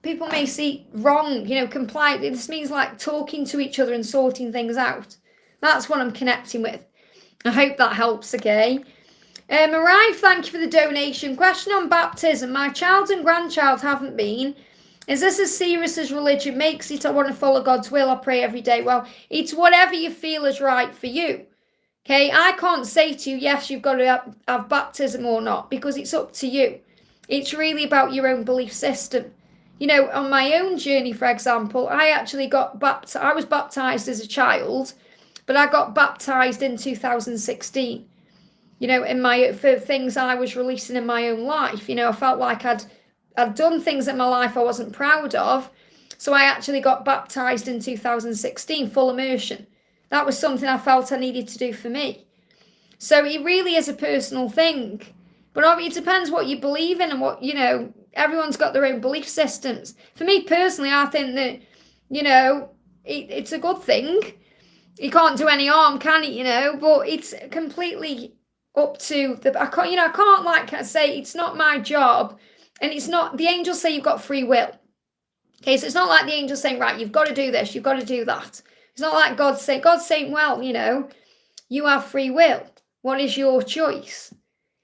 people may see wrong, you know, comply. This means like talking to each other and sorting things out. That's what I'm connecting with. I hope that helps, okay? Mariah, thank you for the donation. Question on baptism. My child and grandchild haven't been. Is this as serious as religion makes it? I want to follow God's will. I pray every day. Well, it's whatever you feel is right for you. Okay, I can't say to you, yes, you've got to have baptism or not, because it's up to you. It's really about your own belief system. You know, on my own journey, for example, I actually got baptized. I was baptized as a child, but I got baptized in 2016. You know, for things I was releasing in my own life. You know, I felt like I'd done things in my life I wasn't proud of. So I actually got baptized in 2016, full immersion. That was something I felt I needed to do for me. So it really is a personal thing. But it depends what you believe in and what, you know, everyone's got their own belief systems. For me personally, I think that, you know, it's a good thing. You can't do any harm, can it, you know? But it's completely up to I can't like say it's not my job. And it's not, the angels say you've got free will. Okay, so it's not like the angels saying, right, you've got to do this, you've got to do that. It's not like God's saying, well, you know, you have free will. What is your choice?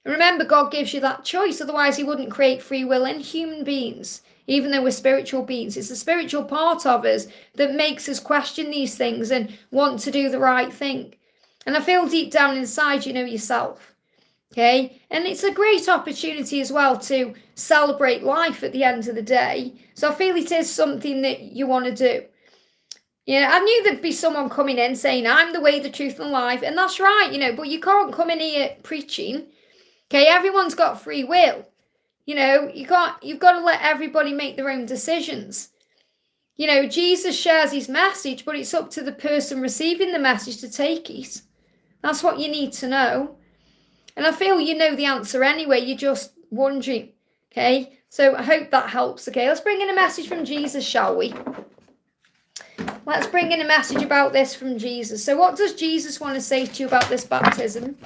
And remember, God gives you that choice. Otherwise, he wouldn't create free will in human beings, even though we're spiritual beings. It's the spiritual part of us that makes us question these things and want to do the right thing. And I feel deep down inside, you know yourself. Okay, and it's a great opportunity as well to celebrate life at the end of the day. So I feel it is something that you want to do. Yeah, I knew there'd be someone coming in saying, I'm the way, the truth, and life. And that's right, you know, but you can't come in here preaching. Okay, everyone's got free will. You know, you've got to let everybody make their own decisions. You know, Jesus shares his message, but it's up to the person receiving the message to take it. That's what you need to know. And I feel you know the answer anyway. You're just wondering. Okay. So I hope that helps. Okay. Let's bring in a message from Jesus, shall we? Let's bring in a message about this from Jesus. So what does Jesus want to say to you about this baptism?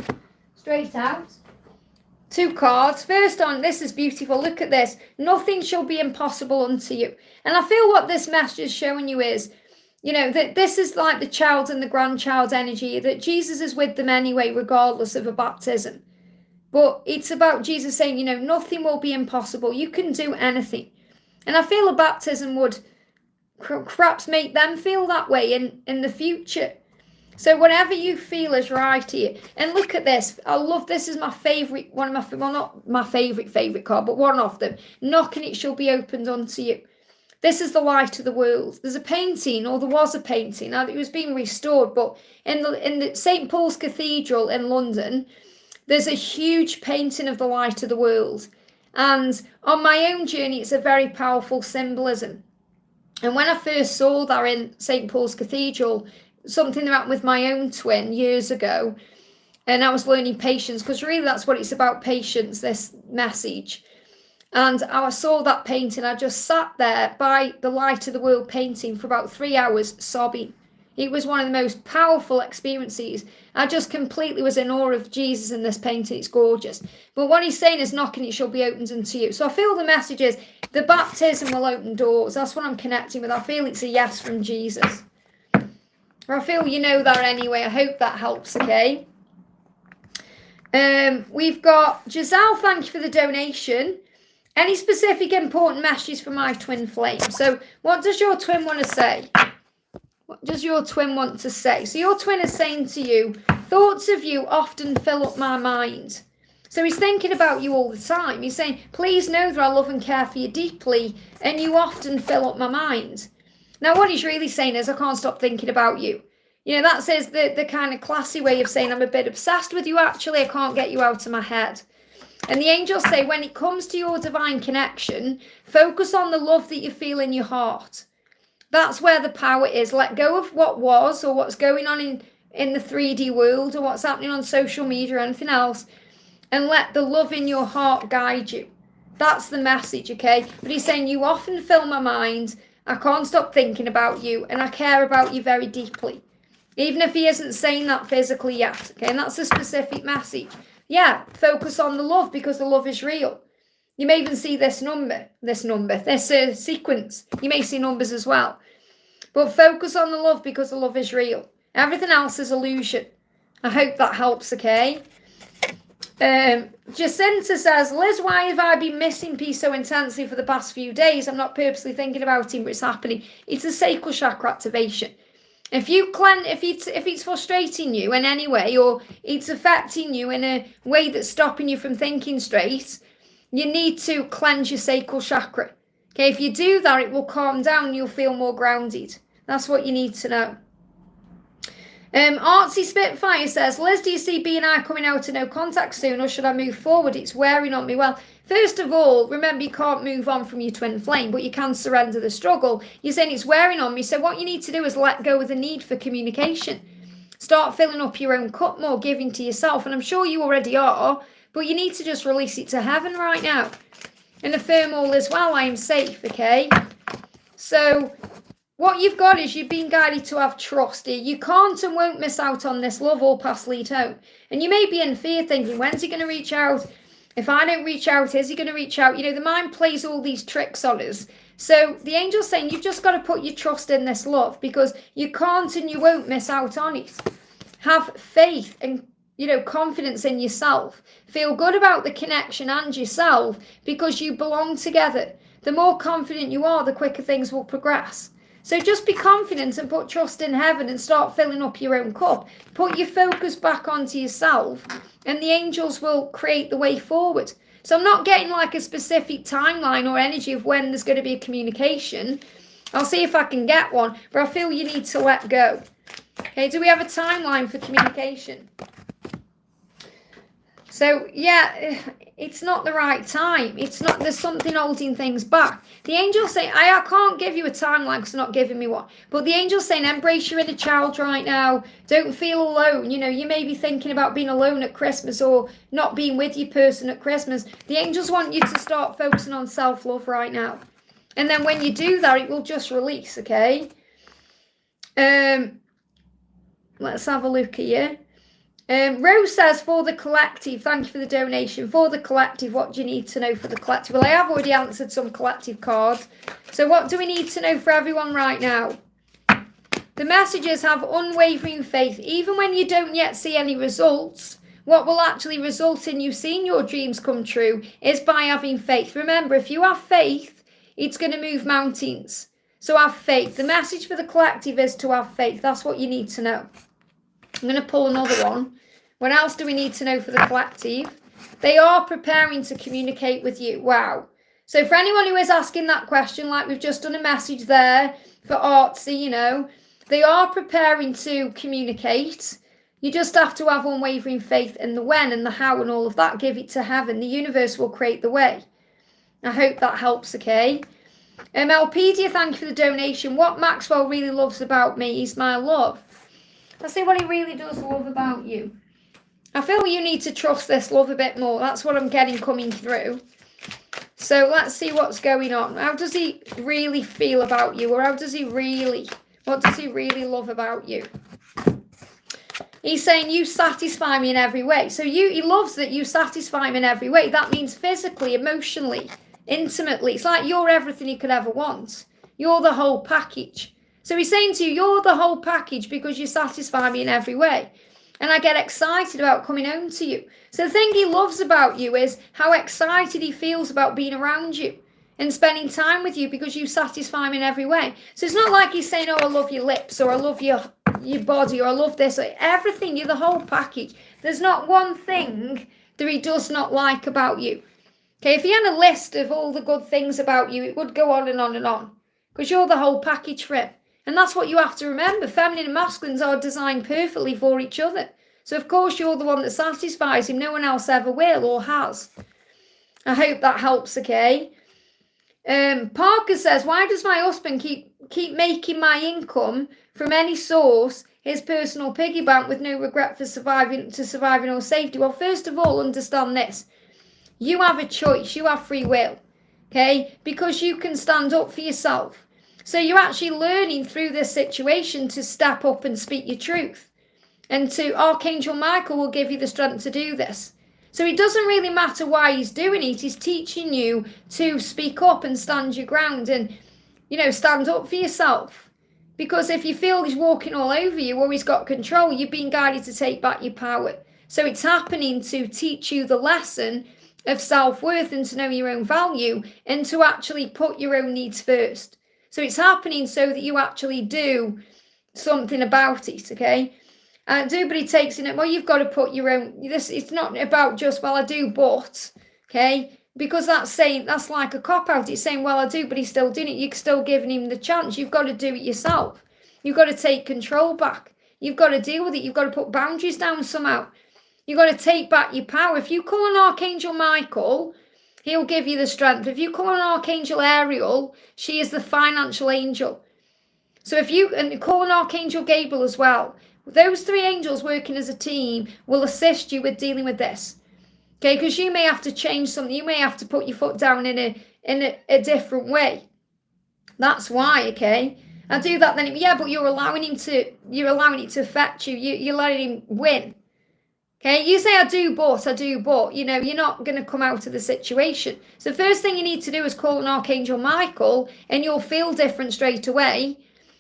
Straight out. 2 cards. First on, this is beautiful. Look at this. Nothing shall be impossible unto you. And I feel what this message is showing you is, you know, that this is like the child and the grandchild's energy, that Jesus is with them anyway, regardless of a baptism. But it's about Jesus saying, you know, nothing will be impossible. You can do anything. And I feel a baptism would perhaps make them feel that way in the future. So whatever you feel is right here. And look at this. I love this. Is my favourite, one of my, well, not my favourite card, but one of them. Knock and it shall be opened unto you. This is the light of the world. There's a painting, or there was a painting. Now it was being restored, but in the St. Paul's Cathedral in London, there's a huge painting of the light of the world. And on my own journey, it's a very powerful symbolism. And when I first saw that in St. Paul's Cathedral, something that happened with my own twin years ago, and I was learning patience, because really that's what it's about, patience, this message. And I saw that painting. I just sat there by the light of the world painting for about 3 hours sobbing. It was one of the most powerful experiences. I just completely was in awe of Jesus in this painting. It's gorgeous. But what he's saying is, knocking it shall be opened unto you. So I feel the message is the baptism will open doors. That's what I'm connecting with. I feel it's a yes from Jesus. I feel you know that anyway. I hope that helps, okay? We've got Giselle, thank you for the donation. Any specific important messages for my twin flame? So what does your twin want to say? What does your twin want to say? So your twin is saying to you, thoughts of you often fill up my mind. So he's thinking about you all the time. He's saying, please know that I love and care for you deeply, and you often fill up my mind. Now, what he's really saying is, I can't stop thinking about you. You know, that says the kind of classy way of saying, I'm a bit obsessed with you, actually. I can't get you out of my head. And the angels say, when it comes to your divine connection, focus on the love that you feel in your heart. That's where the power is. Let go of what was, or what's going on in the 3D world, or what's happening on social media or anything else, and let the love in your heart guide you. That's the message, okay? But he's saying, you often fill my mind. I can't stop thinking about you, and I care about you very deeply. Even if he isn't saying that physically yet, okay? And that's a specific message. Yeah, focus on the love, because the love is real. You may even see this sequence. You may see numbers as well. But focus on the love, because the love is real. Everything else is illusion. I hope that helps, okay? Jacinta says, Liz, why have I been missing peace so intensely for the past few days? I'm not purposely thinking about him, but it's happening. It's a sacral chakra activation. If it's frustrating you in any way, or it's affecting you in a way that's stopping you from thinking straight, you need to cleanse your sacral chakra. Okay, if you do that, it will calm down and you'll feel more grounded. That's what you need to know. Artsy Spitfire says, Liz, do you see B and I coming out of no contact soon, or should I move forward? It's wearing on me. Well, first of all, remember you can't move on from your twin flame, but you can surrender the struggle. You're saying it's wearing on me, so what you need to do is let go of the need for communication. Start filling up your own cup more, giving to yourself, and I'm sure you already are, but you need to just release it to heaven right now. And affirm all is well, I am safe, okay? So what you've got is you've been guided to have trust here. You can't and won't miss out on this love. All paths lead home. And you may be in fear thinking, when's he going to reach out? If I don't reach out, is he going to reach out? You know, the mind plays all these tricks on us. So the angel's saying you've just got to put your trust in this love, because you can't and you won't miss out on it. Have faith and, you know, confidence in yourself. Feel good about the connection and yourself, because you belong together. The more confident you are, the quicker things will progress. So just be confident and put trust in heaven and start filling up your own cup. Put your focus back onto yourself, and the angels will create the way forward. So I'm not getting like a specific timeline or energy of when there's going to be a communication. I'll see if I can get one, but I feel you need to let go. Okay, do we have a timeline for communication? So, yeah, it's not the right time. It's not, there's something holding things back. The angel's saying, I can't give you a timeline because they're not giving me one. But the angel's saying, embrace your inner child right now. Don't feel alone. You know, you may be thinking about being alone at Christmas or not being with your person at Christmas. The angels want you to start focusing on self-love right now. And then when you do that, it will just release, okay? Let's have a look at you. Rose says, for the collective, thank you for the donation. For the collective, what do you need to know for the collective? Well, I have already answered some collective cards. So what do we need to know for everyone right now? The messages have unwavering faith. Even when you don't yet see any results, what will actually result in you seeing your dreams come true is by having faith. Remember, if you have faith, it's going to move mountains. So have faith. The message for the collective is to have faith. That's what you need to know. I'm going to pull another one. What else do we need to know for the collective? They are preparing to communicate with you. Wow. So for anyone who is asking that question, like we've just done a message there for Artsy, you know, they are preparing to communicate. You just have to have unwavering faith in the when and the how and all of that. Give it to heaven. The universe will create the way. I hope that helps, okay? Elpedia, thank you for the donation. What Maxwell really loves about me is my love. Let's see what he really does love about you. I feel you need to trust this love a bit more. That's what I'm getting coming through. So let's see what's going on. How does he really feel about you? Or what does he really love about you? He's saying you satisfy me in every way. So he loves that you satisfy him in every way. That means physically, emotionally, intimately. It's like you're everything he could ever want. You're the whole package. So he's saying to you, you're the whole package because you satisfy me in every way. And I get excited about coming home to you. So the thing he loves about you is how excited he feels about being around you and spending time with you because you satisfy him in every way. So it's not like he's saying, oh, I love your lips or I love your body or I love this. Or everything, you're the whole package. There's not one thing that he does not like about you. Okay, if he had a list of all the good things about you, it would go on and on and on because you're the whole package for him. And that's what you have to remember. Feminine and masculines are designed perfectly for each other. So, of course, you're the one that satisfies him. No one else ever will or has. I hope that helps, okay? Parker says, why does my husband keep making my income from any source his personal piggy bank with no regret for surviving or safety? Well, first of all, understand this. You have a choice. You have free will, okay? Because you can stand up for yourself. So you're actually learning through this situation to step up and speak your truth. And Archangel Michael will give you the strength to do this. So it doesn't really matter why he's doing it. He's teaching you to speak up and stand your ground and, you know, stand up for yourself. Because if you feel he's walking all over you or he's got control, you're being guided to take back your power. So it's happening to teach you the lesson of self-worth and to know your own value and to actually put your own needs first. So it's happening so that you actually do something about it, okay? But he takes in it, well, you've got to put your own, it's not about just, well, I do, but, okay? Because that's like a cop-out. It's saying, well, I do, but he's still doing it. You're still giving him the chance. You've got to do it yourself. You've got to take control back. You've got to deal with it. You've got to put boundaries down somehow. You've got to take back your power. If you call on Archangel Michael, he'll give you the strength. If you call on Archangel Ariel, she is the financial angel. So if you call on Archangel Gabriel as well, those three angels working as a team will assist you with dealing with this. Okay, because you may have to change something. You may have to put your foot down in a different way. That's why, okay? I do that then. Yeah, but you're allowing it to affect you. You're letting him win. Okay, you say I do, but, you know, you're not going to come out of the situation. So the first thing you need to do is call on Archangel Michael and you'll feel different straight away.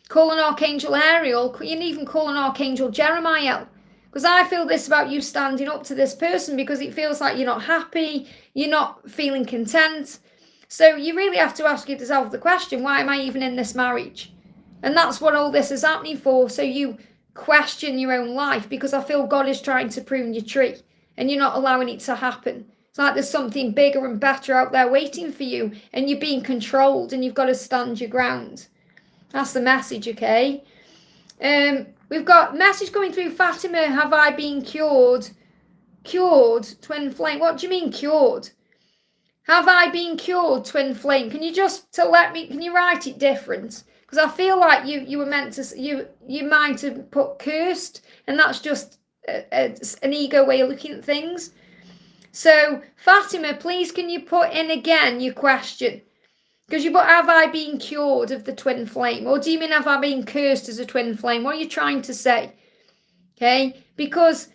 Call on Archangel Ariel. You can even call on Archangel Jeremiah. Because I feel this about you standing up to this person because it feels like you're not happy, you're not feeling content. So you really have to ask yourself the question, why am I even in this marriage? And that's what all this is happening for. So you question your own life because I feel God is trying to prune your tree and you're not allowing it to happen. It's like there's something bigger and better out there waiting for you and you're being controlled and you've got to stand your ground. That's the message, okay? We've got message coming through. Fatima, have I been cured Cured, twin flame. What do you mean cured? Have I been cured, twin flame? Can you just can you write it different? Because I feel like you were meant to, you might have put cursed, and that's just an ego way of looking at things. So, Fatima, please can you put in again your question? Because you put, have I been cured of the twin flame? Or do you mean, have I been cursed as a twin flame? What are you trying to say? Okay, because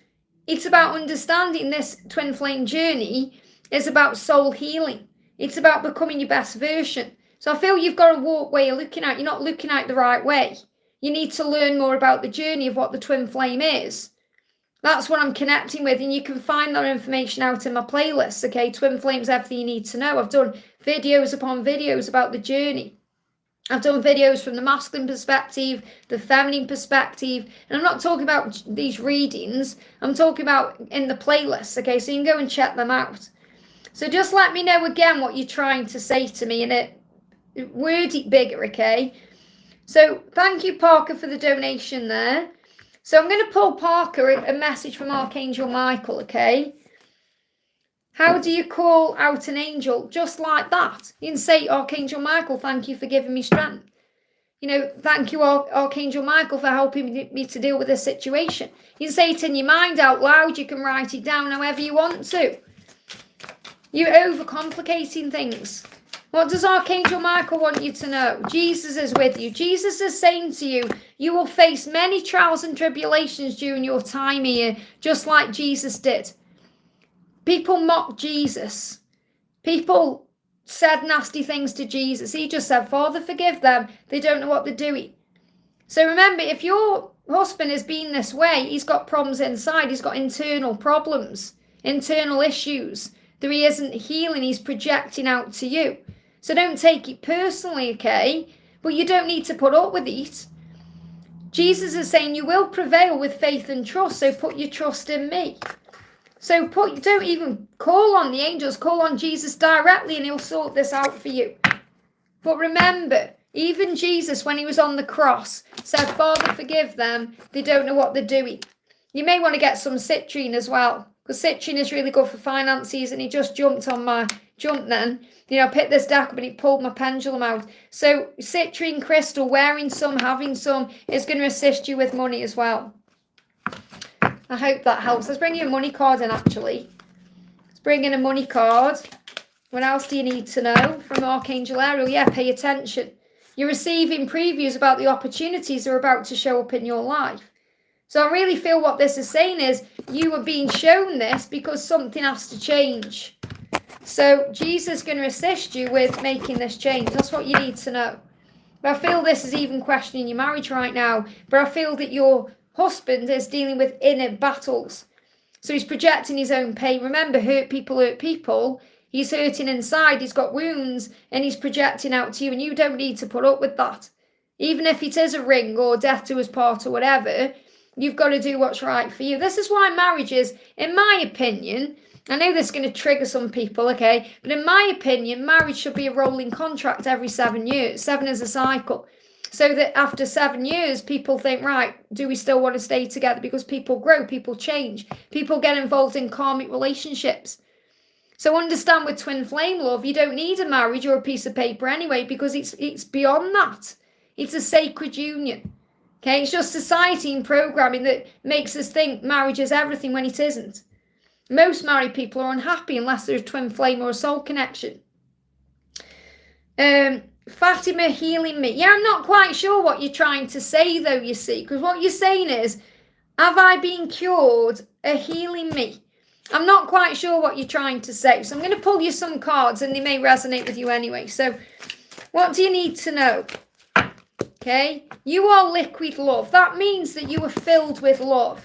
it's about understanding this twin flame journey is about soul healing. It's about becoming your best version. So I feel you've got a warped way of looking at it. You're not looking at it the right way. You need to learn more about the journey of what the twin flame is. That's what I'm connecting with, and you can find that information out in my playlist, okay? Twin Flames, everything you need to know. I've done videos upon videos about the journey. I've done videos from the masculine perspective, the feminine perspective, and I'm not talking about these readings. I'm talking about in the playlist, okay? So you can go and check them out. So just let me know again what you're trying to say to me, and word it bigger, okay? So thank you, Parker, for the donation there. So I'm going to pull Parker a message from Archangel Michael, okay? How do you call out an angel? Just like that. You can say, Archangel Michael, thank you for giving me strength. You know, thank you, Archangel Michael, for helping me to deal with this situation. You can say it in your mind out loud. You can write it down however you want to. You're overcomplicating things. What does Archangel Michael want you to know? Jesus is with you. Jesus is saying to you, you will face many trials and tribulations during your time here, just like Jesus did. People mocked Jesus. People said nasty things to Jesus. He just said, Father, forgive them. They don't know what they're doing. So remember, if your husband has been this way, he's got problems inside. He's got internal problems, internal issues that he isn't healing. He's projecting out to you. So don't take it personally, okay? But you don't need to put up with it. Jesus is saying you will prevail with faith and trust, so put your trust in me. So don't even call on the angels, call on Jesus directly and he'll sort this out for you. But remember, even Jesus, when he was on the cross, said, Father, forgive them. They don't know what they're doing. You may want to get some citrine as well, because citrine is really good for finances, and he just jumped on my jump then. You know, I picked this deck up and he pulled my pendulum out. So citrine crystal, wearing some, having some, is going to assist you with money as well. I hope that helps. Let's bring you a money card in, actually. Let's bring in a money card. What else do you need to know from Archangel Ariel? Yeah, pay attention. You're receiving previews about the opportunities that are about to show up in your life. So I really feel what this is saying is you are being shown this because something has to change. So Jesus is going to assist you with making this change. That's what you need to know. But I feel this is even questioning your marriage right now. But I feel that your husband is dealing with inner battles. So he's projecting his own pain. Remember, hurt people hurt people. He's hurting inside. He's got wounds and he's projecting out to you. And you don't need to put up with that. Even if it is a ring or death to his part or whatever, you've got to do what's right for you. This is why marriage is, in my opinion, I know this is going to trigger some people, okay? But in my opinion, marriage should be a rolling contract every 7 years. 7 is a cycle. So that after 7 years, people think, right, do we still want to stay together? Because people grow, people change. People get involved in karmic relationships. So understand with twin flame love, you don't need a marriage or a piece of paper anyway, because it's beyond that. It's a sacred union. Okay, it's just society and programming that makes us think marriage is everything when it isn't. Most married people are unhappy unless there's a twin flame or a soul connection. Fatima, healing me. Yeah, I'm not quite sure what you're trying to say though, you see, because what you're saying is, have I been cured or healing me? I'm not quite sure what you're trying to say. So I'm going to pull you some cards and they may resonate with you anyway. So what do you need to know? Okay, you are liquid love. That means that you are filled with love.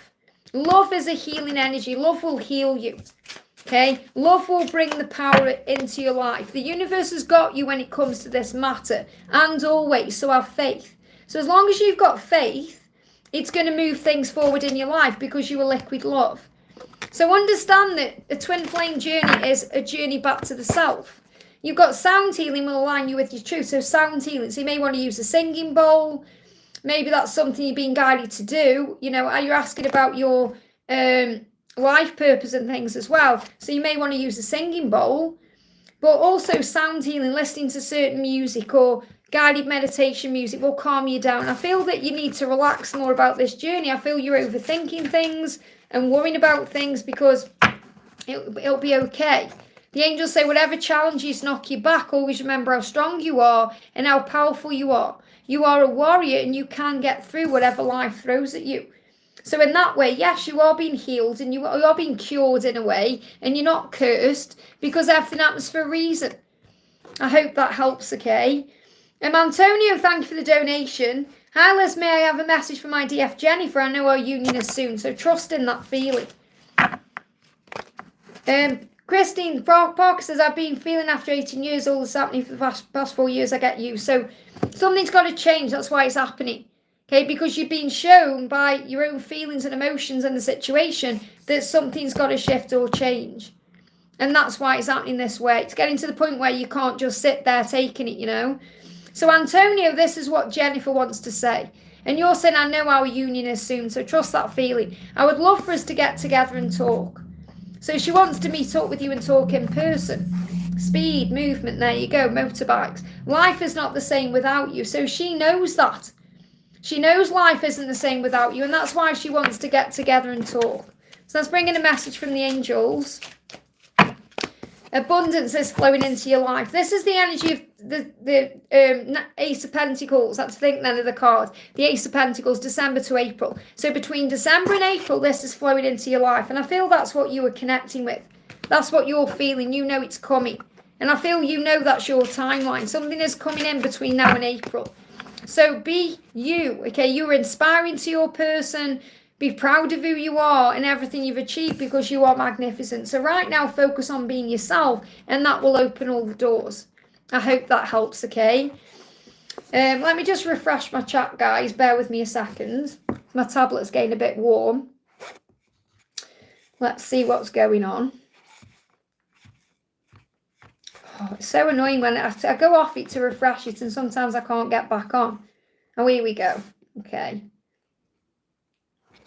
Love is a healing energy. Love will heal you. Okay, love will bring the power into your life. The universe has got you when it comes to this matter, and always. So have faith. So as long as you've got faith, it's going to move things forward in your life because you are liquid love. So understand that a twin flame journey is a journey back to the self. You've got sound healing will align you with your truth. So sound healing. So you may want to use a singing bowl. Maybe that's something you're being guided to do. You know, are you asking about your life purpose and things as well. So you may want to use a singing bowl, but also sound healing, listening to certain music or guided meditation music will calm you down. I feel that you need to relax more about this journey. I feel you're overthinking things and worrying about things because it'll be okay. The angels say whatever challenges knock you back, always remember how strong you are and how powerful you are. You are a warrior and you can get through whatever life throws at you. So in that way, yes, you are being healed and you are being cured in a way, and you're not cursed because everything happens for a reason. I hope that helps, okay? Antonio, thank you for the donation. Hi Liz, may I have a message for my DF Jennifer? I know our union is soon, so trust in that feeling. Christine Parker says, I've been feeling after 18 years, all this happening for the past 4 years, I get you. So something's got to change, that's why it's happening. Okay, because you've been shown by your own feelings and emotions and the situation that something's got to shift or change. And that's why it's happening this way. It's getting to the point where you can't just sit there taking it, you know. So Antonio, this is what Jennifer wants to say. And you're saying, I know our union is soon, so trust that feeling. I would love for us to get together and talk. So she wants to meet up with you and talk in person. Speed, movement, there you go, motorbikes. Life is not the same without you. So she knows that. She knows life isn't the same without you, and that's why she wants to get together and talk. So let's bring in a message from the angels. Abundance is flowing into your life. This is the energy of the Ace of Pentacles. That's, I think, then of the card. The Ace of Pentacles, December to April. So between December and April, this is flowing into your life. And I feel that's what you were connecting with. That's what you're feeling. You know it's coming. And I feel you know that's your timeline. Something is coming in between now and April. So be you, okay? You're inspiring to your person. Be proud of who you are and everything you've achieved because you are magnificent. So right now, focus on being yourself and that will open all the doors. I hope that helps, okay? Let me just refresh my chat, guys. Bear with me a second. My tablet's getting a bit warm. Let's see what's going on. Oh, it's so annoying when I go off it to refresh it and sometimes I can't get back on. Oh, here we go. Okay.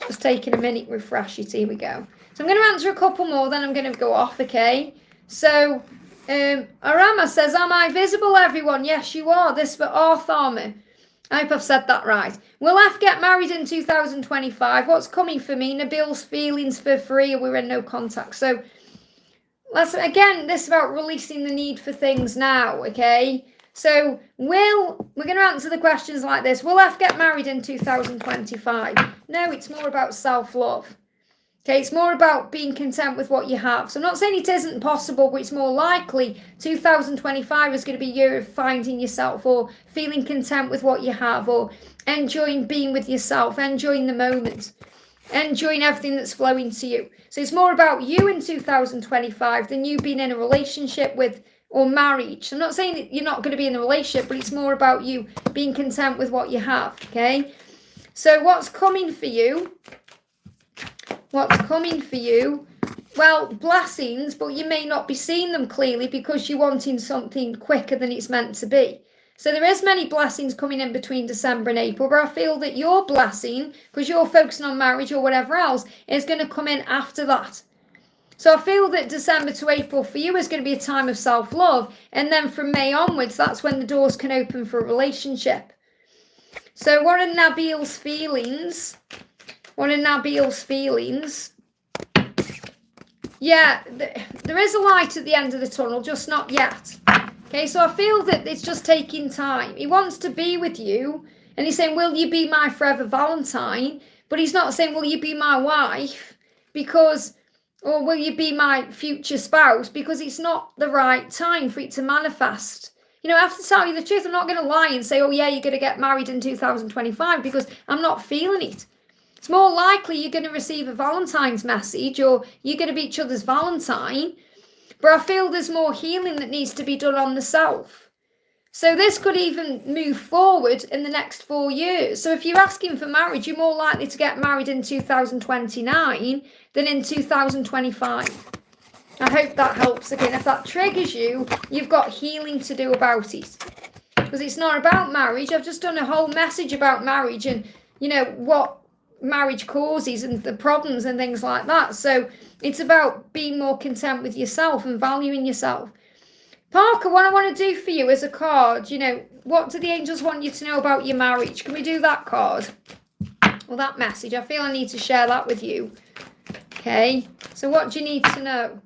Just taking a minute, refresh it. Here we go. So I'm going to answer a couple more, then I'm going to go off, okay? So, Arame says, am I visible, everyone? Yes, you are. This for Arame. I hope I've said that right. Will F get married in 2025? What's coming for me? Nabil's feelings for free, we're in no contact. So, let's, again, this is about releasing the need for things now, okay? So, we're going to answer the questions like this. Will F get married in 2025? No, it's more about self-love. Okay, it's more about being content with what you have. So I'm not saying it isn't possible, but it's more likely 2025 is going to be a year of finding yourself or feeling content with what you have or enjoying being with yourself, enjoying the moment, enjoying everything that's flowing to you. So it's more about you in 2025 than you being in a relationship with or marriage. I'm not saying that you're not going to be in a relationship, but it's more about you being content with what you have, okay? So what's coming for you? What's coming for you? Well, blessings, but you may not be seeing them clearly because you're wanting something quicker than it's meant to be. So there is many blessings coming in between December and April, but I feel that your blessing, because you're focusing on marriage or whatever else, is going to come in after that. So I feel that December to April for you is going to be a time of self-love. And then from May onwards, that's when the doors can open for a relationship. So what are Nabil's feelings? What are Nabil's feelings? Yeah, there is a light at the end of the tunnel, just not yet. Okay, so I feel that it's just taking time. He wants to be with you. And he's saying, will you be my forever Valentine? But he's not saying, will you be my wife? Because... or will you be my future spouse? Because it's not the right time for it to manifest. You know, I have to tell you the truth. I'm not going to lie and say, oh, yeah, you're going to get married in 2025 because I'm not feeling it. It's more likely you're going to receive a Valentine's message or you're going to be each other's Valentine. But I feel there's more healing that needs to be done on the self. So this could even move forward in the next 4 years. So if you're asking for marriage, you're more likely to get married in 2029 than in 2025. I hope that helps. Again, if that triggers you, you've got healing to do about it. Because it's not about marriage. I've just done a whole message about marriage and, you know, what marriage causes and the problems and things like that. So it's about being more content with yourself and valuing yourself. Parker, what I want to do for you as a card, you know, what do the angels want you to know about your marriage? Can we do that card? Well, that message, I feel I need to share that with you. Okay, so what do you need to know?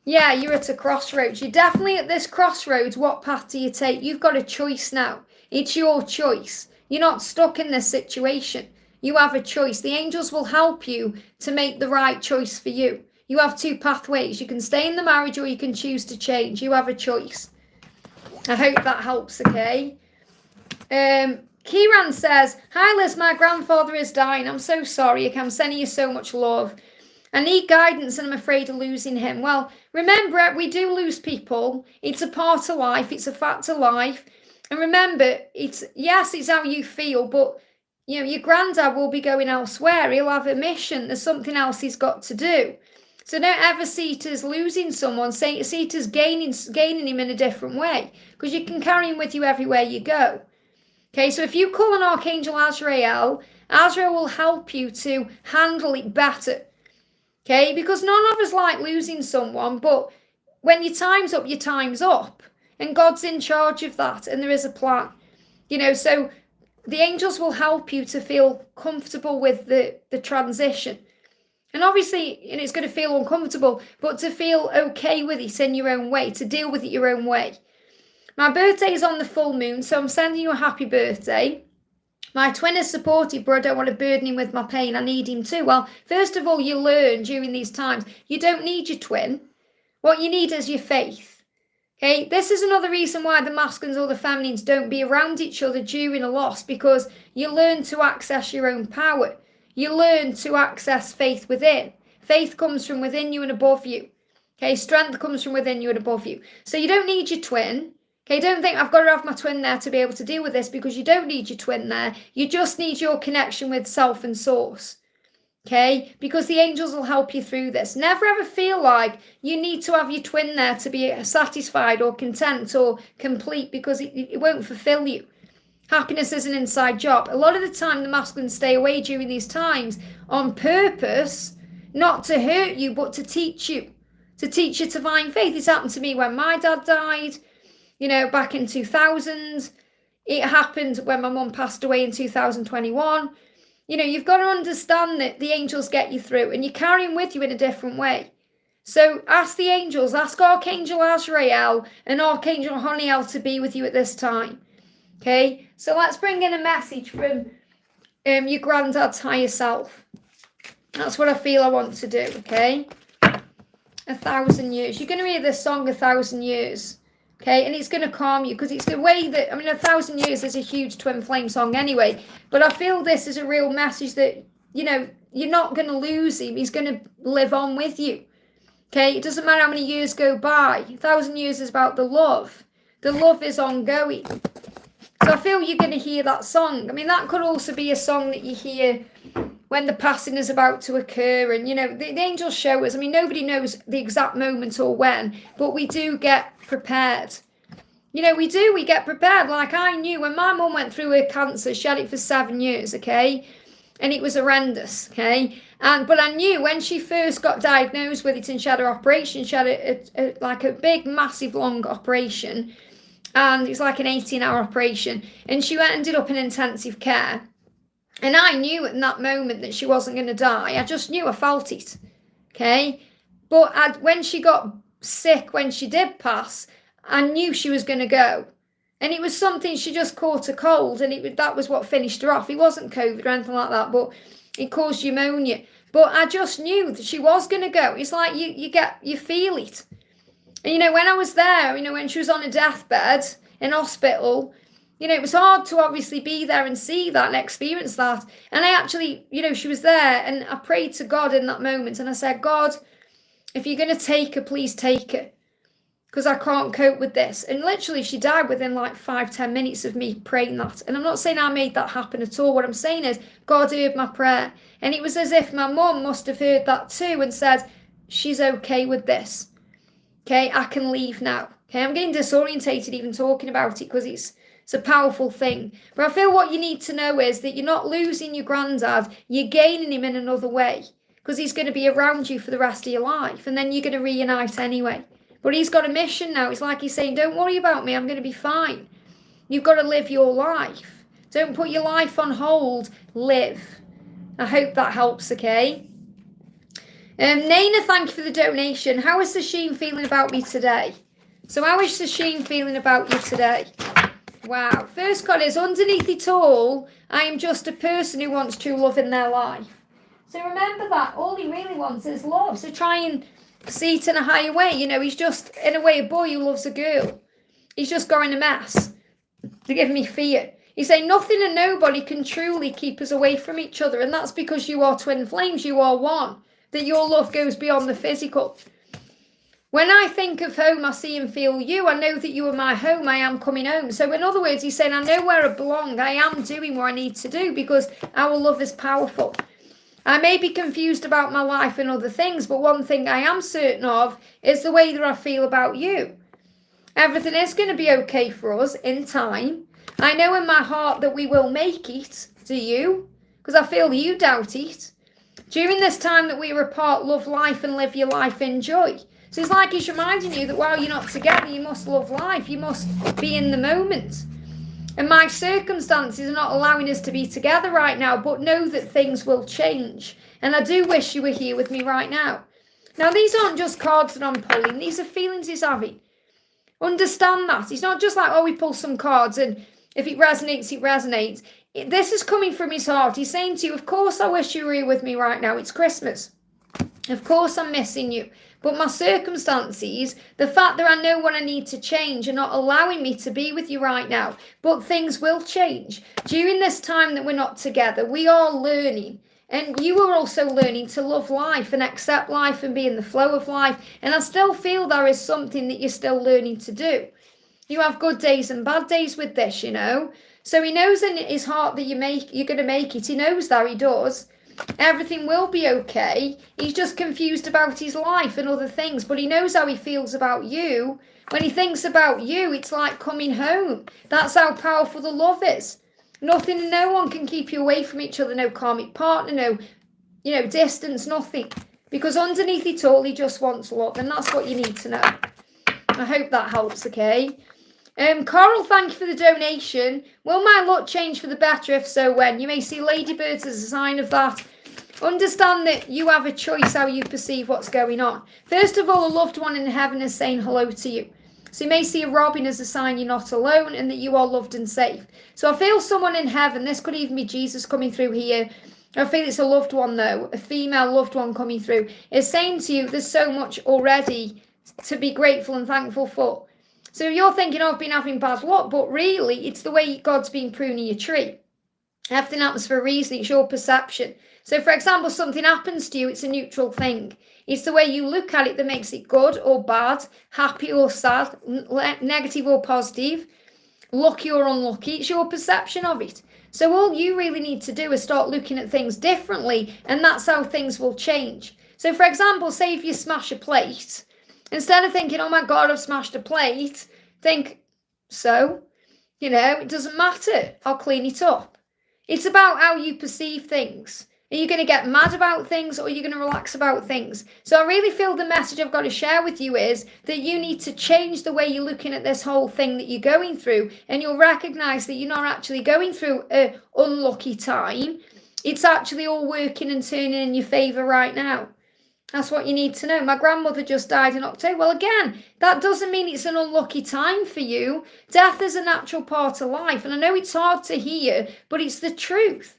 Yeah, you're at a crossroads. You're definitely at this crossroads. What path do you take? You've got a choice now. It's your choice. You're not stuck in this situation. You have a choice. The angels will help you to make the right choice for you. You have two pathways. You can stay in the marriage or you can choose to change. You have a choice. I hope that helps, okay? Kiran says, hi Liz, my grandfather is dying. I'm so sorry. I'm sending you so much love. I need guidance and I'm afraid of losing him. Well, remember, we do lose people. It's a part of life. It's a fact of life. And remember, it's how you feel, but you know, your granddad will be going elsewhere. He'll have a mission. There's something else he's got to do. So don't ever see it as losing someone. See it as gaining him in a different way, because you can carry him with you everywhere you go. Okay, so if you call on Archangel Azrael, Azrael will help you to handle it better. Okay, because none of us like losing someone, but when your time's up, your time's up. And God's in charge of that, and there is a plan. You know, so the angels will help you to feel comfortable with the transition. And obviously, you know, it's going to feel uncomfortable, but to feel okay with it in your own way, to deal with it your own way. My birthday is on the full moon, so I'm sending you a happy birthday. My twin is supportive, but I don't want to burden him with my pain. I need him too. Well, first of all, you learn during these times, you don't need your twin. What you need is your faith. Okay, this is another reason why the masculines or the feminines don't be around each other during a loss, because you learn to access your own power. You learn to access faith within. Faith comes from within you and above you. Okay, strength comes from within you and above you. So you don't need your twin. Okay, don't think I've got to have my twin there to be able to deal with this, because you don't need your twin there. You just need your connection with self and source. Okay, because the angels will help you through this. Never ever feel like you need to have your twin there to be satisfied or content or complete, because it won't fulfill you. Happiness is an inside job. A lot of the time, the masculines stay away during these times on purpose, not to hurt you, but to teach you to find faith. It's happened to me when my dad died, you know, back in 2000. It happened when my mum passed away in 2021. You know, you've got to understand that the angels get you through, and you carry them with you in a different way. So ask the angels, ask Archangel Azrael and Archangel Honiel to be with you at this time. Okay, so let's bring in a message from your granddad's higher self. That's what I feel I want to do, okay? 1,000 years. You're going to hear this song 1,000 years, okay? And it's going to calm you, because it's the way that, I mean, 1,000 years is a huge twin flame song anyway. But I feel this is a real message that, you know, you're not going to lose him. He's going to live on with you, okay? It doesn't matter how many years go by. 1,000 years is about the love. The love is ongoing. So I feel you're going to hear that song. I mean, that could also be a song that you hear when the passing is about to occur. And, you know, the angels show us. I mean, nobody knows the exact moment or when, but we do get prepared. You know, we do. We get prepared. Like I knew when my mum went through her cancer, she had it for 7 years, okay? And it was horrendous, okay? But I knew when she first got diagnosed with it and she had her operation, she had like a big, massive, long operation. And it's like an 18-hour operation. And she ended up in intensive care. And I knew in that moment that she wasn't going to die. I just knew, I felt it. Okay? But when she got sick, when she did pass, I knew she was going to go. And it was something, she just caught a cold. And that was what finished her off. It wasn't COVID or anything like that, but it caused pneumonia. But I just knew that she was going to go. It's like you feel it. And, you know, when I was there, you know, when she was on a deathbed in hospital, you know, it was hard to obviously be there and see that and experience that. And I actually, you know, she was there and I prayed to God in that moment. And I said, God, if you're going to take her, please take her. Because I can't cope with this. And literally she died within like 5-10 minutes of me praying that. And I'm not saying I made that happen at all. What I'm saying is God heard my prayer. And it was as if my mum must have heard that too and said, she's okay with this. Okay, I can leave now. Okay, I'm getting disorientated even talking about it because it's It's a powerful thing. But I feel what you need to know is that you're not losing your granddad, you're gaining him in another way, because he's going to be around you for the rest of your life, and then you're going to reunite anyway. But he's got a mission now. It's like he's saying, don't worry about me, I'm going to be fine. You've got to live your life. Don't put your life on hold, live. I hope that helps, okay? Naina, thank you for the donation. How is Sasheen feeling about me today? So how is Sasheen feeling about you today? Wow. First card is, underneath it all, I am just a person who wants true love in their life. So remember that. All he really wants is love. So try and see it in a higher way. You know, he's just, in a way, a boy who loves a girl. He's just going a mess. They give me fear. He's saying nothing and nobody can truly keep us away from each other. And that's because you are twin flames. You are one. That your love goes beyond the physical. When I think of home, I see and feel you. I know that you are my home. I am coming home. So in other words, he's saying, I know where I belong. I am doing what I need to do because our love is powerful. I may be confused about my life and other things, but one thing I am certain of is the way that I feel about you. Everything is going to be okay for us in time. I know in my heart that we will make it. Do you? Because I feel you doubt it. During this time that we are apart, love life and live your life in joy. So it's like he's reminding you that while you're not together, you must love life. You must be in the moment. And my circumstances are not allowing us to be together right now, but know that things will change. And I do wish you were here with me right now. Now, these aren't just cards that I'm pulling. These are feelings he's having. Understand that. It's not just like, oh, we pull some cards and if it resonates, it resonates. This is coming from his heart. He's saying to you, of course I wish you were here with me right now. It's Christmas. Of course I'm missing you. But my circumstances, the fact that I know what I need to change are not allowing me to be with you right now. But things will change. During this time that we're not together, we are learning. And you are also learning to love life and accept life and be in the flow of life. And I still feel there is something that you're still learning to do. You have good days and bad days with this, you know. So he knows in his heart that you're going to make it. He knows that, he does. Everything will be okay. He's just confused about his life and other things, but he knows how he feels about you. When he thinks about you, it's like coming home. That's how powerful the love is. Nothing and no one can keep you away from each other. No karmic partner, no, distance, nothing. Because underneath it all, he just wants love, and that's what you need to know. I hope that helps, okay? Coral, thank you for the donation. Will my luck change for the better? If so, when? You may see ladybirds as a sign of that. Understand that you have a choice how you perceive what's going on. First of all, a loved one in heaven is saying hello to you. So you may see a robin as a sign you're not alone and that you are loved and safe. So I feel someone in heaven, this could even be Jesus coming through here. I feel it's a loved one though, a female loved one coming through, is saying to you there's so much already to be grateful and thankful for. So you're thinking, oh, I've been having bad luck, but really it's the way God's been pruning your tree. Everything happens for a reason. It's your perception. So for example, something happens to you, it's a neutral thing. It's the way you look at it that makes it good or bad, happy or sad, negative or positive, lucky or unlucky. It's your perception of it. So all you really need to do is start looking at things differently, and that's how things will change. So for example, say if you smash a plate, instead of thinking, oh my God, I've smashed a plate, think, so, it doesn't matter. I'll clean it up. It's about how you perceive things. Are you going to get mad about things or are you going to relax about things? So I really feel the message I've got to share with you is that you need to change the way you're looking at this whole thing that you're going through, and you'll recognise that you're not actually going through an unlucky time. It's actually all working and turning in your favour right now. That's what you need to know. My grandmother just died in October. Well, again, that doesn't mean it's an unlucky time for you. Death is a natural part of life. And I know it's hard to hear, but it's the truth.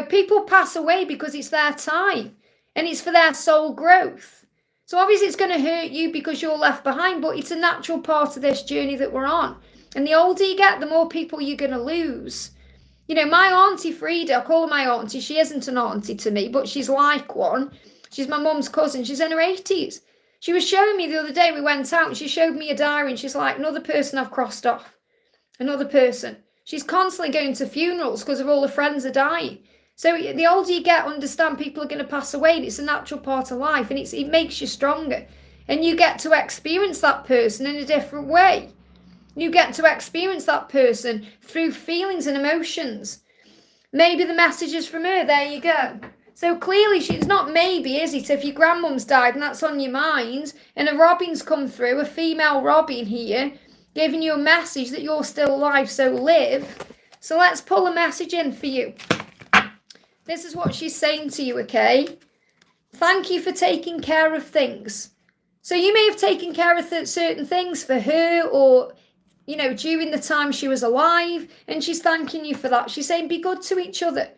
People pass away because it's their time and it's for their soul growth. So obviously it's going to hurt you because you're left behind, but it's a natural part of this journey that we're on. And the older you get, the more people you're going to lose. My auntie Frida, I call her my auntie. She isn't an auntie to me, but she's like one. She's my mum's cousin. She's in her 80s. She was showing me the other day, we went out and she showed me a diary and she's like, another person I've crossed off. Another person. She's constantly going to funerals because of all her friends are dying. So the older you get, understand people are going to pass away, and it's a natural part of life, and it makes you stronger. And you get to experience that person in a different way. You get to experience that person through feelings and emotions. Maybe the message is from her. There you go. So clearly, it's not maybe, is it? If your grandmum's died and that's on your mind, and a Robin's come through, a female Robin here, giving you a message that you're still alive, so live. So let's pull a message in for you. This is what she's saying to you, okay? Thank you for taking care of things. So you may have taken care of certain things for her, or, you know, during the time she was alive, and she's thanking you for that. She's saying, be good to each other.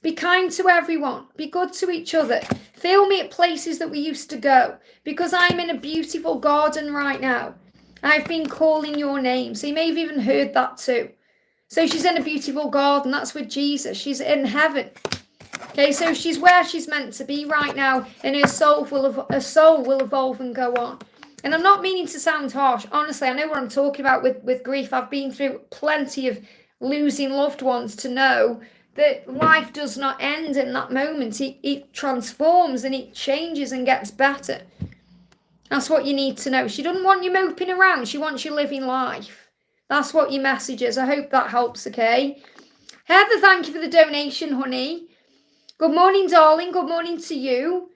Be kind to everyone. Be good to each other. Feel me at places that we used to go, because I'm in a beautiful garden right now. I've been calling your name. So you may have even heard that too. So she's in a beautiful garden. That's with Jesus. She's in heaven. Okay, so she's where she's meant to be right now, and her soul will evolve and go on. And I'm not meaning to sound harsh. Honestly, I know what I'm talking about with grief. I've been through plenty of losing loved ones to know that life does not end in that moment. It transforms and it changes and gets better. That's what you need to know. She doesn't want you moping around. She wants you living life. That's what your message is. I hope that helps, okay? Heather, thank you for the donation, honey. Good morning, darling. Good morning to you.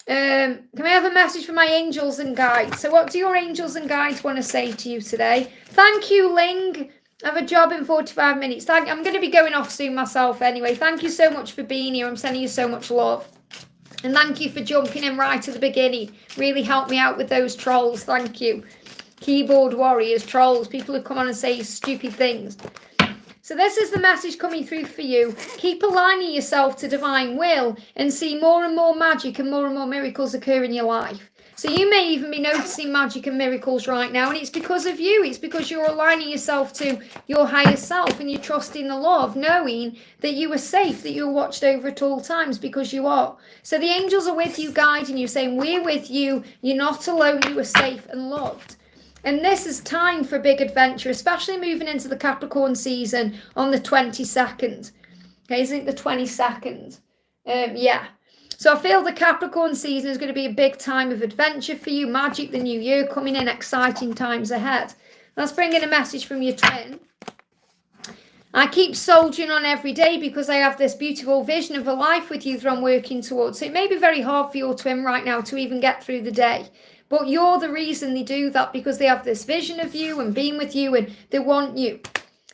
Can I have a message for my angels and guides? So what do your angels and guides want to say to you today? Thank you, Ling. I have a job in 45 minutes. I'm going to be going off soon myself anyway. Thank you so much for being here. I'm sending you so much love. And thank you for jumping in right at the beginning. Really helped me out with those trolls. Thank you. Keyboard warriors, trolls, people who come on and say stupid things. So this is the message coming through for you. Keep aligning yourself to divine will and see more and more magic and more miracles occur in your life. So you may even be noticing magic and miracles right now, and it's because of you. It's because you're aligning yourself to your higher self, and you're trusting the love, knowing that you are safe, that you're watched over at all times, because you are. So the angels are with you, guiding you, saying, we're with you. You're not alone. You are safe and loved. And this is time for a big adventure, especially moving into the Capricorn season on the 22nd. Okay, isn't it the 22nd? Yeah. So I feel the Capricorn season is going to be a big time of adventure for you. Magic, the new year coming in, exciting times ahead. Let's bring in a message from your twin. I keep soldiering on every day because I have this beautiful vision of a life with you that I'm working towards. So it may be very hard for your twin right now to even get through the day. But you're the reason they do that, because they have this vision of you and being with you, and they want you.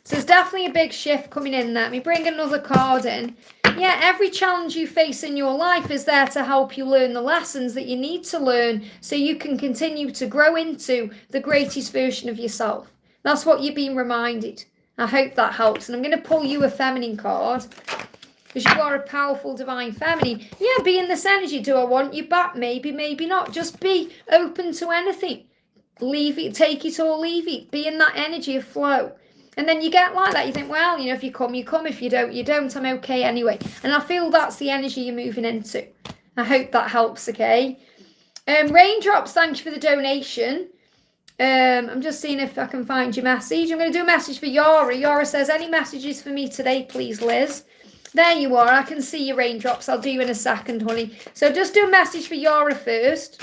So there's definitely a big shift coming in there. Let me bring another card in. Yeah, every challenge you face in your life is there to help you learn the lessons that you need to learn so you can continue to grow into the greatest version of yourself. That's what you're being reminded. I hope that helps. And I'm going to pull you a feminine card, because you are a powerful divine feminine. Yeah, be in this energy. Do I want you back? Maybe, maybe not. Just be open to anything. Leave it, take it or leave it. Be in that energy of flow. And then you get like that. You think, well, you know, if you come, you come. If you don't, you don't. I'm okay anyway. And I feel that's the energy you're moving into. I hope that helps, okay? Raindrops, thank you for the donation. I'm just seeing if I can find your message. I'm going to do a message for Yara. Yara says, any messages for me today, please, Liz? There you are. I can see your raindrops. I'll do you in a second, honey. So just do a message for Yara first.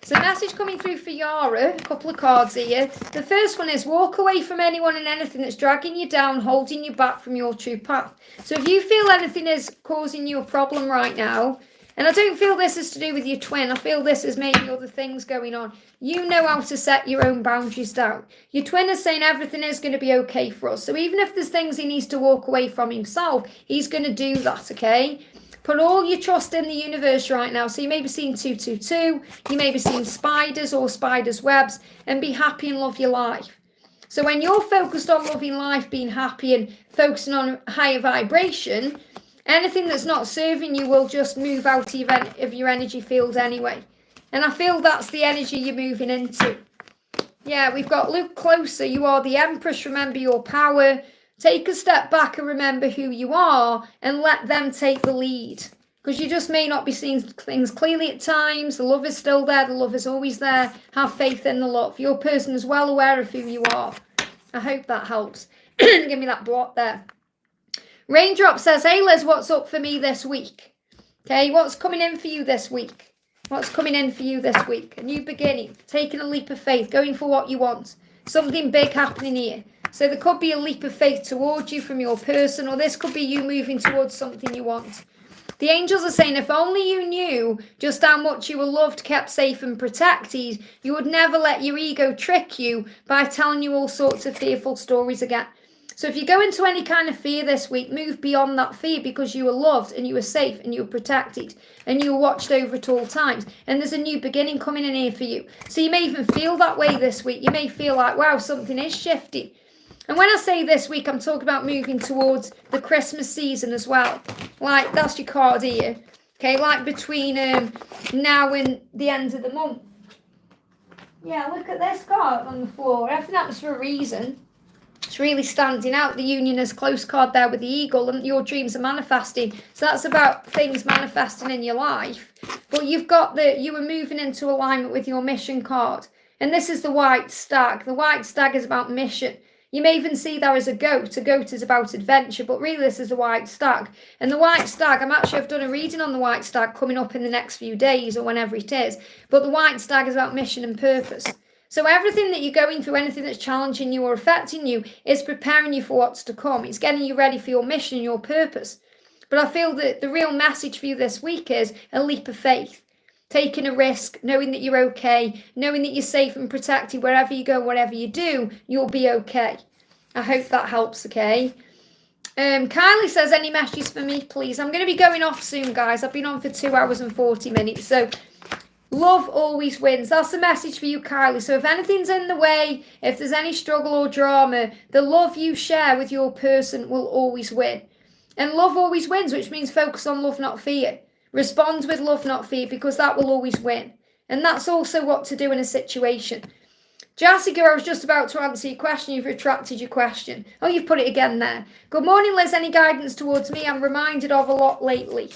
So message coming through for Yara. A couple of cards here. The first one is, walk away from anyone and anything that's dragging you down, holding you back from your true path. So if you feel anything is causing you a problem right now, and I don't feel this is to do with your twin. I feel this is maybe other things going on. You know how to set your own boundaries down. Your twin is saying everything is going to be okay for us. So even if there's things he needs to walk away from himself, he's going to do that, okay? Put all your trust in the universe right now. So you may be seeing 222. You may be seeing spiders or spiders' webs. And be happy and love your life. So when you're focused on loving life, being happy and focusing on higher vibration, anything that's not serving you will just move out of your energy field anyway. And I feel that's the energy you're moving into. Yeah, we've got look closer. You are the Empress. Remember your power. Take a step back and remember who you are, and let them take the lead. Because you just may not be seeing things clearly at times. The love is still there. The love is always there. Have faith in the love. Your person is well aware of who you are. I hope that helps. Give me that block there. Raindrop says, hey Liz, what's up for me this week? Okay, what's coming in for you this week? What's coming in for you this week? A new beginning, taking a leap of faith, going for what you want. Something big happening here. So there could be a leap of faith towards you from your person, or this could be you moving towards something you want. The angels are saying if only you knew just how much you were loved, kept safe and protected, you would never let your ego trick you by telling you all sorts of fearful stories again. So if you go into any kind of fear this week, move beyond that fear because you were loved and you were safe and you were protected and you were watched over at all times. And there's a new beginning coming in here for you. So you may even feel that way this week. You may feel like, wow, something is shifting. And when I say this week, I'm talking about moving towards the Christmas season as well. Like, that's your card here. Okay, like between now and the end of the month. Yeah, look at this card on the floor. Everything happens for a reason. It's really standing out. The union is close card there with the eagle, and your dreams are manifesting. So that's about things manifesting in your life. But you've got you were moving into alignment with your mission card. And this is the white stag. The white stag is about mission. You may even see there as a goat. A goat is about adventure, but really this is the white stag. And the white stag, I've done a reading on the white stag coming up in the next few days or whenever it is. But the white stag is about mission and purpose. So everything that you're going through, anything that's challenging you or affecting you, is preparing you for what's to come. It's getting you ready for your mission and your purpose. But I feel that the real message for you this week is a leap of faith. Taking a risk, knowing that you're okay, knowing that you're safe and protected wherever you go, whatever you do, you'll be okay. I hope that helps, okay? Kylie says, any messages for me, please? I'm going to be going off soon, guys. I've been on for 2 hours and 40 minutes, so love always wins. That's the message for you, Kylie. So if anything's in the way, if there's any struggle or drama, the love you share with your person will always win. And love always wins, which means focus on love, not fear. Respond with love, not fear, because that will always win. And that's also what to do in a situation. Jessica, I was just about to answer your question. You've retracted your question. Oh, you've put it again there. Good morning, Liz. Any guidance towards me? I'm reminded of a lot lately.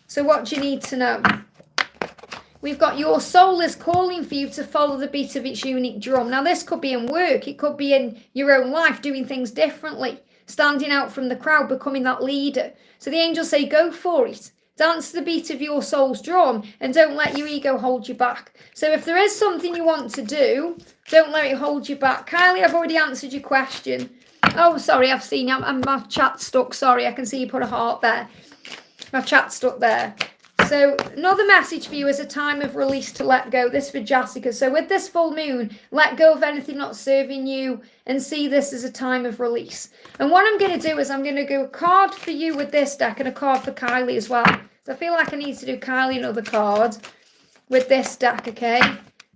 So what do you need to know? We've got your soul is calling for you to follow the beat of its unique drum. Now, this could be in work. It could be in your own life, doing things differently, standing out from the crowd, becoming that leader. So the angels say, go for it. Dance to the beat of your soul's drum and don't let your ego hold you back. So if there is something you want to do, don't let it hold you back. Kylie, I've already answered your question. Oh, sorry, I've seen you. My chat's stuck. Sorry, I can see you put a heart there. My chat's stuck there. So another message for you is a time of release to let go. This for Jessica. So with this full moon, let go of anything not serving you and see this as a time of release. And what I'm going to do is I'm going to go a card for you with this deck and a card for Kylie as well. So I feel like I need to do Kylie another card with this deck, okay?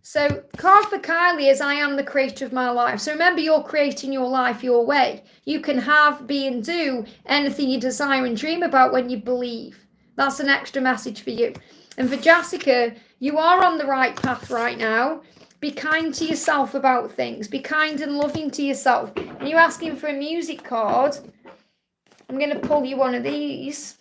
So card for Kylie is I am the creator of my life. So remember, you're creating your life your way. You can have, be and do anything you desire and dream about when you believe. That's an extra message for you. And for Jessica, you are on the right path right now. Be kind to yourself about things. Be kind and loving to yourself. And you're asking for a music card. I'm going to pull you one of these.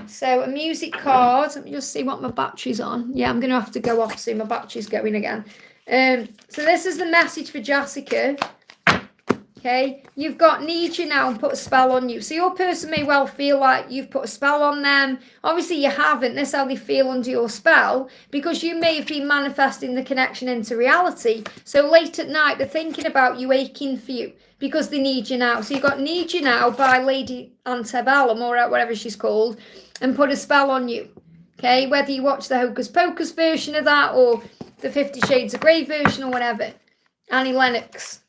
So a music card. Let me just see what my battery's on. Yeah, I'm going to have to go off soon. My battery's going again. So this is the message for Jessica. Okay, you've got need you now and put a spell on you. So your person may well feel like you've put a spell on them. Obviously you haven't. This is how they feel under your spell because you may have been manifesting the connection into reality. So late at night they're thinking about you, aching for you because they need you now. So you've got Need You Now by Lady Antebellum or whatever she's called and put a spell on you. Okay, whether you watch the Hocus Pocus version of that or the 50 Shades of Grey version or whatever. Annie Lennox.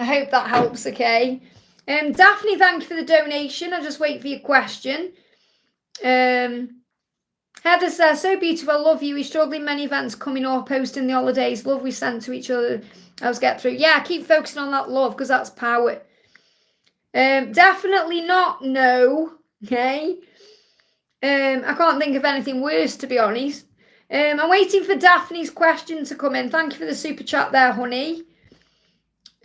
I hope that helps, okay? Daphne, thank you for the donation. I'll just wait for your question. Heather says, so beautiful, I love you. We're struggling many events coming up, posting the holidays. Love we send to each other. Let's get through. Yeah, keep focusing on that love because that's power. Definitely not no, okay? I can't think of anything worse, to be honest. I'm waiting for Daphne's question to come in. Thank you for the super chat there, honey.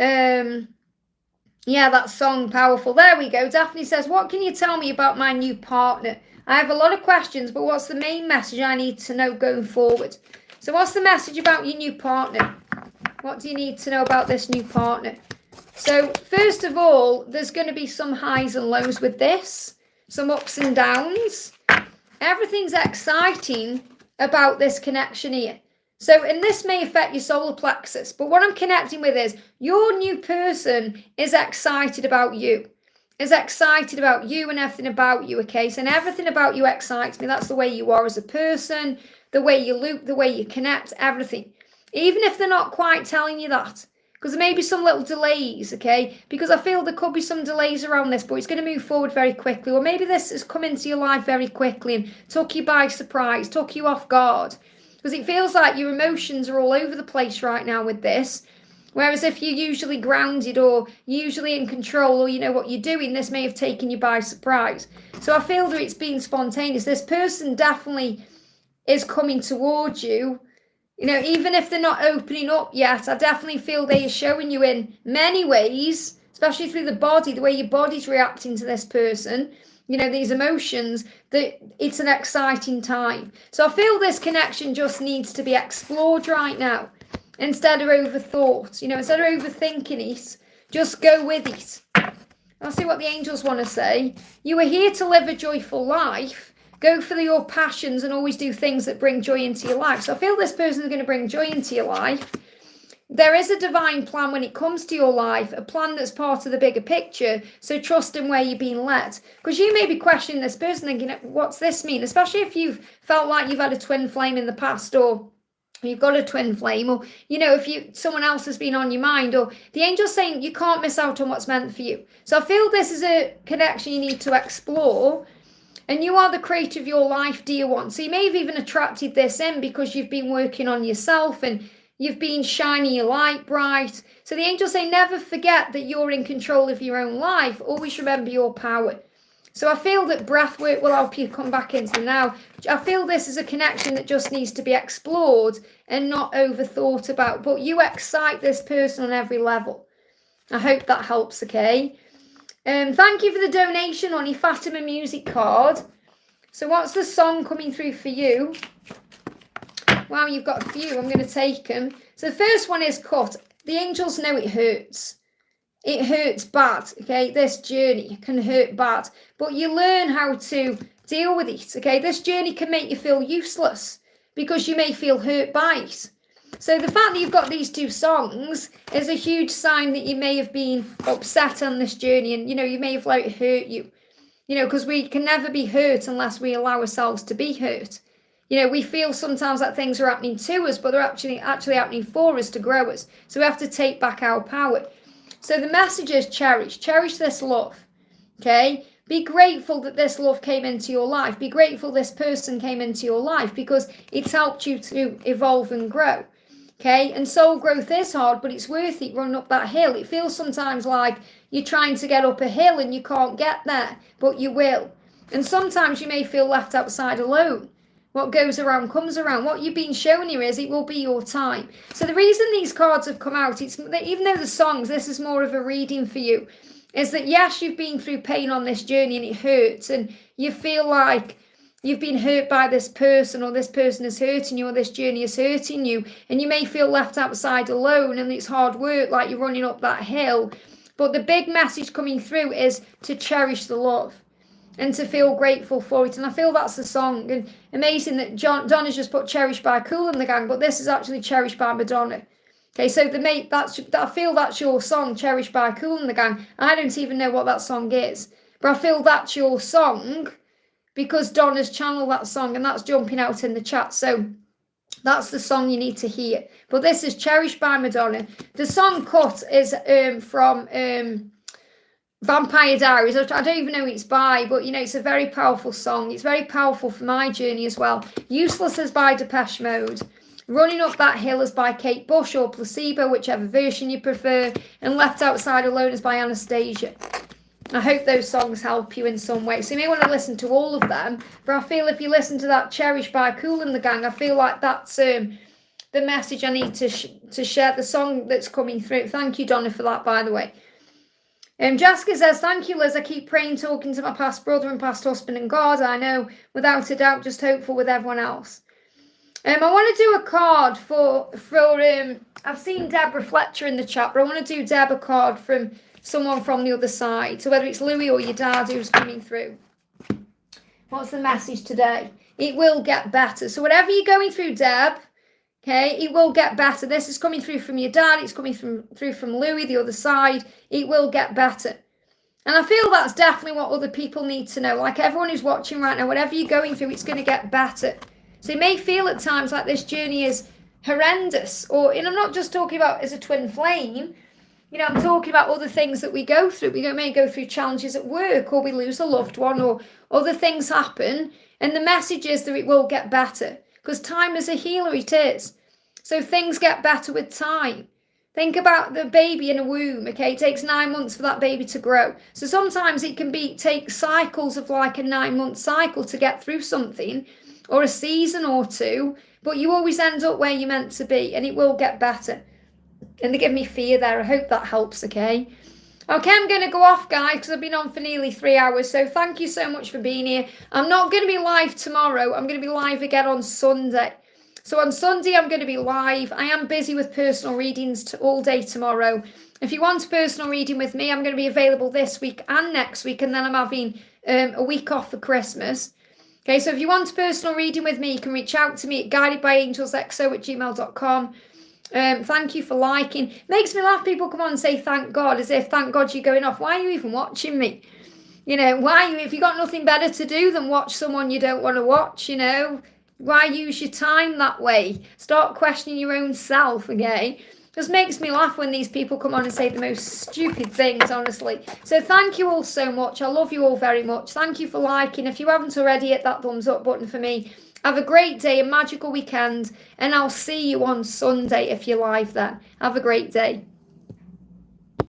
Yeah, that song, powerful. There we go. Daphne says, what can you tell me about my new partner? I have a lot of questions, but what's the main message I need to know going forward? So what's the message about your new partner? What do you need to know about this new partner? So first of all, there's going to be some highs and lows with this, some ups and downs. Everything's exciting about this connection here. So, and this may affect your solar plexus, but what I'm connecting with is your new person is excited about you. Is excited about you and everything about you, okay? So, and everything about you excites me. That's the way you are as a person, the way you look, the way you connect, everything. Even if they're not quite telling you that. Because there may be some little delays, okay? Because I feel there could be some delays around this, but it's going to move forward very quickly. Or maybe this has come into your life very quickly and took you by surprise, took you off guard. Because it feels like your emotions are all over the place right now with this. Whereas if you're usually grounded or usually in control or you know what you're doing, this may have taken you by surprise. So I feel that it's been spontaneous. This person definitely is coming towards you. You know, even if they're not opening up yet, I definitely feel they are showing you in many ways, especially through the body, the way your body's reacting to this person, you know, these emotions, that it's an exciting time. So I feel this connection just needs to be explored right now. Instead of overthought, you know, instead of overthinking it, just go with it. I'll see what the angels want to say. You are here to live a joyful life. Go for your passions and always do things that bring joy into your life. So I feel this person is going to bring joy into your life. There is a divine plan when it comes to your life, a plan that's part of the bigger picture. So trust in where you're being led. Because you may be questioning this person thinking, what's this mean? Especially if you've felt like you've had a twin flame in the past, or you've got a twin flame, or you know, if someone else has been on your mind, or the angel's saying you can't miss out on what's meant for you. So I feel this is a connection you need to explore, and you are the creator of your life, dear one. So you may have even attracted this in because you've been working on yourself and you've been shining your light bright. So the angels say never forget that you're in control of your own life. Always remember your power. So I feel that breath work will help you come back into the now. I feel this is a connection that just needs to be explored and not overthought about. But you excite this person on every level. I hope that helps, okay? Thank you for the donation on your Fatima music card. So what's the song coming through for you? Wow, you've got a few. I'm going to take them. So the first one is Cut. The angels know it hurts. It hurts bad, okay? This journey can hurt bad, but you learn how to deal with it, okay? This journey can make you feel useless because you may feel hurt by it. So the fact that you've got these two songs is a huge sign that you may have been upset on this journey, and, you know, you may have let it hurt you, you know, because we can never be hurt unless we allow ourselves to be hurt. You know, we feel sometimes that things are happening to us, but they're actually happening for us to grow us. So we have to take back our power. So the message is cherish this love, okay? Be grateful that this love came into your life. Be grateful this person came into your life because it's helped you to evolve and grow, okay? And soul growth is hard, but it's worth it running up that hill. It feels sometimes like you're trying to get up a hill and you can't get there, but you will. And sometimes you may feel left outside alone. What goes around comes around. What you've been shown here is it will be your time. So the reason these cards have come out, it's that even though the songs, this is more of a reading for you, is that yes, you've been through pain on this journey and it hurts, and you feel like you've been hurt by this person, or this person is hurting you, or this journey is hurting you, and you may feel left outside alone and it's hard work, like you're running up that hill. But the big message coming through is to cherish the love and to feel grateful for it. And I feel that's the song. And amazing that Donna's just put Cherished by Kool and the Gang, but this is actually Cherished by Madonna. Okay, so I feel that's your song, Cherished by Kool and the Gang. I don't even know what that song is, but I feel that's your song because Donna's channeled that song and that's jumping out in the chat. So that's the song you need to hear. But this is Cherished by Madonna. The song Cut is from Vampire Diaries. I don't even know who it's by, but you know, it's a very powerful song. It's very powerful for my journey as well. Useless is by Depeche Mode. Running Up That Hill is by Kate Bush, or Placebo, whichever version you prefer. And Left Outside Alone is by Anastasia. I hope those songs help you in some way. So you may want to listen to all of them, but I feel if you listen to that Cherished by Kool and the Gang, I feel like that's the message I need to share, the song that's coming through. Thank you, Donna, for that, by the way. Jessica says, thank you, Liz. I keep praying, talking to my past brother and past husband and God. I know, without a doubt, just hopeful with everyone else. I want to do a card for I've seen Deborah Fletcher in the chat, but I want to do Deb a card from someone from the other side. So whether it's Louis or your dad who's coming through. What's the message today? It will get better. So whatever you're going through, Deb, Okay, it will get better. This is coming through from your dad. It's coming through from Louis, the other side. It will get better. And I feel that's definitely what other people need to know. Like everyone who's watching right now, whatever you're going through, it's going to get better. So you may feel at times like this journey is horrendous. And I'm not just talking about as a twin flame. I'm talking about other things that we go through. We may go through challenges at work, or we lose a loved one, or other things happen. And the message is that it will get better. Because time is a healer, it is. So things get better with time. Think about the baby in a womb, okay? It takes 9 months for that baby to grow. So sometimes it can take cycles of like a 9-month cycle to get through something, or a season or two, but you always end up where you're meant to be, and it will get better. And they give me fear there. I hope that helps, okay? Okay, I'm going to go off, guys, because I've been on for nearly 3 hours. So thank you so much for being here. I'm not going to be live tomorrow. I'm going to be live again on Sunday. So on Sunday, I'm going to be live. I am busy with personal readings all day tomorrow. If you want a personal reading with me, I'm going to be available this week and next week. And then I'm having a week off for Christmas. Okay, so if you want a personal reading with me, you can reach out to me at guidedbyangelsxo@gmail.com. Thank you for liking. Makes me laugh. People come on and say thank God, as if thank God you're going off. Why are you even watching me? If you got nothing better to do than watch someone you don't want to watch, why use your time that way? Start questioning your own self, okay? Just makes me laugh when these people come on and say the most stupid things, honestly. So thank you all so much. I love you all very much. Thank you for liking. If you haven't already, hit that thumbs up button for me. Have a great day, a magical weekend, and I'll see you on Sunday if you're live then. Have a great day.